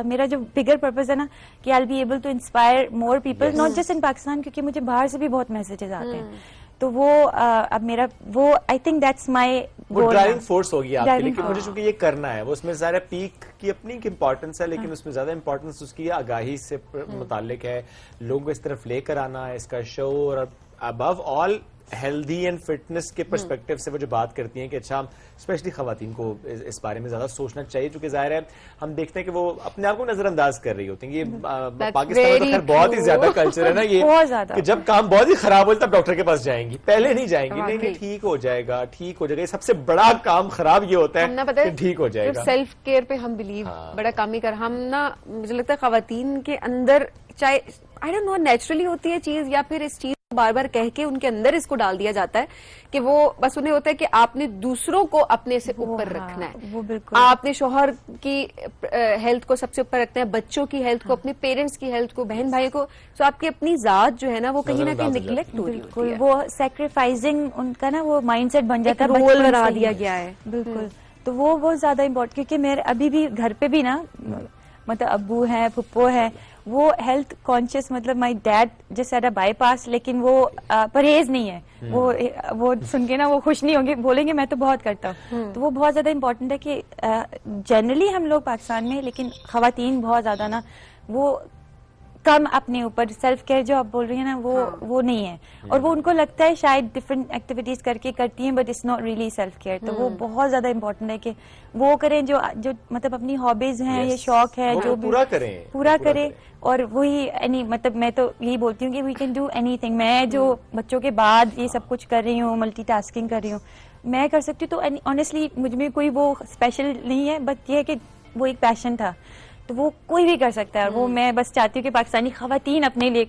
Speaker 14: मेरा जो बिगर पर्पज है ना कि I will be able to inspire more people, not just in Pakistan, क्योंकि मुझे बाहर से भी बहुत मैसेजेस आते हैं. तो वो अब मेरा वो आई थिंक दैट्स माय
Speaker 2: वो ड्राइविंग फोर्स होगी आपके लिए, मुझे चूंकि ये करना है. वो उसमें ज़्यादा पीक की अपनी इंपॉर्टेंस है, लेकिन उसमें ज्यादा इंपॉर्टेंस उसकी आगाही से मुताल्लिक है, लोगों को इस तरफ लेकर आना है, इसका शो, और above all healthy and fitness के पर्सपेक्टिव से वो जो बात करती हैं कि अच्छा स्पेशली खवातीन को इस बारे में ज्यादा सोचना चाहिए, क्योंकि जाहिर है हम देखते हैं कि वो अपने आप को नजरअंदाज कर रही होती हैं. ये पाकिस्तान में तो खैर बहुत ही ज्यादा कल्चर है ना ये कि जब काम बहुत ही खराब हो तब डॉक्टर के पास जाएंगी, पहले नहीं जाएंगी. नहीं ठीक हो जाएगा, ठीक हो जाएगा. सबसे बड़ा काम खराब ये होता है कि ठीक हो जाएगा.
Speaker 1: सेल्फ केयर पे हम बिलीव बड़ा कम ही कर, हम ना मुझे लगता है खवातीन के अंदर चाहे आई डोंट नो नेचुरली होती है चीज या फिर इस चीज بار بار کہہ کے ان کے اندر اس کو ڈال دیا جاتا ہے کہ وہ بس انہیں ہوتا ہے کہ آپ نے دوسروں کو اپنے سے اوپر رکھنا ہے.
Speaker 14: وہ بالکل
Speaker 1: آپ نے شوہر کی ہیلتھ کو سب سے اوپر رکھنا ہے, بچوں کی ہیلتھ کو, اپنے پیرنٹس کی ہیلتھ کو, بہن بھائی کو. سو آپ کی اپنی ذات جو ہے نا وہ کہیں نہ کہیں نیگلیکٹ ہو رہی ہوتی ہے.
Speaker 14: وہ سیکریفائزنگ ان کا نا وہ مائنڈ سیٹ بن جاتا ہے,
Speaker 1: رول بنا دیا گیا ہے.
Speaker 14: بالکل. تو وہ بہت زیادہ امپورٹنٹ, کیونکہ میرے ابھی بھی گھر پہ بھی نا مطلب ابو ہیں, پھپھو ہیں, وہ ہیلتھ کانشیس, مطلب مائی ڈیڈ جس ایٹ اے بائی پاس, لیکن وہ پرہیز نہیں ہے. وہ سن کے نا وہ خوش نہیں ہوں گے, بولیں گے میں تو بہت کرتا ہوں. تو وہ بہت زیادہ امپورٹنٹ ہے کہ جنرلی ہم لوگ پاکستان میں, لیکن خواتین بہت زیادہ نا وہ کم اپنے اوپر سیلف کیئر جو آپ بول رہی ہیں نا وہ نہیں ہے. اور وہ ان کو لگتا ہے شاید ڈفرینٹ ایکٹیویٹیز کر کے کرتی ہیں, but it's not really self care. تو وہ بہت زیادہ امپورٹنٹ ہے کہ وہ کریں جو مطلب اپنی ہابیز ہیں, یہ شوق ہے جو پورا کریں. اور وہی مطلب میں تو یہی بولتی ہوں کہ we can do anything. میں جو بچوں کے بعد یہ سب کچھ کر رہی ہوں, ملٹی ٹاسکنگ کر رہی ہوں, میں کر سکتی ہوں. تو آنیسٹلی مجھ میں کوئی وہ اسپیشل نہیں ہے, بٹ یہ ہے کہ وہ ایک پیشن تھا, تو وہ کوئی بھی کر سکتا ہے. اور وہ میں بس چاہتی ہوں کہ پاکستانی خواتین اپنے لیے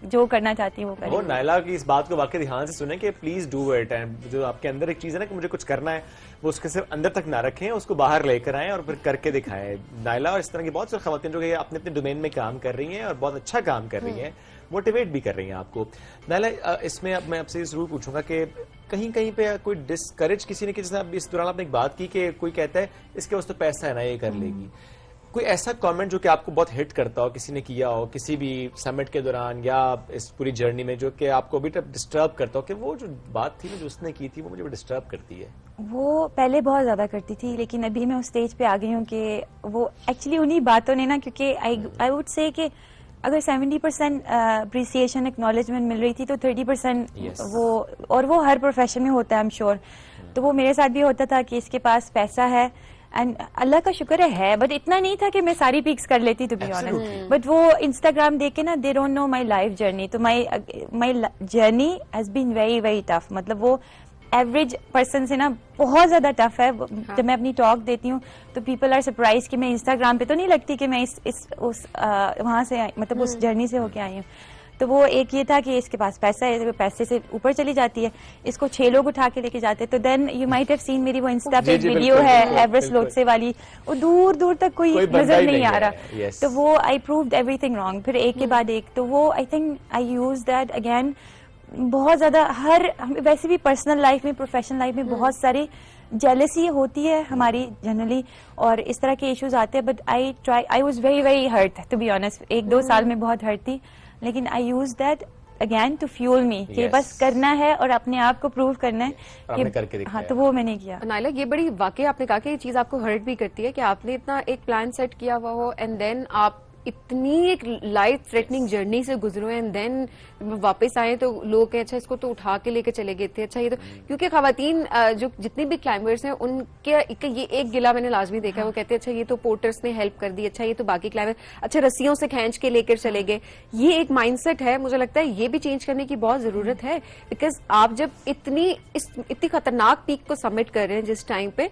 Speaker 14: جو کرنا چاہتی ہیں وہ کریں.
Speaker 2: وہ نائلہ کی اس بات کو واقعی دھیان سے سنیں کہ پلیز ڈو اٹ. اینڈ جو آپ کے اندر ایک چیز ہے نا کہ مجھے کچھ کرنا ہے, وہ اس کے صرف اندر تک نہ رکھیں, اس کو باہر لے کر آئیں اور پھر کر کے دکھائیں. نائلہ اور اس طرح کی بہت سی خواتین جو کہ اپنے اپنے ڈومین میں کام کر رہی ہیں اور بہت اچھا کام کر رہی ہیں, موٹیویٹ بھی کر رہی ہیں آپ کو. نائلہ اس میں اب میں آپ سے ضرور پوچھوں گا کہ کہیں کہیں پہ کوئی ڈسکریج کسی نے کی, جیسے اس دوران آپ نے ایک بات کی کہ کوئی کہتا ہے اس کے واسطے پیسہ ہے نا یہ کر لے گی, کوئی ایسا کامنٹ جو کہ آپ کو بہت ہٹ کرتا ہو, کسی نے کیا ہو کسی بھی سمٹ کے دوران یا اس پوری جرنی میں, جو کہ آپ کو ابھی تک ڈسٹرب کرتا ہو کہ وہ جو بات تھی جو اس نے کی تھی وہ مجھے ڈسٹرب کرتی ہے؟
Speaker 14: وہ پہلے بہت زیادہ کرتی تھی, لیکن ابھی میں اس اسٹیج پہ آ گئی ہوں کہ وہ ایکچولی انہی باتوں نے نا, کیونکہ آئی وڈ سے کہ اگر 70% اپریسیشن ایکنالجمنٹ مل رہی تھی تو 30% وہ, اور وہ ہر پروفیشن میں ہوتا ہے ایم شیور. تو وہ میرے ساتھ بھی ہوتا تھا کہ اس کے پاس پیسہ ہے, اینڈ اللہ کا شکر ہے, بٹ اتنا نہیں تھا کہ میں ساری پیکس کر لیتی ٹو بی آنیسٹ. بٹ وہ انسٹاگرام دیکھ کے نا they don't know my life journey. تو my journey has been very very tough. مطلب وہ ایوریج پرسن سے نا بہت زیادہ ٹف ہے. جب میں اپنی ٹاک دیتی ہوں تو پیپل آر سرپرائز کہ میں انسٹاگرام پہ تو نہیں لگتی کہ میں وہاں سے مطلب اس جرنی سے ہو کے آئی ہوں. تو وہ ایک یہ تھا کہ اس کے پاس پیسہ ہے, پیسے سے اوپر چلی جاتی ہے, اس کو 6 لوگ اٹھا کے لے کے جاتے. تو then you might have seen میری وہ انسٹا پہ ویڈیو ہے ایوریسٹ لوٹسے والی, وہ دور دور تک کوئی نظر نہیں آ رہا. تو وہ آئی پرووڈ ایوری تھنگ رانگ, پھر ایک کے بعد ایک. تو وہ I think I use that again بہت زیادہ. ویسے بھی پرسنل لائف میں, پروفیشنل لائف میں بہت ساری جیلسی ہوتی ہے ہماری جنرلی, اور اس طرح کے ایشوز آتے ہیں. But I was very very hurt to be honest. 1-2 سال میں بہت ہرٹ تھی, لیکن I use that again to fuel me کہ بس کرنا ہے اور اپنے آپ کو پروو کرنا ہے. ہاں, تو وہ میں نے کیا.
Speaker 1: نائلہ یہ بڑی واقعی آپ نے کہا کہ یہ چیز آپ کو ہرٹ بھی کرتی ہے کہ آپ نے اتنا ایک پلان سیٹ کیا ہوا ہو, اینڈ دین آپ اتنی ایک لائف تھریٹننگ جرنی سے گزرے, اینڈ دین واپس آئے تو لوگ کہ اچھا اس کو تو اٹھا کے لے کے چلے گئے تھے. اچھا یہ تو کیونکہ خواتین جو جتنی بھی کلائمبرز ہیں ان کے یہ ایک گلا میں نے لازمی دیکھا ہے, وہ کہتے ہیں اچھا یہ تو پورٹرز نے ہیلپ کر دی, اچھا یہ تو باقی کلائمبر اچھا رسیوں سے کھینچ کے لے کر چلے گئے. یہ ایک مائنڈ سیٹ ہے, مجھے لگتا ہے یہ بھی چینج کرنے کی بہت ضرورت ہے, بیکاز آپ جب اتنی خطرناک پیک کو سبمٹ کر رہے ہیں جس ٹائم پہ,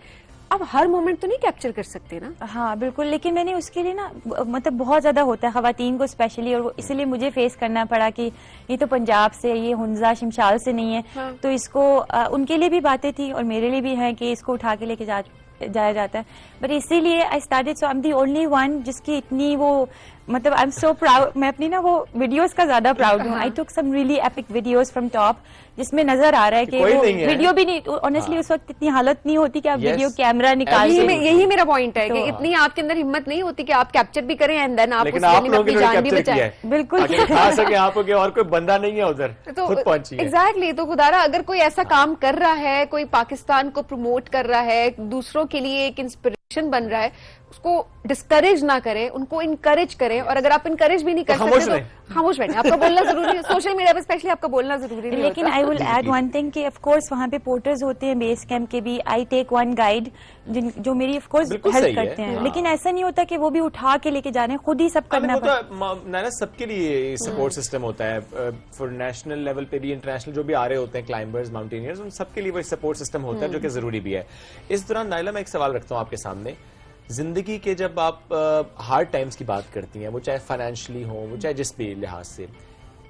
Speaker 1: اب ہر مومنٹ تو نہیں کیپچر کر سکتے نا.
Speaker 14: ہاں بالکل, لیکن میں نے اس کے لیے نا مطلب بہت زیادہ ہوتا ہے خواتین کو اسپیشلی, اور اسی لیے مجھے فیس کرنا پڑا کہ یہ تو پنجاب سے, یہ ہنزا شمشال سے نہیں ہے. تو اس کو ان کے لیے بھی باتیں تھی اور میرے لیے بھی ہیں کہ اس کو اٹھا کے لے کے جایا جاتا ہے. بٹ اسی لیے I started, so I am the only one جس کی اتنی وہ مطلب آئی ایم سو پراؤڈ. میں اپنی نا وہ ویڈیوز کا زیادہ پراؤڈ ہوں. I took some really epic videos from top, جس میں نظر آ رہا ہے کہ وہ ویڈیو بھی نہیں, آنیسٹلی اس وقت اتنی حالت نہیں ہوتی کہ آپ ویڈیو کیمرہ نکال.
Speaker 1: یہی میرا پوائنٹ ہے کہ اتنی آپ کے اندر ہمت نہیں ہوتی کہ آپ کیپچر بھی کریں اینڈ دین آپ اس جرنی میں اپنی جان بھی بچائیں.
Speaker 14: بالکل
Speaker 2: کھا سکے آپ کو, اور کوئی بندہ نہیں ہے ادھر, خود پہنچی ہے.
Speaker 1: ایگزیکٹلی. تو خدارا اگر کوئی ایسا کام کر رہا ہے, کوئی پاکستان کو پروموٹ کر رہا ہے, دوسروں کے لیے ایک انسپریشن بن رہا ہے, اس کو ڈسکریج نہ کریں, ان کو انکریج کریں. اور اگر آپ انکریج بھی نہیں کر سکتے تو خاموش بیٹھیں. آپ کا بولنا ضروری ہے, سوشل میڈیا پہ اسپیشلی آپ کا بولنا ضروری ہے.
Speaker 14: لیکن آئی ول ایڈ ون تھنگ کہ آف کورس وہاں پہ پورٹرز ہوتے ہیں بیس کیمپ کے بھی. آئی ٹیک ون گائیڈ جو میری آف کورس ہیلپ کرتے ہیں, لیکن ایسا نہیں ہوتا کہ وہ بھی اٹھا کے لے کے جا رہے ہیں, خود ہی سب کرنا پڑتا
Speaker 2: ہے. سب کے لیے سپورٹ سسٹم ہوتا ہے, فور نیشنل لیول پہ بھی, انٹرنیشنل جو بھی آ رہے ہوتے ہیں کلائمبرز, ماؤنٹینئرز, ان سب کے لیے وہ سپورٹ سسٹم ہوتا ہے جو کہ ضروری بھی ہے. اس دوران نائلہ میں ایک سوال رکھتا ہوں آپ کے سامنے. زندگی کے جب آپ ہارڈ ٹائمز کی بات کرتی ہیں, وہ چاہے فائنینشلی ہوں, وہ چاہے جس بھی لحاظ سے,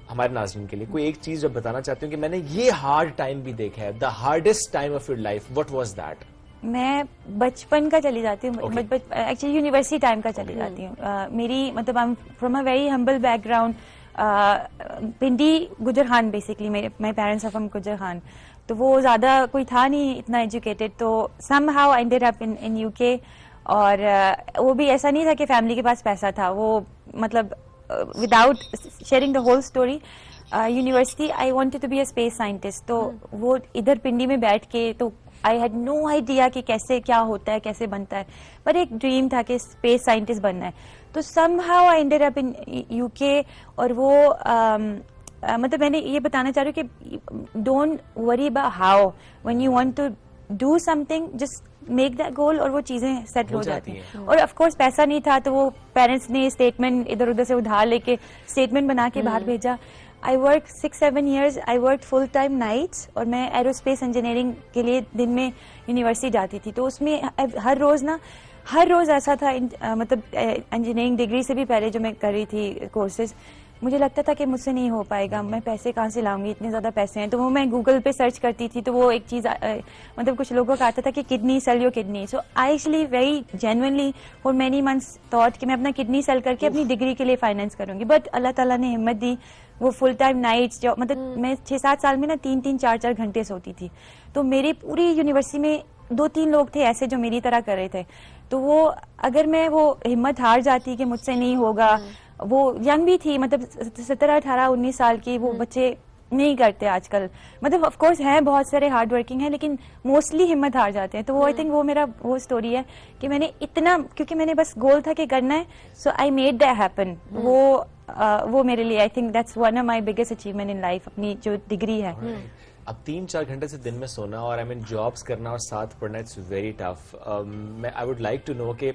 Speaker 2: ہمارے ناظرین کے لیے کوئی ایک چیز جو بتانا چاہتے ہوں کہ میں نے یہ ہارڈ ٹائم بھی دیکھا ہے, the hardest time of your life, what was that?
Speaker 14: میں بچپن کا چلی جاتی ہوں, ایکچولی یونیورسٹی ٹائم کا چلی جاتی ہوں. میری مطلب I am from a very humble background, Pindi Gujar Khan basically, my parents are from Gujar Khan, تو وہ زیادہ کوئی تھا نہیں اتنا ایجوکیٹڈ, تو somehow I ended up in U K. اور وہ بھی ایسا نہیں تھا کہ فیملی کے پاس پیسہ تھا, وہ مطلب without sharing the whole story, university I wanted to be a space scientist. تو وہ ادھر پنڈی میں بیٹھ کے, تو آئی ہیڈ نو آئیڈیا کہ کیسے کیا ہوتا ہے, کیسے بنتا ہے, پر ایک ڈریم تھا کہ اسپیس سائنٹسٹ بننا ہے. تو somehow I ended up in U K. اور وہ مطلب میں نے یہ بتانا چاہ رہی ہوں کہ don't worry about how, when you want to do something just make that goal, اور وہ چیزیں سیٹ ہو جاتی ہیں. اور آف کورس پیسہ نہیں تھا, تو وہ پیرنٹس نے اسٹیٹمنٹ ادھر ادھر سے ادھار لے کے اسٹیٹمنٹ بنا کے باہر بھیجا. I worked 6-7 years. I worked full time nights, اور میں ایرو اسپیس انجینئرنگ کے لیے دن میں یونیورسٹی جاتی تھی. تو اس میں ہر روز ایسا تھا, مطلب انجینئرنگ ڈگری سے بھی پہلے جو میں کر رہی تھی کورسز, مجھے لگتا تھا کہ مجھ سے نہیں ہو پائے گا, میں پیسے کہاں سے لاؤں گی, اتنے زیادہ پیسے ہیں. تو وہ میں گوگل پہ سرچ کرتی تھی, تو وہ ایک چیز مطلب کچھ لوگوں کا آتا تھا کہ kidney sell your kidney. So I actually very genuinely for many months thought کہ میں اپنا کڈنی سیل کر کے اپنی ڈگری کے لیے فائنینس کروں گی. بٹ اللہ تعالیٰ نے ہمت دی, وہ فل ٹائم نائٹس جو مطلب میں 6-7 سال میں نا 3-4 گھنٹے سوتی تھی. تو میری پوری یونیورسٹی میں 2-3 لوگ تھے ایسے جو میری طرح کر رہے تھے. تو وہ اگر میں وہ ہمت ہار جاتی کہ مجھ سے نہیں ہوگا, وہ ینگ بھی تھی, مطلب 17-18-19 سال کی, وہ بچے نہیں کرتے آج کل. مطلب آف کورس ہیں بہت سارے ہارڈ ورکنگ ہیں, لیکن موسٹلی ہمت ہار جاتے ہیں. تو وہ آئی تھنک وہ میرا وہ اسٹوری ہے کہ میں نے اتنا, کیونکہ میں نے بس گول تھا کہ کرنا ہے, سو آئی میڈ دیٹ ہیپن. وہ میرے لیے I think that's one of my biggest achievement in life, اپنی جو ڈگری ہے.
Speaker 2: اب 3-4 گھنٹے سے دن میں سونا اور آئی مین جابس کرنا اور ساتھ پڑھنا, اٹس ویری ٹف. میں I would like to know کہ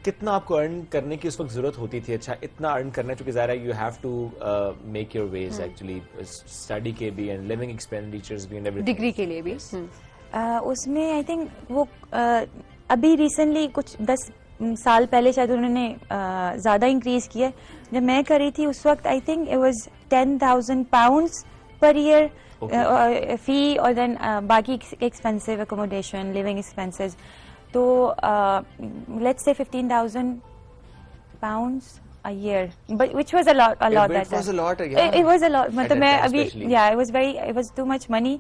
Speaker 2: کتنا آپ کو ارن کرنے کی اس وقت ضرورت ہوتی تھی. اچھا اتنا ارن کرنا, چونکہ ظاہر ہے you have to make your ways actually, study کے بھی اینڈ لیونگ ایکسپینڈیچرز بھی,
Speaker 1: ڈگری کے لیے بھی.
Speaker 14: اس میں آئی تھنک وہ ابھی ریسنٹلی کچھ 10 سال پہلے شاید انہوں نے زیادہ انکریز کیا. جب میں کر رہی تھی اس وقت I think it was 10,000 pounds per year fee, اور دین باقی ایکسپینسو اکوموڈیشن, لیونگ ایکسپینسز. تو let's say 15,000 pounds a year, but which was a lot that
Speaker 2: it was a lot,
Speaker 14: it was a lot. مطلب میں ابھی it was too much money.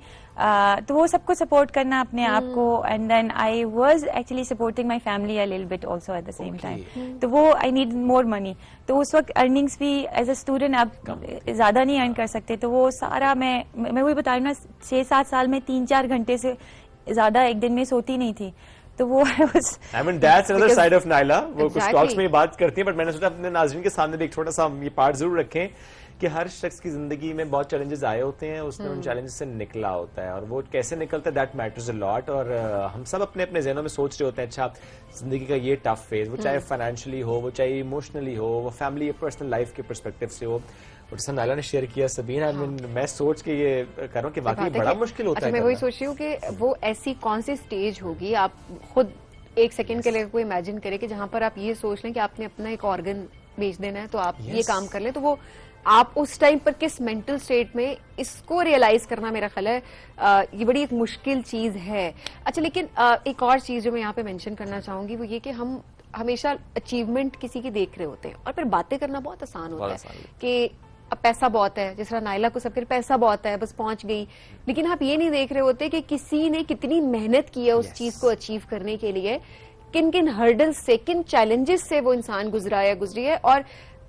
Speaker 14: تو وہ سب کو support کرنا اپنے آپ کو, and then I was actually supporting my family a little bit also at the same time. تو وہ آئی نیڈ مور منی. تو اس وقت ارننگس بھی ایز اے اسٹوڈنٹ آپ زیادہ نہیں ارن کر سکتے. تو وہ سارا میں وہی بتا رہی ہوں نا, 6-7 سال میں 3-4 گھنٹے سے زیادہ ایک دن میں سوتی نہیں تھی. تو وہ
Speaker 2: I mean that's another side of Naila. وہ کچھ ٹاکس میں یہ بات کرتی ہیں, بٹ میں نے سوچا اپنے ناظرین کے سامنے بھی ایک چھوٹا سا یہ پارٹ ضرور رکھیں کہ ہر شخص کی زندگی میں بہت چیلنجز آئے ہوتے ہیں, اس نے ان چیلنجز سے نکلا ہوتا ہے, اور وہ کیسے نکلتا ہے دیٹ میٹرز اے لاٹ. اور ہم سب اپنے اپنے ذہنوں میں سوچ رہے ہوتے ہیں اچھا زندگی کا یہ ٹف فیز, وہ چاہے فائنینشلی ہو, وہ چاہے ایموشنلی ہو, وہ فیملی پرسنل لائف کے پرسپیکٹو سے ہو. اور جیسا نائلا نے شیئر کیا سبین, میں سوچ کے یہ کر رہا ہوں کہ واقعی بڑا مشکل ہوتا ہے.
Speaker 1: میں وہی سوچ رہی ہوں کہ وہ ایسی کون سی اسٹیج ہوگی, آپ خود ایک سیکنڈ کے لیے کوئی امیجن کرے کہ جہاں پر آپ یہ سوچ لیں کہ آپ نے اپنا ایک آرگن بیچ دینا ہے, تو آپ یہ کام کر لیں. تو وہ آپ اس ٹائم پر کس مینٹل اسٹیٹ میں, اس کو ریئلائز کرنا میرا خیال ہے یہ بڑی ایک مشکل چیز ہے. اچھا لیکن ایک اور چیز جو میں یہاں پہ مینشن کرنا چاہوں گی وہ یہ کہ ہم ہمیشہ اچیومنٹ کسی کی دیکھ رہے ہوتے ہیں, اور پھر باتیں کرنا بہت آسان ہوتا ہے کہ اب پیسہ بہت ہے, جس طرح نائلا کو سب کے پیسہ بہت ہے بس پہنچ گئی, لیکن آپ یہ نہیں دیکھ رہے ہوتے کہ کسی نے کتنی محنت کی ہے اس چیز کو اچیو کرنے کے لیے, کن کن ہرڈل سے, کن چیلنجز سے وہ انسان گزرا ہے گزری ہے, اور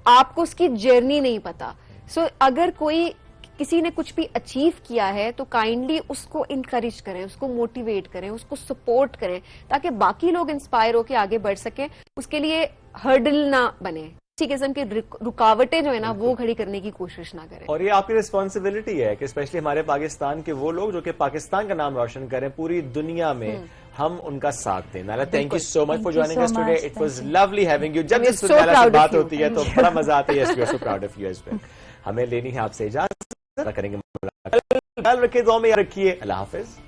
Speaker 1: آپ کو اس کی جرنی نہیں پتا. سو اگر کوئی کسی نے کچھ بھی اچیو کیا ہے تو کائنڈلی اس کو انکریج کریں, اس کو موٹیویٹ کریں, اس کو سپورٹ کریں, تاکہ باقی لوگ انسپائر ہو کے آگے بڑھ سکیں. اس کے لیے ہرڈل نہ بنے, اسی قسم کی رکاوٹیں جو ہے نا وہ کھڑی کرنے کی کوشش نہ کریں.
Speaker 2: اور یہ آپ کی ریسپانسبلٹی ہے کہ اسپیشلی ہمارے پاکستان کے وہ لوگ جو کہ پاکستان کا نام روشن کریں پوری دنیا میں, ہم ان کا ساتھ دیں. Naila thank you so much for joining اس today, it was lovely having you. جب جس نائلا سے بات ہوتی ہے تو بڑا مزہ آتا ہے. Yes we are so proud of you as well. ہمیں لینی ہے آپ سے اجازت, کریں گے خیال رکھیے, دعا میں یاد رکھیے. اللہ حافظ.